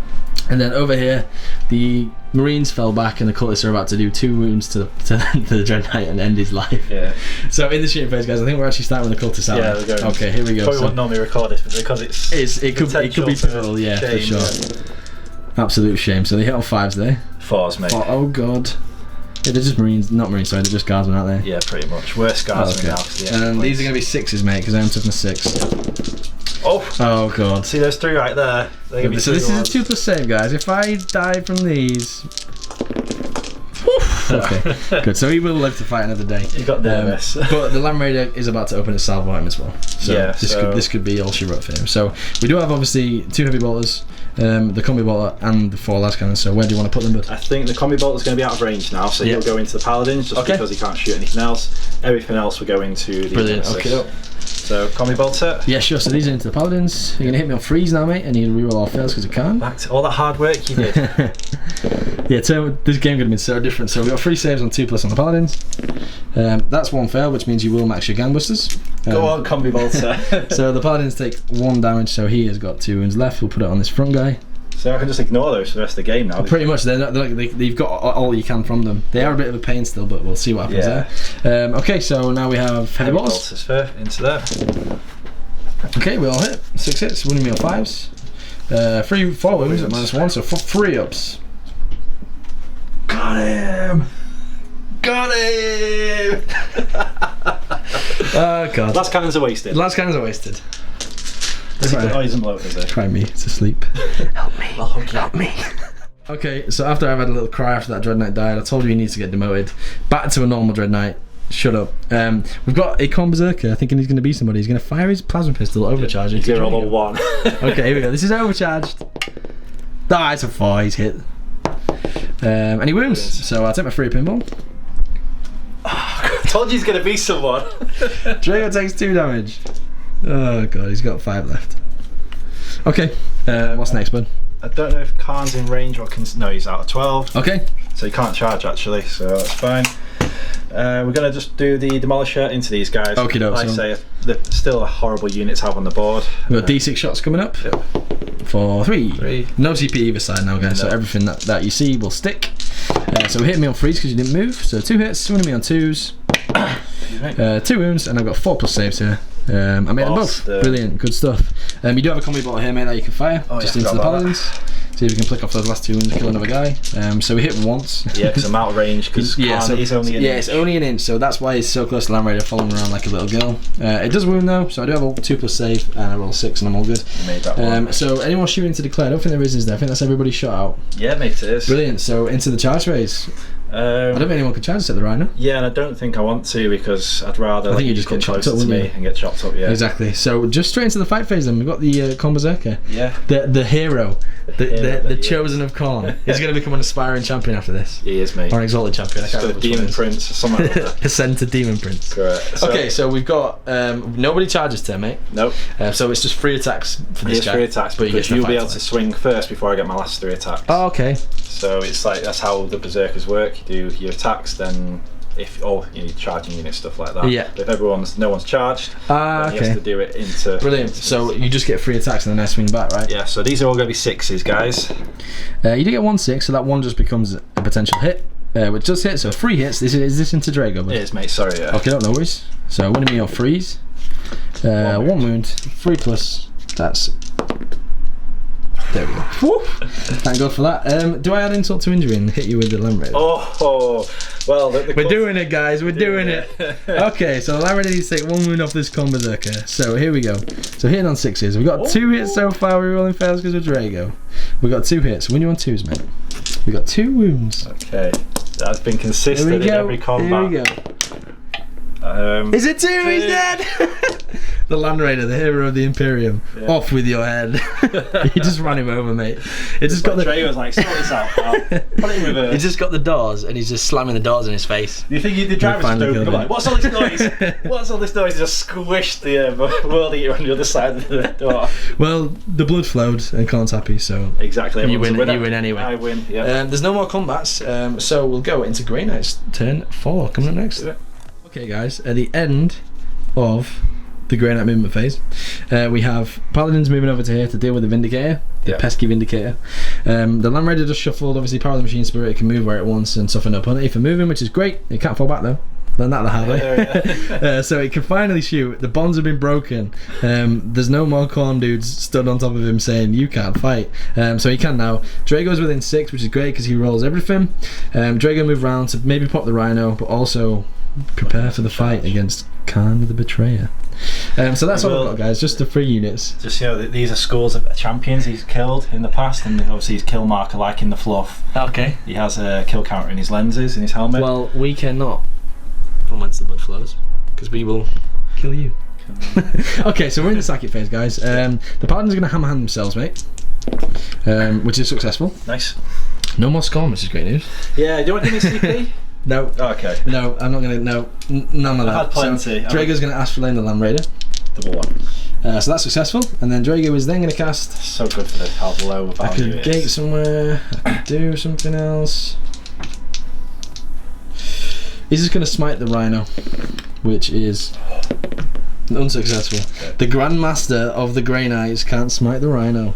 S5: And then over here, the Marines fell back and the Cultists are about to do 2 wounds to the Dread Knight and end his life.
S2: Yeah.
S5: So in the shooting phase, guys, I think we're actually starting with the Cultists out.
S2: Yeah, we're going.
S5: Okay, here we go.
S2: Probably wouldn't normally record this, but because it could be
S5: pivotal, yeah, for sure. Yeah. Absolute shame. So they hit on 5s there.
S2: 4s, mate.
S5: Oh God. Yeah, they're just Marines, not Marines, sorry, they're just Guardsmen, aren't they?
S2: Yeah, pretty much. Worse Guardsmen now.
S5: And these are going to be 6s, mate, because I haven't taken a 6. Oh God.
S2: See those 3 right there?
S5: So this is a 2+ save, guys. If I die from these... Okay, good. So he will live to fight another day.
S2: You got nervous.
S5: But the Land Raider is about to open its salvo item as well. So
S2: yeah,
S5: this could be all she wrote for him. So we do have obviously 2 heavy bolters, the combi bolter and the 4 las cannons. So where do you want to put them, bud?
S2: I think the combi bolter is going to be out of range now, so he'll go into the Paladins just because he can't shoot anything else. Everything else will go into the
S5: Brilliant. Okay.
S2: So combi bolter.
S5: Yeah, sure. So these are into the Paladins. You're gonna hit me on freeze now, mate, and you reroll all fails because you can.
S2: Back to all that hard work you did.
S5: Yeah, so this game could have been so different. So we got 3 saves on 2+ on the Paladins. That's 1 fail, which means you will max your gangbusters.
S2: Go on, combi bolter.
S5: So the Paladins take 1 damage, so he has got 2 wounds left. We'll put it on this front guy.
S2: So I can just ignore those for the rest of the game now.
S5: Pretty much, they've got all you can from them. They are a bit of a pain still, but we'll see what happens there. Okay, so now we have heavy bolters.
S2: Into there.
S5: Okay, we all hit 6 hits, winning me on 5s. 3 4 wounds at -1, so 3 ups.
S2: Got him!
S5: Oh God.
S2: Last cannons are wasted.
S5: Last cannons are wasted.
S2: He's isn't loaded, is it?
S5: Try me to sleep. Help me. Okay, so after I've had a little cry after that Dread Knight died, I told you he needs to get demoted. Back to a normal Dread Knight. Shut up. We've got a Corn Berserker thinking he's going to be somebody. He's going to fire his plasma pistol, overcharge it.
S2: Roll 1.
S5: Okay, here we go. This is overcharged. Ah, it's a 4. He's hit. Any wounds? So I'll take my free pinball.
S2: I told you he's going to be someone.
S5: Drago takes 2 damage. Oh god, he's got 5 left. Okay, what's next, bud?
S2: I don't know if Khan's in range or can. No, he's out of 12.
S5: Okay.
S2: So he can't charge actually, so that's fine. We're going to just do the Demolisher into these guys.
S5: Okie doke.
S2: Like I say, they're still a horrible unit to have on the board.
S5: We've got D6 shots coming up.
S2: Yep.
S5: For 3. No CP either side now, guys, so everything that you see will stick. So hit me on 3s because you didn't move, so 2 hits, one of me on 2s. 2 wounds, and I've got 4+ saves here. I made them both. Brilliant, good stuff. You do have a combi bottle here, mate, that you can fire just into the paladins. See if we can flick off those last 2 wounds and kill another guy. So we hit once.
S2: Yeah, because I'm out of range. Because he's only an inch.
S5: It's only an inch, so that's why he's so close to Land Raider, following around like a little girl. It does wound though, so I do have a 2+ save, and I roll 6, and I'm all good.
S2: You made that one.
S5: So anyone shooting to declare? I don't think there is there. I think that's everybody shot out.
S2: Yeah, mate, it is.
S5: Brilliant. So into the charge phase. I don't think anyone can charge us at the Rhino.
S2: Yeah, and I don't think I want to because I'd rather.
S5: I think you just get chopped up,
S2: to me and get chopped up. Yeah,
S5: exactly. So just straight into the fight phase. Then we've got the Khorne Berserker.
S2: Yeah,
S5: the hero, the chosen of Khorne. He's going to become an aspiring champion after this.
S2: He is, mate.
S5: Or an exalted champion.
S2: The Demon Prince or something like that.
S5: Ascend to Demon Prince.
S2: Correct.
S5: Okay, so we've got nobody charges to mate.
S2: Nope.
S5: So it's just 3 attacks for this guy.
S2: 3 attacks, but you'll be able to swing first before I get my last 3 attacks.
S5: Oh, okay.
S2: So it's like that's how the Berserkers work. You do your attacks, then if you need charging units, stuff like that.
S5: Yeah.
S2: But if no one's charged, then he has to do it into.
S5: Brilliant. So you just get 3 attacks and then I swing back, right?
S2: Yeah. So these are all going to be 6s, guys.
S5: You do get 1 6, so that 1 just becomes a potential hit, which does hit. So 3 hits. Is this into Drago? Bud?
S2: It is, mate. Sorry. Yeah.
S5: Okay, no worries. So winning me on 3s. 1 wound. 3+. That's. There we go. Woo! Thank God for that. Do I add insult to injury and hit you with the Land Raider?
S2: Oh, well,
S5: we're doing it, guys. We're doing it. Okay, so the Land Raider needs to take 1 wound off this Khorne Berserker. So here we go. So hitting on 6s. We've got 2 hits so far. We're rolling fails because of Drago. We've got 2 hits. Win you on 2s, mate. We've got 2 wounds.
S2: Okay, that's been consistent in every combat.
S5: Here we go. Is it 2? He's dead! The Land Raider, the hero of the Imperium. Yeah. Off with your head. You just ran him over, mate. It just got the.
S2: Drago's like, sort this out. Put it in reverse.
S5: He's just got the doors and he's just slamming the doors in his face.
S2: Do you think the driver's just open? Like, what's all this noise? What's all this noise? Just squished the world eater on the other side of the door.
S5: Well, the blood flowed and Khan's happy, so.
S2: Exactly.
S5: You win anyway.
S2: I win, yeah.
S5: There's no more combats, so we'll go into Grey Knight's turn 4 coming up next. Okay, guys, at the end of the Grey Knight movement phase, we have Paladins moving over to here to deal with the Vindicator, the pesky Vindicator. The Land Raider just shuffled, obviously Power of the Machine Spirit, it can move where it wants and soften up on it for moving, which is great. It can't fall back though. Learn that the hard way. So it can finally shoot. The bonds have been broken. There's no more Khorne dudes stood on top of him saying you can't fight. So he can now. Drago's within 6, which is great because he rolls everything. Drago move round to maybe pop the Rhino, but also prepare for the fight against Khan the Betrayer. So that's all I've got, guys. Just the 3 units.
S2: Just these are scores of champions he's killed in the past, and obviously his kill marker, like in the fluff.
S5: Okay.
S2: He has a kill counter in his lenses, in his helmet.
S5: Well, we cannot, from whence the blood flows, because we will kill you. Okay, so we're in the Psychic phase, guys. The Paladins are going to hammer hand themselves, mate, which is successful.
S2: Nice.
S5: No more Scorn, which is great news.
S2: Yeah, do you want to give me CP?
S5: No.
S2: Oh, okay.
S5: No, I'm not going to. No, none of that.
S2: I've had plenty.
S5: So, Drago's going to Astral the Land Raider.
S2: Double 1.
S5: So that's successful, and then Drago is then going to cast.
S2: So good for how low value
S5: I could gate somewhere. I could do something else. He's just going to smite the Rhino, which is unsuccessful. Okay. The Grandmaster of the Grey Knights can't smite the Rhino.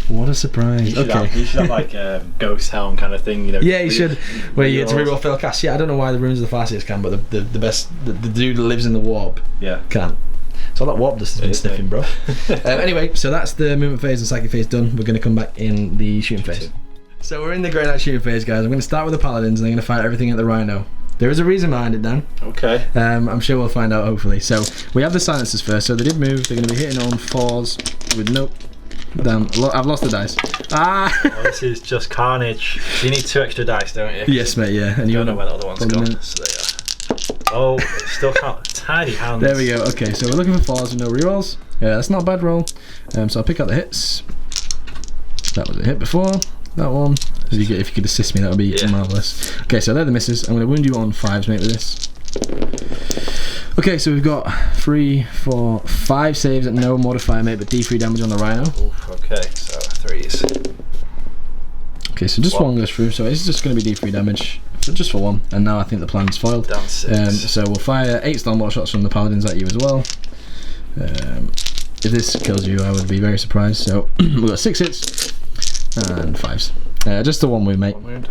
S5: What a surprise!
S2: You should have like a Ghost Helm kind of thing, you know.
S5: Yeah, you should. Where you get to reroll fail cast. Yeah, I don't know why the Runes of the Farseers can, but the dude that lives in the warp can. So that warp dust has been sniffing, bro. Anyway, so that's the movement phase and psychic phase done. We're going to come back in the shooting phase. So we're in the Grey Knight shooting phase, guys. I'm going to start with the Paladins and I'm going to fight everything at the Rhino. There is a reason behind it, Dan.
S2: Okay.
S5: I'm sure we'll find out, hopefully. So we have the silencers first. So they did move. They're going to be hitting on 4s with no. Damn, I've lost the dice. Ah!
S2: Oh, this is just carnage. You need 2 extra dice, don't you?
S5: Yes, mate, yeah. And you
S2: don't know where the other one's gone. So they are. Oh, still can't. Tiny hands.
S5: There we go. Okay, so we're looking for 4s with no rerolls. Yeah, that's not a bad roll. So I'll pick out the hits. That was a hit before. that one. If you could assist me, that would be marvellous. Okay, so they're the misses. I'm going to wound you on 5s, mate, with this. Okay, so we've got 3, 4, 5 saves at no modifier, mate, but D3 damage on the Rhino.
S2: Oof, okay, so 3s.
S5: Okay, so just one goes through, so it's just going to be D3 damage, just for 1, and now I think the plan's foiled.
S2: Down 6.
S5: So we'll fire 8 Stormwater shots from the Paladins at you as well. If this kills you, I would be very surprised. So we've got 6 hits and 5s. Just the 1 wound, mate.
S2: 1 wound.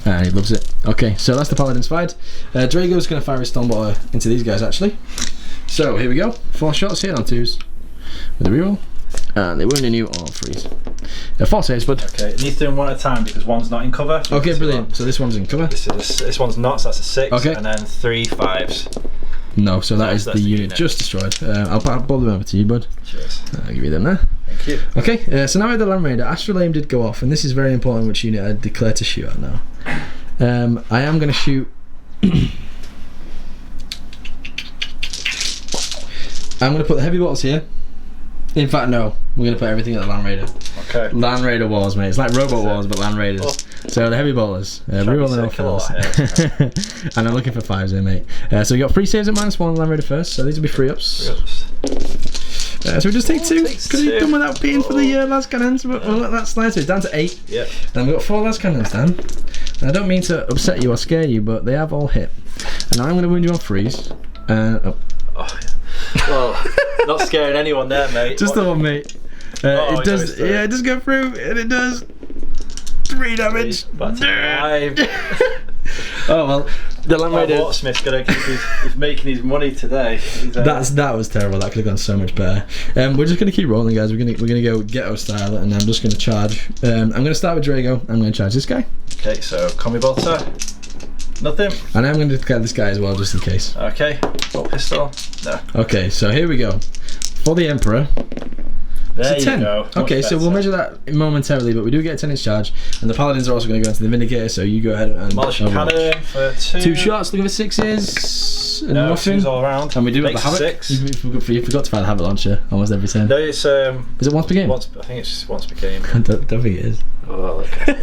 S5: And he loves it. Okay, so that's the Paladin's fired. Drago's going to fire his Stormwater into these guys, actually. So here we go. 4 shots hitting on 2s with a reroll. And they're wounding you on 3s. 4 saves, bud.
S2: Okay, it needs to do 1 at a time because 1's not in cover.
S5: Okay, brilliant. So this one's in cover.
S2: This one's not, so that's a 6.
S5: Okay.
S2: And then 3 5s.
S5: No, so that's the unit just destroyed. I'll bob them over to you, bud.
S2: Cheers.
S5: I'll give you them there.
S2: Thank you.
S5: Okay, so now we have the Land Raider. Astral Aim did go off, and this is very important which unit I declare to shoot at now. I am going to shoot... I'm going to put the heavy bolts here. In fact, no. We're going to put everything at the Land Raider. Okay. Land Raider Wars, mate. It's like Robot Wars, but Land Raiders. Oh. So the heavy bolters. Rerolling off first. And I'm looking for 5s here, mate. So we got 3 saves at -1 Land Raider first, so these will be 3 ups.
S2: 3 ups.
S5: So we just take 2, because he's done without being for the las cannons, but we'll let that slide. So it's down to 8.
S2: Yep.
S5: And we've got 4 las cannons down. And I don't mean to upset you or scare you, but they have all hit. And now I'm going to wound you on 3s.
S2: Well, not scaring anyone there, mate.
S5: Just the one, mate. It does. Yeah, it does go through, and it does 3 damage.
S2: But 5.
S5: Oh well, the Land Raider.
S2: Watersmith's gonna keep he's making his money today.
S5: That was terrible. That could have gone so much better. We're just gonna keep rolling, guys. We're gonna go ghetto style, and I'm just gonna charge. I'm gonna start with Drago. I'm gonna charge this guy.
S2: Okay, so combi bolter. Nothing.
S5: And I'm going to declare this guy as well, just in case.
S2: Okay. Bolt pistol. No.
S5: Okay, so here we go. For the Emperor.
S2: There
S5: it's a 10.
S2: You go.
S5: Okay, so we'll measure that momentarily, but we do get a 10 inch charge. And the Paladins are also going to go into the Vindicator, so you go ahead and...
S2: Demolishing cannon for 2.
S5: 2 shots, looking for 6s.
S2: No,
S5: nothing.
S2: 2s all around.
S5: And we do have the Havoc.
S2: 6.
S5: You forgot to fire the Havoc launcher almost every turn.
S2: No, it's...
S5: Is it once per game?
S2: I think it's just once per game.
S5: I don't think it is.
S2: Oh, okay.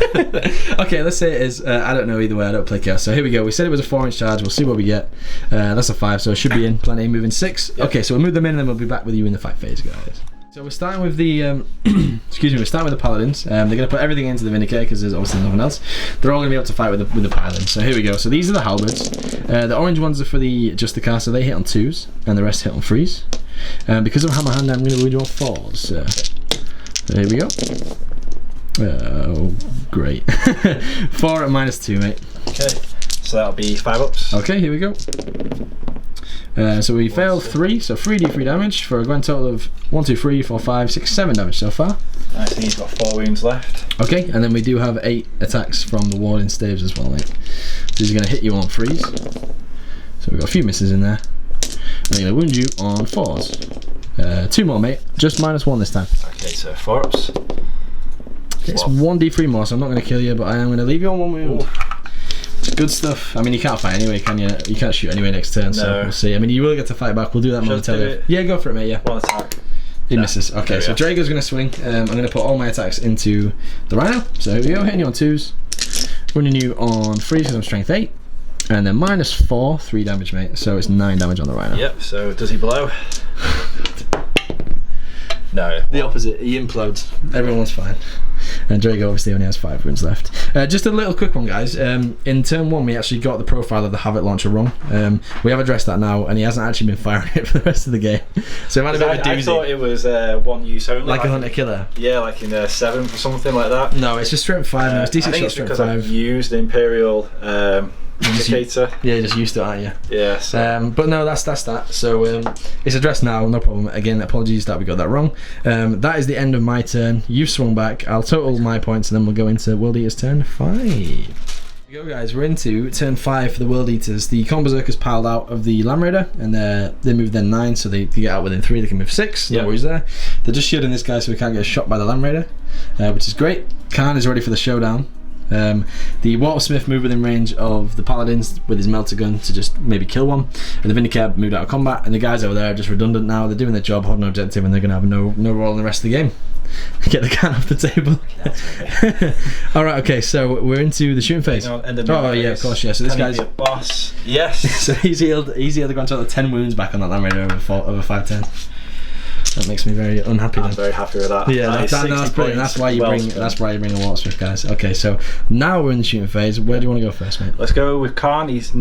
S5: Okay, let's say it is. I don't know either way. I don't play Chaos. So here we go. We said it was a 4 inch charge. We'll see what we get. That's a 5, so it should be in. Plan A moving 6. Yep. Okay, so we'll move them in and then we'll be back with you in the fight phase, guys. So we're starting with the excuse me. We're starting with the Paladins. They're going to put everything into the Vindicator because there's obviously nothing else. They're all going to be able to fight with the Paladins. So here we go. So these are the halberds. The orange ones are for the Justicar, so they hit on 2s, and the rest hit on 3s. Because of Hammer Hand, I'm going to wound you on 4s. So here we go. Oh, great. 4 at -2, mate.
S2: Okay, so that'll be 5 ups.
S5: Okay, here we go. So we failed 3, so 3d3 damage for a grand total of 1, 2, 3, 4, 5, 6, 7 damage so far.
S2: Nice, and he's got 4 wounds left.
S5: Okay, and then we do have 8 attacks from the Warding staves as well, mate. So he's going to hit you on 3s. So we've got a few misses in there. And I'm going to wound you on 4s. 2 more, mate. Just -1 this time.
S2: Okay, so 4 ups.
S5: It's 1d3 more, so I'm not going to kill you, but I am going to leave you on 1 wound. Good stuff. I mean, you can't fight anyway, can you? You can't shoot anyway next turn, so we'll see. I mean, you will get to fight back. We'll do that momentarily. Yeah, go for it, mate. Yeah.
S2: 1 attack.
S5: He misses. Okay, so Drago's going to swing. I'm going to put all my attacks into the Rhino. So here we go, hitting you on 2s. Running you on 3s because I'm strength 8. And then -4, 3 damage, mate. So it's 9 damage on the Rhino.
S2: Yep, so does he blow? No.
S5: The opposite, he implodes. Everyone's fine. And Drago obviously only has 5 wounds left. Just a little quick one, guys. In turn 1, we actually got the profile of the Havoc launcher wrong. We have addressed that now, and he hasn't actually been firing it for the rest of the game. So it might have been a doozy.
S2: I thought it was 1 use only.
S5: Like a hunter killer?
S2: Yeah, like in 7 or something like that.
S5: No, it's just strength 5 now. It's decent shot strength 5.
S2: I've used the Imperial indicator.
S5: Yeah, just used to it, aren't you?
S2: Yeah. So.
S5: But no, that's that. So it's addressed now, no problem. Again, apologies that we got that wrong. That is the end of my turn. You've swung back. I'll total my points and then we'll go into World Eater's turn 5. Here we go, guys. We're into turn 5 for the World Eaters. The Con Berserkers piled out of the Land Raider and they moved then 9, so they get out within 3. They can move 6. No worries there. They're just shielding this guy so we can't get shot by the Land Raider, which is great. Khan is ready for the showdown. The Watersmith moved within range of the Paladins with his melter gun to just maybe kill one, and the Vindicator moved out of combat, and the guys over there are just redundant now. They're doing their job, holding an objective, and they're going to have no role in the rest of the game. Get the can off the table. Alright, okay, so we're into the shooting phase.
S2: Yeah,
S5: of course, yeah. So this guy's
S2: a boss. Yes.
S5: So he's healed the Grand Total 10 wounds back on that Land Raider over 510. That makes me very unhappy.
S2: I'm very happy with that.
S5: Yeah, that's brilliant. That's why you bring a Watersmith, guys. Okay, so now we're in the shooting phase. Where do you want to go first, mate?
S2: Let's go with Khan. He's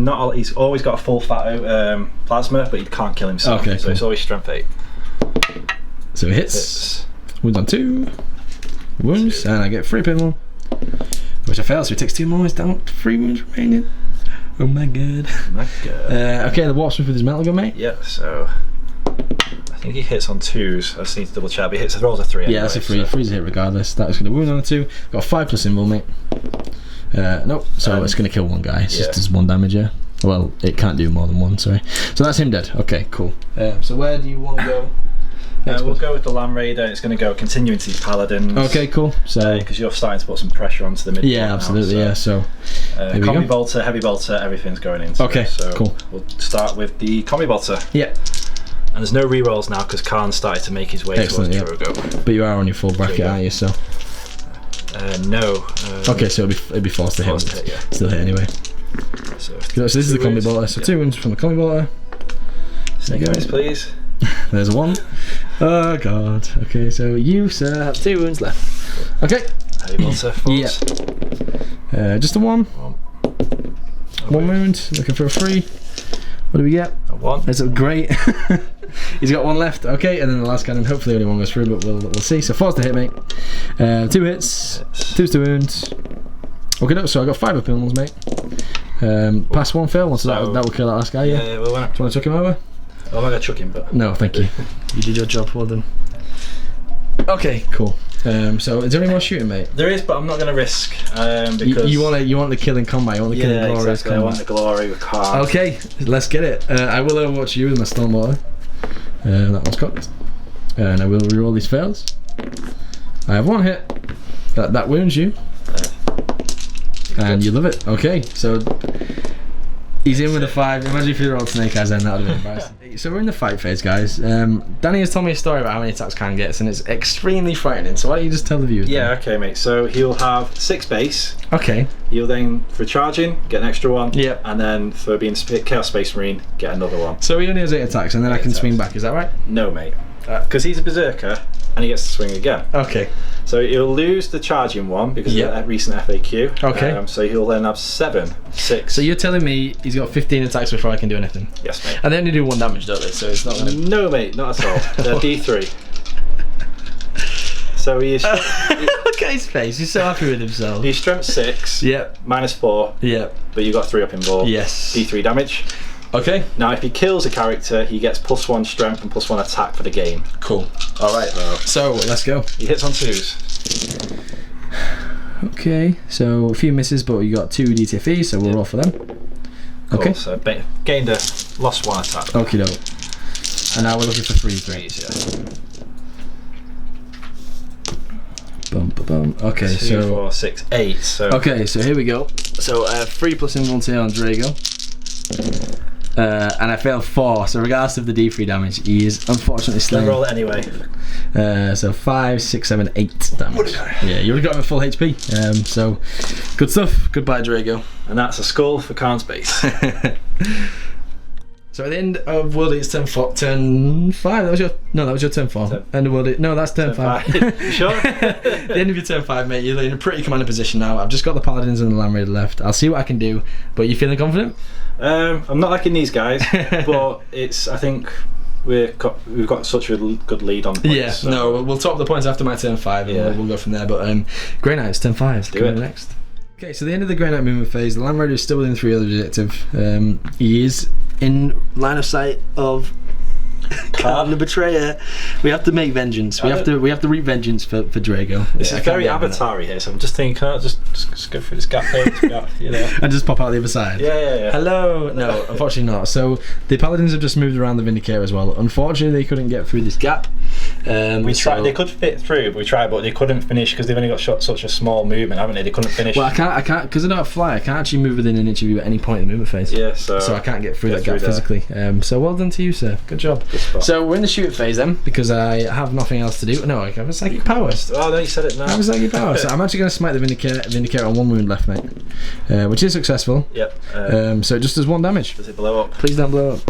S2: always got a full fat plasma, but he can't kill himself.
S5: Okay,
S2: so
S5: cool.
S2: it's always strength 8.
S5: So he hits. Wounds on 2. Wounds, and I get 3 pinball. Which I failed, so he takes 2 more. He's down to 3 wounds remaining. Oh my god. Okay, the Watersmith with his metal gun, mate.
S2: Yeah, so I think he hits on 2s. I just need to double check. But he rolls a 3.
S5: Yeah, that's a 3. 3's a hit regardless. That's going to wound on a 2. Got a 5 plus invul, mate. Nope. So it's going to kill one guy. It's just does 1 damage, yeah. Well, it can't do more than 1. Sorry. So that's him dead. Okay, cool. So where do you want to go?
S2: We'll go with the Land Raider. It's going to go continue into these Paladins.
S5: Okay, cool. So
S2: because you're starting to put some pressure onto the mid.
S5: Yeah, absolutely.
S2: Now,
S5: so
S2: combi bolter, heavy bolter, everything's going into.
S5: Okay,
S2: so
S5: cool.
S2: We'll start with the combi bolter.
S5: Yeah.
S2: And there's no rerolls now because Khan started to make his way towards Drogo.
S5: But you are on your full bracket, aren't you? So.
S2: No.
S5: Okay, so it'd be forced to hit. Yeah. Still hit anyway. So this is the combi bolter. So 2 wounds from the combi bolter.
S2: Snake eyes, please.
S5: There's a 1. Oh god. Okay, so you, sir, have 2 wounds left. Okay.
S2: Heavy bolter.
S5: Yeah. Just a 1. 1 wound. Looking for a 3. What do we get?
S2: A 1.
S5: That's great. He's got 1 left. Okay, and then the last cannon. Hopefully only 1 goes through, but we'll see. So 4's to hit, mate. 2 hits. 2's to wound. Okay, so I got 5 pinballs, mate. Pass 1 fail. So that will kill that last guy. Yeah.
S2: Yeah, we'll win.
S5: Do you want to chuck him over?
S2: Oh, I'm gonna chuck him, but
S5: no, thank you. You did your job, well done. Okay, cool. So is there any more shooting, mate?
S2: There is, but I'm not gonna risk because
S5: you want the kill in combat. You want the kill in glorious
S2: exactly. I want the glory with Khan.
S5: Okay, let's get it. I will overwatch you with my Stormwater. That one's cocked, and I will reroll these fails. I have 1 hit. That wounds you, and you love it. Okay, so. He's in with a 5. Imagine if you rolled Snake Eyes then, that would have been embarrassing. So we're in the fight phase, guys. Danny has told me a story about how many attacks Khan gets, and it's extremely frightening. So why don't you just tell the viewers?
S2: Yeah, okay, mate. So he'll have 6 base.
S5: Okay.
S2: He'll then, for charging, get an extra 1.
S5: Yep.
S2: And then for being Chaos Space Marine, get another 1.
S5: So he only has 8 attacks, and then I can swing back. Is that right?
S2: No, mate. Because he's a Berserker, and he gets to swing again.
S5: Okay.
S2: So he'll lose the charging 1 because of that recent FAQ.
S5: Okay.
S2: So he'll then have 7, 6.
S5: So you're telling me he's got 15 attacks before I can do anything?
S2: Yes, mate.
S5: And they only do 1 damage, don't they? So it's not gonna...
S2: No, mate, not at all. They're D3. So he is.
S5: Look at his face. He's so happy with himself.
S2: He's strength 6.
S5: Yep.
S2: -4.
S5: Yep.
S2: But you got 3 up in ball.
S5: Yes.
S2: D3 damage.
S5: Okay.
S2: Now, if he kills a character, he gets +1 strength and +1 attack for the game.
S5: Cool. All right. So let's go.
S2: He hits on 2s.
S5: Okay. So a few misses, but you got 2 DTFE, so we'll roll for them.
S2: Cool.
S5: Okay.
S2: So lost 1 attack.
S5: Okay, doke. And now we're looking for 3.
S2: Yeah.
S5: Bum, ba, bum. Okay,
S2: 2,
S5: so
S2: 4, 6, 8. So
S5: okay, so here we go. So 3 plus involunteer on Drago. And I failed 4, so regardless of the D3 damage, he is unfortunately slain.
S2: Roll it anyway.
S5: So 5, 6, 7, 8 damage. Yeah, you already got him at full HP. So good stuff. Goodbye, Drago.
S2: And that's a skull for Khan's base.
S5: So at the end of World it's turn 5. That was your turn 4. End of World no, that's turn 5.
S2: You sure?
S5: The end of your turn 5, mate. You're in a pretty commanding position now. I've just got the Paladins and the Land Raider left. I'll see what I can do. But you feeling confident?
S2: I'm not liking these guys, but I think we've got such a good lead on points.
S5: Yeah, so. No, we'll top the points after my turn 5 and we'll go from there. But Grey Knight's turn 5.
S2: Do it
S5: next. Okay, so the end of the Grey Knight movement phase, the Land Raider is still within 3 other objective. He is in line of sight of Khan the Betrayer. We have to make vengeance. We have to reap vengeance for Drago.
S2: This is very Avatar-y here, so I'm just thinking, can't I just go through this gap here,
S5: and just pop out the other side.
S2: Yeah.
S5: Hello. No, unfortunately not. So the Paladins have just moved around the Vindicator as well. Unfortunately, they couldn't get through this gap.
S2: We tried. They could fit through, but we tried, but they couldn't finish because they've only got such a small movement, haven't they? They couldn't finish.
S5: Well, I can't, because I don't fly. I can't actually move within an inch of you at any point in the movement phase.
S2: Yeah,
S5: so I can't get through that gap physically. So well done to you, sir. Good job.
S2: Good
S5: so we're in the shoot phase then, because I have nothing else to do. No, I have a psychic power.
S2: Oh no, you said it now.
S5: I have a psychic power. So I'm actually going to smite the Vindicator on 1 wound left, mate, which is successful.
S2: Yep.
S5: So it just does 1 damage.
S2: Does it blow up?
S5: Please don't blow up.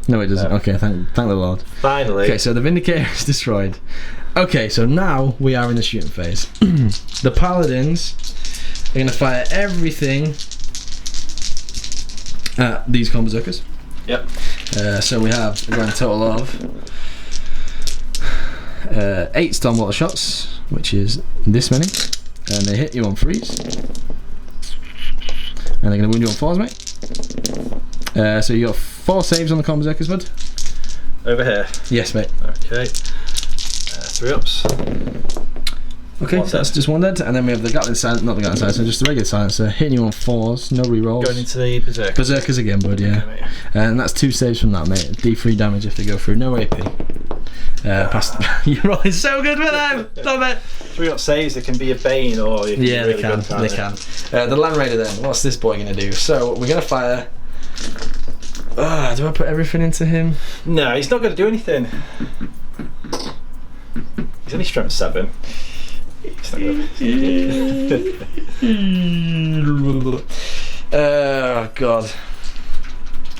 S5: No, it doesn't. Okay, thank the Lord.
S2: Finally.
S5: Okay, so the Vindicator is destroyed. Okay, so now we are in the shooting phase. The Paladins are going to fire everything at these Berserkers.
S2: Yep.
S5: So we have a grand total of 8 Stormwater shots, which is this many. And they hit you on freeze. And they're going to wound you on 4s, mate. So you got 4 saves on the Berserkers, bud.
S2: Over here?
S5: Yes, mate.
S2: Okay. 3 ups.
S5: Okay, so that's just 1 dead. And then we have the Gatling Silencer, not the Gatling Silencer, just the regular Silencer, hitting you on 4s, no rerolls.
S2: Going into the Berserkers.
S5: Berserkers again, bud, yeah. Okay, and that's 2 saves from that, mate. D3 damage if they go through, no AP. Past. You're rolling so good with them! Love it!
S2: 3 up saves, they can be a bane or you can
S5: yeah,
S2: really
S5: they can. The Land Raider then, what's this boy going to do? So, we're going to fire. Do I put everything into him?
S2: No, he's not going to do anything. He's only strength 7. He's not gonna...
S5: Oh god.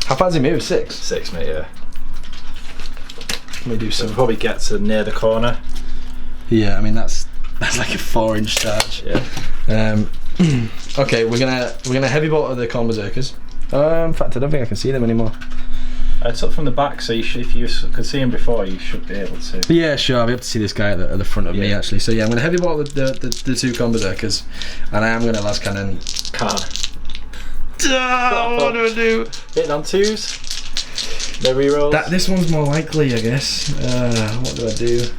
S5: How far does he move? 6?
S2: 6, mate, yeah.
S5: Let me do
S2: So
S5: some.
S2: we'll probably get to near the corner.
S5: Yeah, I mean that's like a 4-inch charge.
S2: Yeah.
S5: Okay, we're gonna heavy bolt the Berserkers. In fact, I don't think I can see them anymore.
S2: It's up from the back, so if you could see him before, you should be able to.
S5: Yeah, sure. I'll be able to see this guy at the front of me actually. So yeah, I'm gonna heavy bolt the 2 Berserkers, and I am gonna last cannon. What do I do?
S2: Hitting on 2s. No rerolls.
S5: This one's more likely, I guess. What do I do?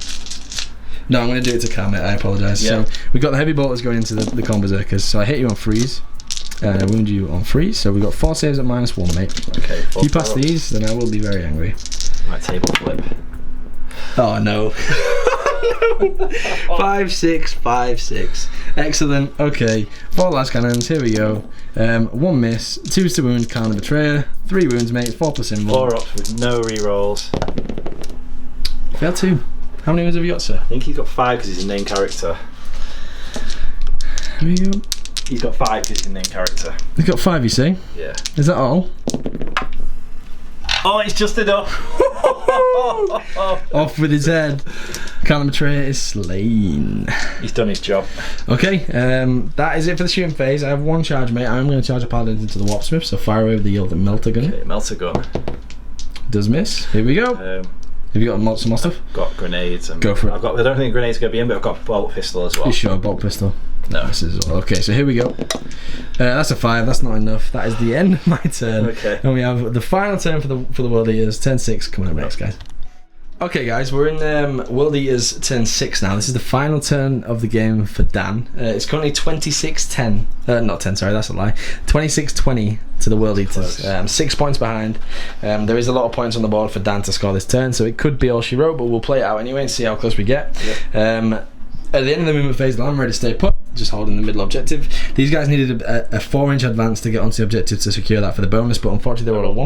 S5: No, I'm going to do it to calm it. I apologise.
S2: Yeah.
S5: So we've got the heavy bolters going into the Berserkers. So I hit you on freeze. I wound you on freeze. So we've got 4 saves at -1, mate.
S2: Okay.
S5: If you pass these, then I will be very angry.
S2: My table flip.
S5: Oh no. 5, 6, 5, 6. Excellent. Okay. 4 last cannons. Here we go. 1 miss. 2's to wound. Counter betrayer. 3 wounds, mate. 4 plus invul.
S2: 4 ups with no rerolls.
S5: Fail 2. How many wounds have you got, sir?
S2: I think he's got 5 because he's a named character.
S5: Here we go.
S2: He's got 5 because he's a named character.
S5: He's got 5, you say?
S2: Yeah.
S5: Is that all?
S2: Oh, it's just enough.
S5: Off with his head. Counter betrayer is slain.
S2: He's done his job.
S5: Okay, that is it for the shooting phase. I have 1 charge, mate. I'm going to charge a paladin into the Warpsmith, so fire away with the Melter gun.
S2: Okay, Melter gun.
S5: Does miss. Here we go. Have you got some more stuff?
S2: Got grenades. And
S5: go for it.
S2: I don't think grenades are going to be in, but I've got bolt pistol as well.
S5: You sure? Bolt pistol?
S2: No.
S5: This is all. Okay, so here we go. That's a 5. That's not enough. That is the end of my turn.
S2: Okay.
S5: And we have the final turn for the World Eaters. Turn 6 coming up next, guys. Okay, guys, we're in World Eaters turn 6 now. This is the final turn of the game for Dan. It's currently 26-10. Not 10, sorry, that's a lie. 26-20 to the World Eaters. 6 points behind. There is a lot of points on the board for Dan to score this turn, so it could be all she wrote, but we'll play it out anyway and see how close we get. Yep. At the end of the movement phase, the Land Raider stay put, just holding the middle objective. These guys needed a 4-inch advance to get onto the objective to secure that for the bonus, but unfortunately they were all at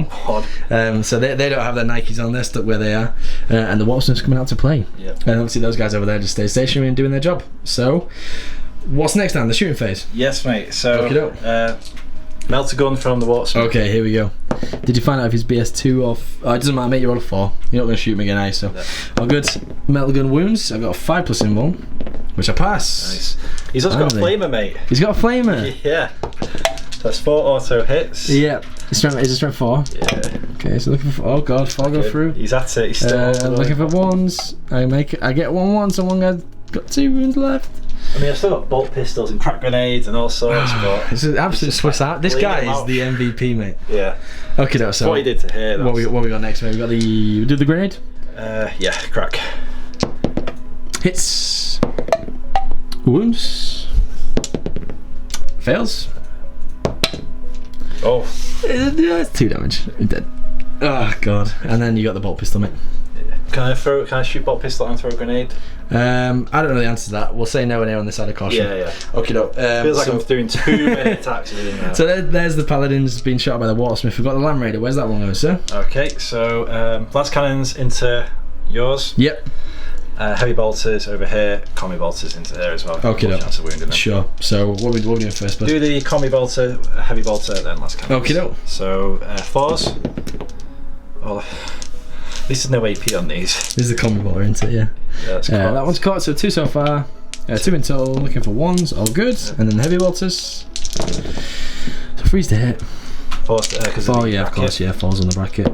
S5: 1. So they don't have their Nikes on, they're stuck where they are. And the Warpsmith's coming out to play. Yep. And obviously those guys over there just stay stationary and doing their job. So, what's next, Dan? The shooting phase?
S2: Yes, mate. So, Melter gun from the Warpsmith.
S5: Okay, here we go. Did you find out if he's BS2 or... Oh, it doesn't matter, mate, you roll a 4. You're not going to shoot him again, are you? So, all good. Melter gun wounds. I've got a 5 plus invul, which I pass.
S2: Nice. He's also got a flamer, mate.
S5: He's got a flamer?
S2: Yeah. So that's 4 auto hits.
S5: Yeah. Is it strength 4?
S2: Yeah.
S5: Okay, so looking for... Oh, God, 4 go through.
S2: He's at it. He's still
S5: looking for 1s. I get 1-1, so one guy's got 2 wounds left.
S2: I mean, I've still got bolt pistols and crack grenades and all sorts, but...
S5: It's an absolute Swiss out. This guy is the MVP, mate.
S2: Yeah.
S5: Okay, no, so...
S2: What he did to here,
S5: what we got next, mate? We got the... Do the grenade?
S2: Yeah, crack.
S5: Hits. Wounds. Fails.
S2: Oh.
S5: That's 2 damage. I'm dead. Oh, God. And then you got the bolt pistol, mate.
S2: Can I shoot bolt pistol and throw a grenade?
S5: I don't know the answer to that. We'll say no and here on this side of caution.
S2: Yeah.
S5: Okay, no.
S2: Feels like I'm doing too many attacks.
S5: So there's the paladins being shot by the watersmith. We've got the Land Raider. Where's that one going, sir?
S2: Okay, so blast cannons into yours.
S5: Yep.
S2: Heavy bolters over here. Combi bolters into there as well.
S5: Okay, no.
S2: Chance of wounding them.
S5: Sure. So what are we doing first, bud?
S2: Do the combi bolter, heavy bolter, then blast cannons.
S5: Okay, no.
S2: So 4s. Well, at least there's no AP on these.
S5: This is the combi bolter, isn't it? Yeah.
S2: That's
S5: that one's caught, so 2 so far. 2 in total, looking for 1s, all good. And then the heavy bolters. So freeze to hit.
S2: 4,
S5: of course, yeah, falls on the bracket.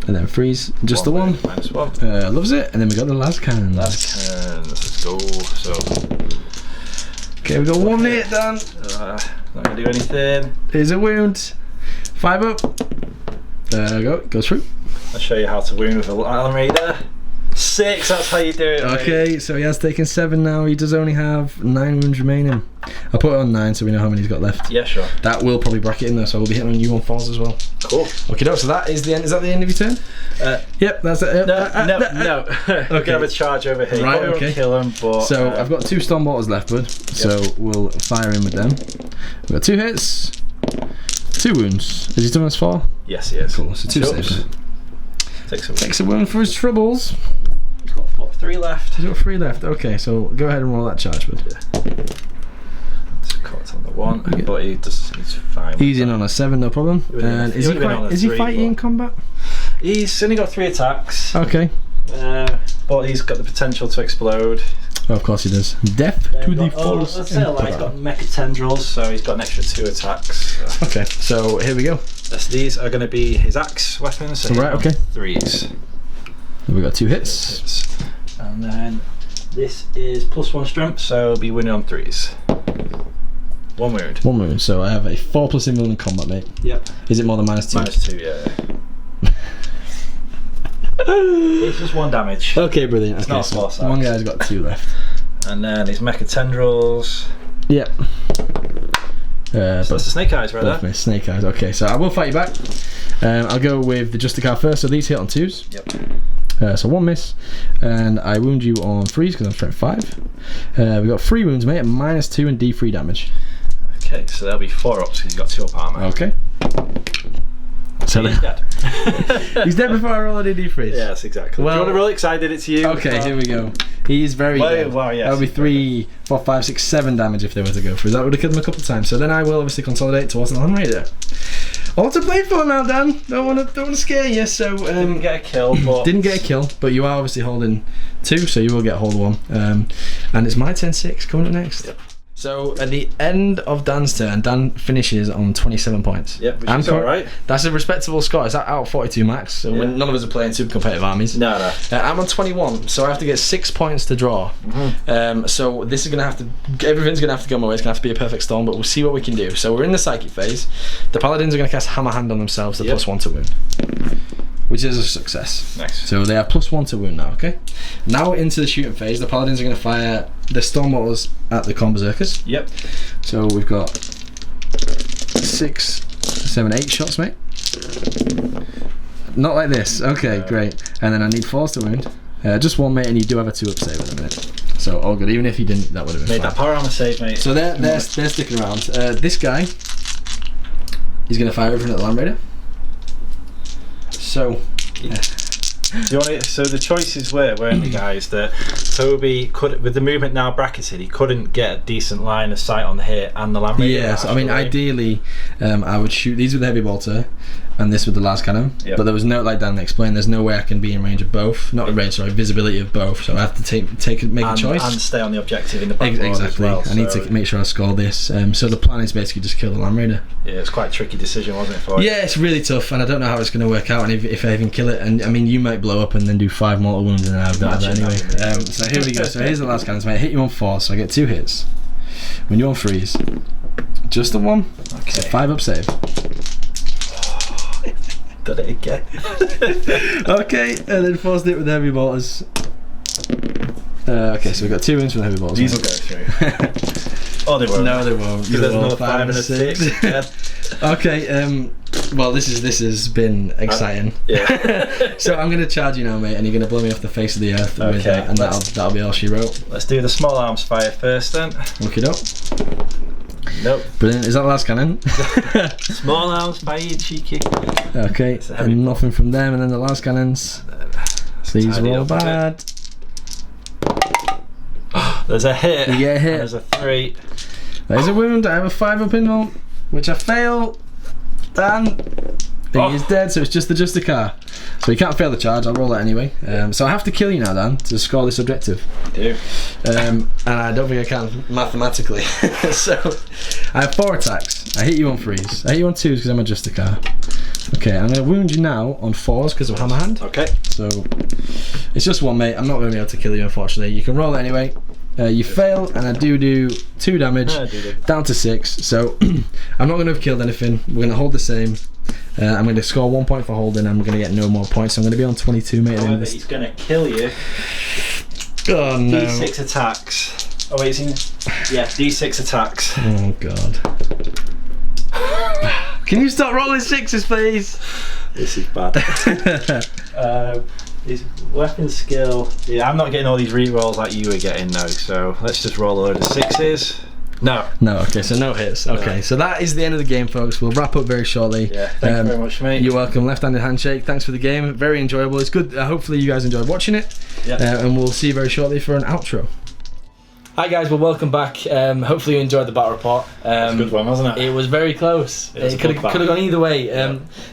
S5: And then freeze, just the 1.
S2: -1.
S5: Loves it. And then we got the las cannons.
S2: Las cannons, let's go. So.
S5: Okay, we got 1 hit done.
S2: Not gonna do anything.
S5: Here's a wound. 5 up. There we go, goes through.
S2: I'll show you how to wound with a Land Raider. 6, that's how you do it.
S5: Okay,
S2: mate.
S5: so he has taken 7 now. He does only have 9 wounds remaining. I'll put it on 9 so we know how many he's got left.
S2: Yeah, sure.
S5: That will probably bracket in there, so we'll be hitting on you on 4s as well.
S2: Cool.
S5: Okay, so that is the end. Is that the end of your turn? Yep, that's it.
S2: No. Okay. Have a charge over here.
S5: Right,
S2: okay. Kill him, but
S5: so I've got 2 storm mortars left, bud. So we'll fire in with them. We've got 2 hits, 2 wounds. Has he done us 4?
S2: Yes, he is.
S5: Cool. So 2 saves. Takes a wound for his troubles.
S2: He's got 3 left.
S5: He's got 3 left. Okay, so go ahead and roll that charge, bud.
S2: So caught on the 1, but he's fine.
S5: He's in on a 7, no problem. And is he fighting in combat?
S2: He's only got 3 attacks.
S5: Okay.
S2: But he's got the potential to explode.
S5: Oh, of course he does. Death to the force.
S2: He's got mecha tendrils, so he's got an extra 2 attacks.
S5: Okay, so here we go.
S2: These are going to be his axe weapons. So
S5: right, okay.
S2: 3s.
S5: We've got 2 hits.
S2: And then this is +1 strength, so it'll be winning on 3s. 1 wound.
S5: 1 wound, so I have a 4 plus invuln in combat, mate.
S2: Yep.
S5: Is it more than -2?
S2: -2, yeah. It's just 1 damage.
S5: Okay, brilliant.
S2: It's
S5: okay,
S2: not
S5: so
S2: force
S5: one
S2: axe.
S5: guy's got 2 left.
S2: And then his mecha tendrils.
S5: Yep.
S2: So that's the snake eyes right there.
S5: Miss. Snake eyes. Okay, so I will fight you back. I'll go with the Justicar first. So these hit on 2s.
S2: Yep.
S5: So 1 miss, and I wound you on 3s because I'm strength 5. We got 3 wounds, mate, at -2 and D3 damage.
S2: Okay, so there'll be 4 ups because he's got 2 up armor.
S5: Okay. So
S2: he's dead.
S5: He's dead before I roll a D3.
S2: Yes, exactly.
S5: Well,
S2: do you want to roll it? 'Cause I did it to you.
S5: Okay, here we go. He is very dead.
S2: Wow, yes.
S5: That'll be 3, 4, 5, 6, 7 damage if they were to go through. That would have killed him a couple of times. So then I will obviously consolidate towards the Land Raider. All to play for now, Dan. Don't want to scare you. So
S2: didn't get a kill, but
S5: didn't get a kill, but you are obviously holding 2, so you will get hold of 1. And it's my turn 6 coming up next.
S2: Yep.
S5: So at the end of Dan's turn, Dan finishes on 27 points.
S2: Yep, which is alright.
S5: That's a respectable score. It's out of 42 max. So when none of us are playing super competitive armies.
S2: No.
S5: I'm on 21, so I have to get 6 points to draw. So this is gonna have to. Everything's gonna have to go my way. It's gonna have to be a perfect storm, but we'll see what we can do. So we're in the psychic phase. The paladins are gonna cast Hammer Hand on themselves, the +1 to wound, which is a success.
S2: Nice.
S5: So they have +1 to wound now. Okay. Now into the shooting phase. The paladins are gonna fire the storm mortars at the Corn Berserkers.
S2: Yep.
S5: So we've got 6, 7, 8 shots, mate. Not like this. Okay, great. And then I need 4s to wound. Just 1, mate, and you do have a 2 up save at the minute. So all good. Even if you didn't, that would have been
S2: made
S5: fine.
S2: that power armor save, mate.
S5: So they're sticking around. This guy is going to fire everything at the Land Raider. So.
S2: Do you want to, so the choices weren't the guys that Toby could, with the movement now bracketed, he couldn't get a decent line of sight on the hit and the Land Raider.
S5: Yes, I mean ideally I would shoot these with the heavy bolter and this with the las cannon, but there was no, like Dan explained, there's no way I can be in range of both, not in range, sorry, visibility of both, so I have to make a choice
S2: and stay on the objective in the back.
S5: Exactly,
S2: as well,
S5: I need to make sure I score this, so the plan is basically just kill the Land Raider.
S2: Yeah, it's quite a tricky decision, wasn't it, for you?
S5: Yeah, it's really tough, and I don't know how it's going to work out, and if I even kill it, and I mean you might blow up and then do 5 mortal wounds and I've got that anyway. So here we go, so here's the last cannons, mate. I hit you on 4, so I get 2 hits. When you're on 3s, just the 1, okay. So 5 up save.
S2: Did it again.
S5: Okay, and then forced it with the heavy bolters. Okay, so we've got 2 wounds from the heavy bolters.
S2: These will go through. Oh, they won't.
S5: No, they won't.
S2: Because there's another 5 and a 6.
S5: Okay, Well, this has been exciting.
S2: Yeah.
S5: So I'm gonna charge you now, mate, and you're gonna blow me off the face of the earth with that, and that'll be all she wrote.
S2: Let's do the small arms fire first then.
S5: Look it up.
S2: Nope.
S5: Brilliant. Is that the last cannon?
S2: Small arms fire, you cheeky.
S5: Okay. And nothing from them, and then the last cannons. These are all bad.
S2: There's a hit.
S5: You get a hit.
S2: There's a 3.
S5: There's a wound. I have a 5 up in roll, which I fail. And he is dead, so it's just the Justicar. So you can't fail the charge, I'll roll it anyway. So I have to kill you now, Dan, to score this objective.
S2: You do.
S5: And I don't think I can mathematically. So I have 4 attacks. I hit you on 3s. I hit you on 2s because I'm a Justicar. Okay, I'm going to wound you now on 4s because of Hammer Hand.
S2: Okay. So
S5: it's just 1, mate. I'm not going to be able to kill you, unfortunately. You can roll it anyway. You fail, and I do 2 damage, down to 6. So I'm not going to have killed anything. We're going to hold the same. I'm going to score 1 point for holding, and we're going to get no more points. So I'm going to be on 22, mate.
S2: He's going to kill you.
S5: Oh no.
S2: D6 attacks. Oh wait, is he? Yeah, D6 attacks.
S5: Oh god. Can you stop rolling 6s, please?
S2: This is bad. His weapon skill. Yeah, I'm not getting all these re-rolls like you were getting though, so let's just roll a load of 6s. No.
S5: No, okay, so no hits. Okay, so that is the end of the game, folks. We'll wrap up very shortly.
S2: Yeah, thank you very much, mate.
S5: You're welcome. Left-handed handshake. Thanks for the game. Very enjoyable. It's good. Hopefully you guys enjoyed watching it.
S2: Yeah.
S5: And we'll see you very shortly for an outro.
S1: Hi guys, well welcome back. Hopefully you enjoyed the battle report.
S2: It was a good one, wasn't it?
S1: It was very close. It could have gone either way.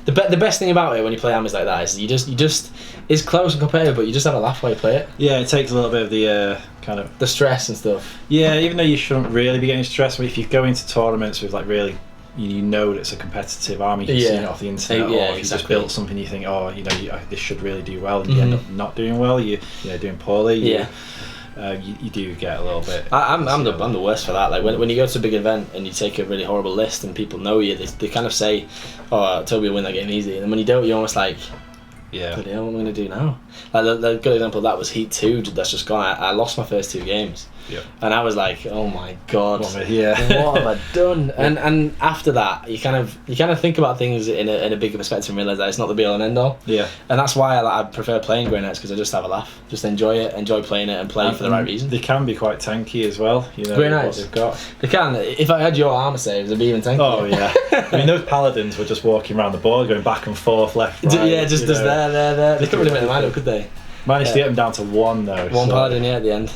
S1: The best thing about it when you play armies like that is you just it's close and competitive, but you just have a laugh while you play it.
S2: Yeah, it takes a little bit of the kind of
S1: the stress and stuff.
S2: Yeah, even though you shouldn't really be getting stressed, but if you go into tournaments with like really, you know that it's a competitive army, you can see it off the internet, or if you just built something you think, oh, this should really do well, and you end up not doing well, you're doing poorly. You do get a little bit.
S1: I'm the worst for that. Like when you go to a big event and you take a really horrible list and people know you, they kind of say, "Oh, Toby will win that game easy," and then when you don't, you're almost like, "Yeah, what am I going to do now?" Like the good example of that was Heat 2. That's just gone. I lost my first 2 games.
S2: Yep.
S1: And I was like, oh my god,
S2: what have
S1: I done? And after that, you kind of think about things in a bigger perspective and realise that it's not the be all and end all.
S2: Yeah. And
S1: that's why I prefer playing Grey Knights, because I just have a laugh, just enjoy playing it and play for the right reason.
S2: They can be quite tanky as well. You know
S1: Grey Knights,
S2: what they've got.
S1: They can. If I had your armour saves, they'd be even tankier.
S2: Oh yeah. I mean, those paladins were just walking around the board, going back and forth, left, right.
S1: Yeah, just there. They couldn't really make their mind up, could they?
S2: Managed to get them down to 1 though.
S1: 1 paladin, at the end.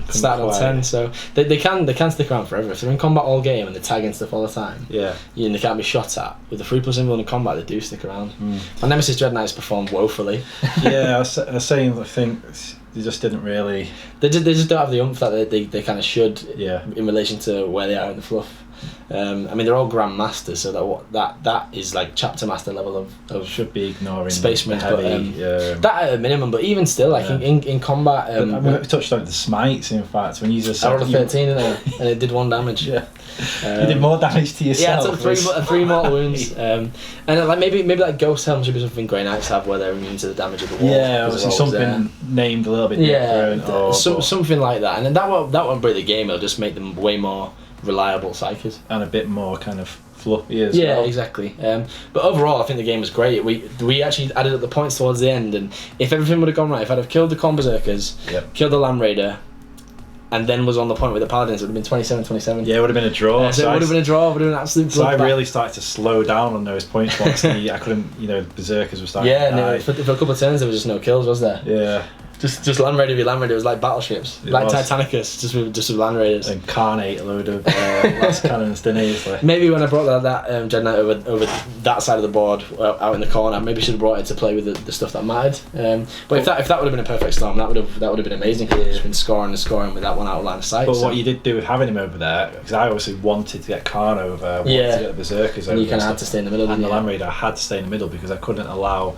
S1: Started on 10, so they can stick around forever. If they're in combat all game and they're tagging stuff all the time, and they can't be shot at, with the 3+ invuln in combat, they do stick around. My Nemesis Dread Knights performed woefully.
S2: Yeah, I was saying, I think they just didn't really.
S1: They just don't have the oomph that they kind of should.
S2: Yeah.
S1: In relation to where they are in the fluff. I mean, they're all Grand Masters, so that is like chapter master level of
S2: should be ignoring
S1: Space Marines,
S2: but
S1: that at a minimum. But even still, like in combat,
S2: I mean, we touched on the smites. In fact, when you just
S1: I rolled a 13 in there, and it did 1 damage.
S2: Yeah. You did more damage to yourself.
S1: Yeah, I took 3 mortal wounds. And like maybe like Ghost Helm should be something Grey Knights have, where they're immune to the damage of the wall.
S2: Yeah, obviously something named a little bit different.
S1: Something like that, and then that won't break the game. It'll just make them way more reliable psychers
S2: and a bit more kind of fluffy as
S1: well.
S2: Yeah,
S1: exactly. But overall, I think the game was great. We actually added up the points towards the end, and if everything would have gone right, if I'd have killed the Khorne Berserkers, killed the Land Raider, and then was on the point with the Paladins, it would have been 27-27.
S2: Yeah, it would have been a draw.
S1: So it would have been a draw. It would have been an absolute.
S2: So I really started to slow down on those points once I couldn't. Berserkers were starting.
S1: Yeah, no, for a couple of turns there was just no kills, was there?
S2: Yeah.
S1: Just Land Raider v Land Raider. It was like battleships, like Titanicus, just with Land Raiders.
S2: And Incarnate a load of last cannons, didn't he? Like.
S1: Maybe when I brought that Dread Knight over that side of the board, out in the corner, maybe should have brought it to play with the stuff that mattered. But if that would have been a perfect storm, that would have been amazing. Because just been scoring with that one out of line of sight.
S2: But what you did do with having him over there, because I obviously wanted to get Kharn over, wanted to get the Berserkers over,
S1: and you kind of had to stay in the middle.
S2: And the Land Raider had to stay in the middle because I couldn't allow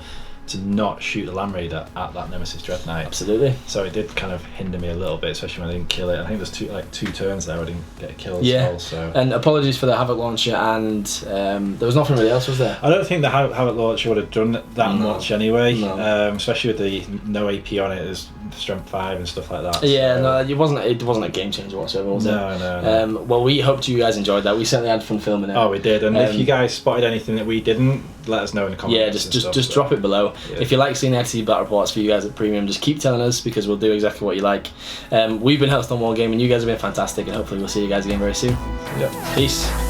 S2: to not shoot the Land Raider at that Nemesis Dread Knight.
S1: Absolutely.
S2: So it did kind of hinder me a little bit, especially when I didn't kill it. I think there's two turns there I didn't get a kill as well. So.
S1: And apologies for the Havoc launcher, and there was nothing really else, was there?
S2: I don't think the Havoc launcher would have done that much anyway,
S1: No.
S2: Especially with the no AP on it, there's strength 5 and stuff like that.
S1: Yeah,
S2: so.
S1: no, it wasn't a game changer whatsoever, was it?
S2: No.
S1: Well, we hoped you guys enjoyed that. We certainly had fun filming it.
S2: Oh, we did. And if you guys spotted anything that we didn't, let us know in the comments.
S1: Yeah, just drop it below.
S2: Yeah.
S1: If you like seeing ITC battle reports for you guys at Premium, just keep telling us, because we'll do exactly what you like. We've been Hellstorm Wargaming. You guys have been fantastic, and hopefully we'll see you guys again very soon.
S2: Yep.
S1: Peace.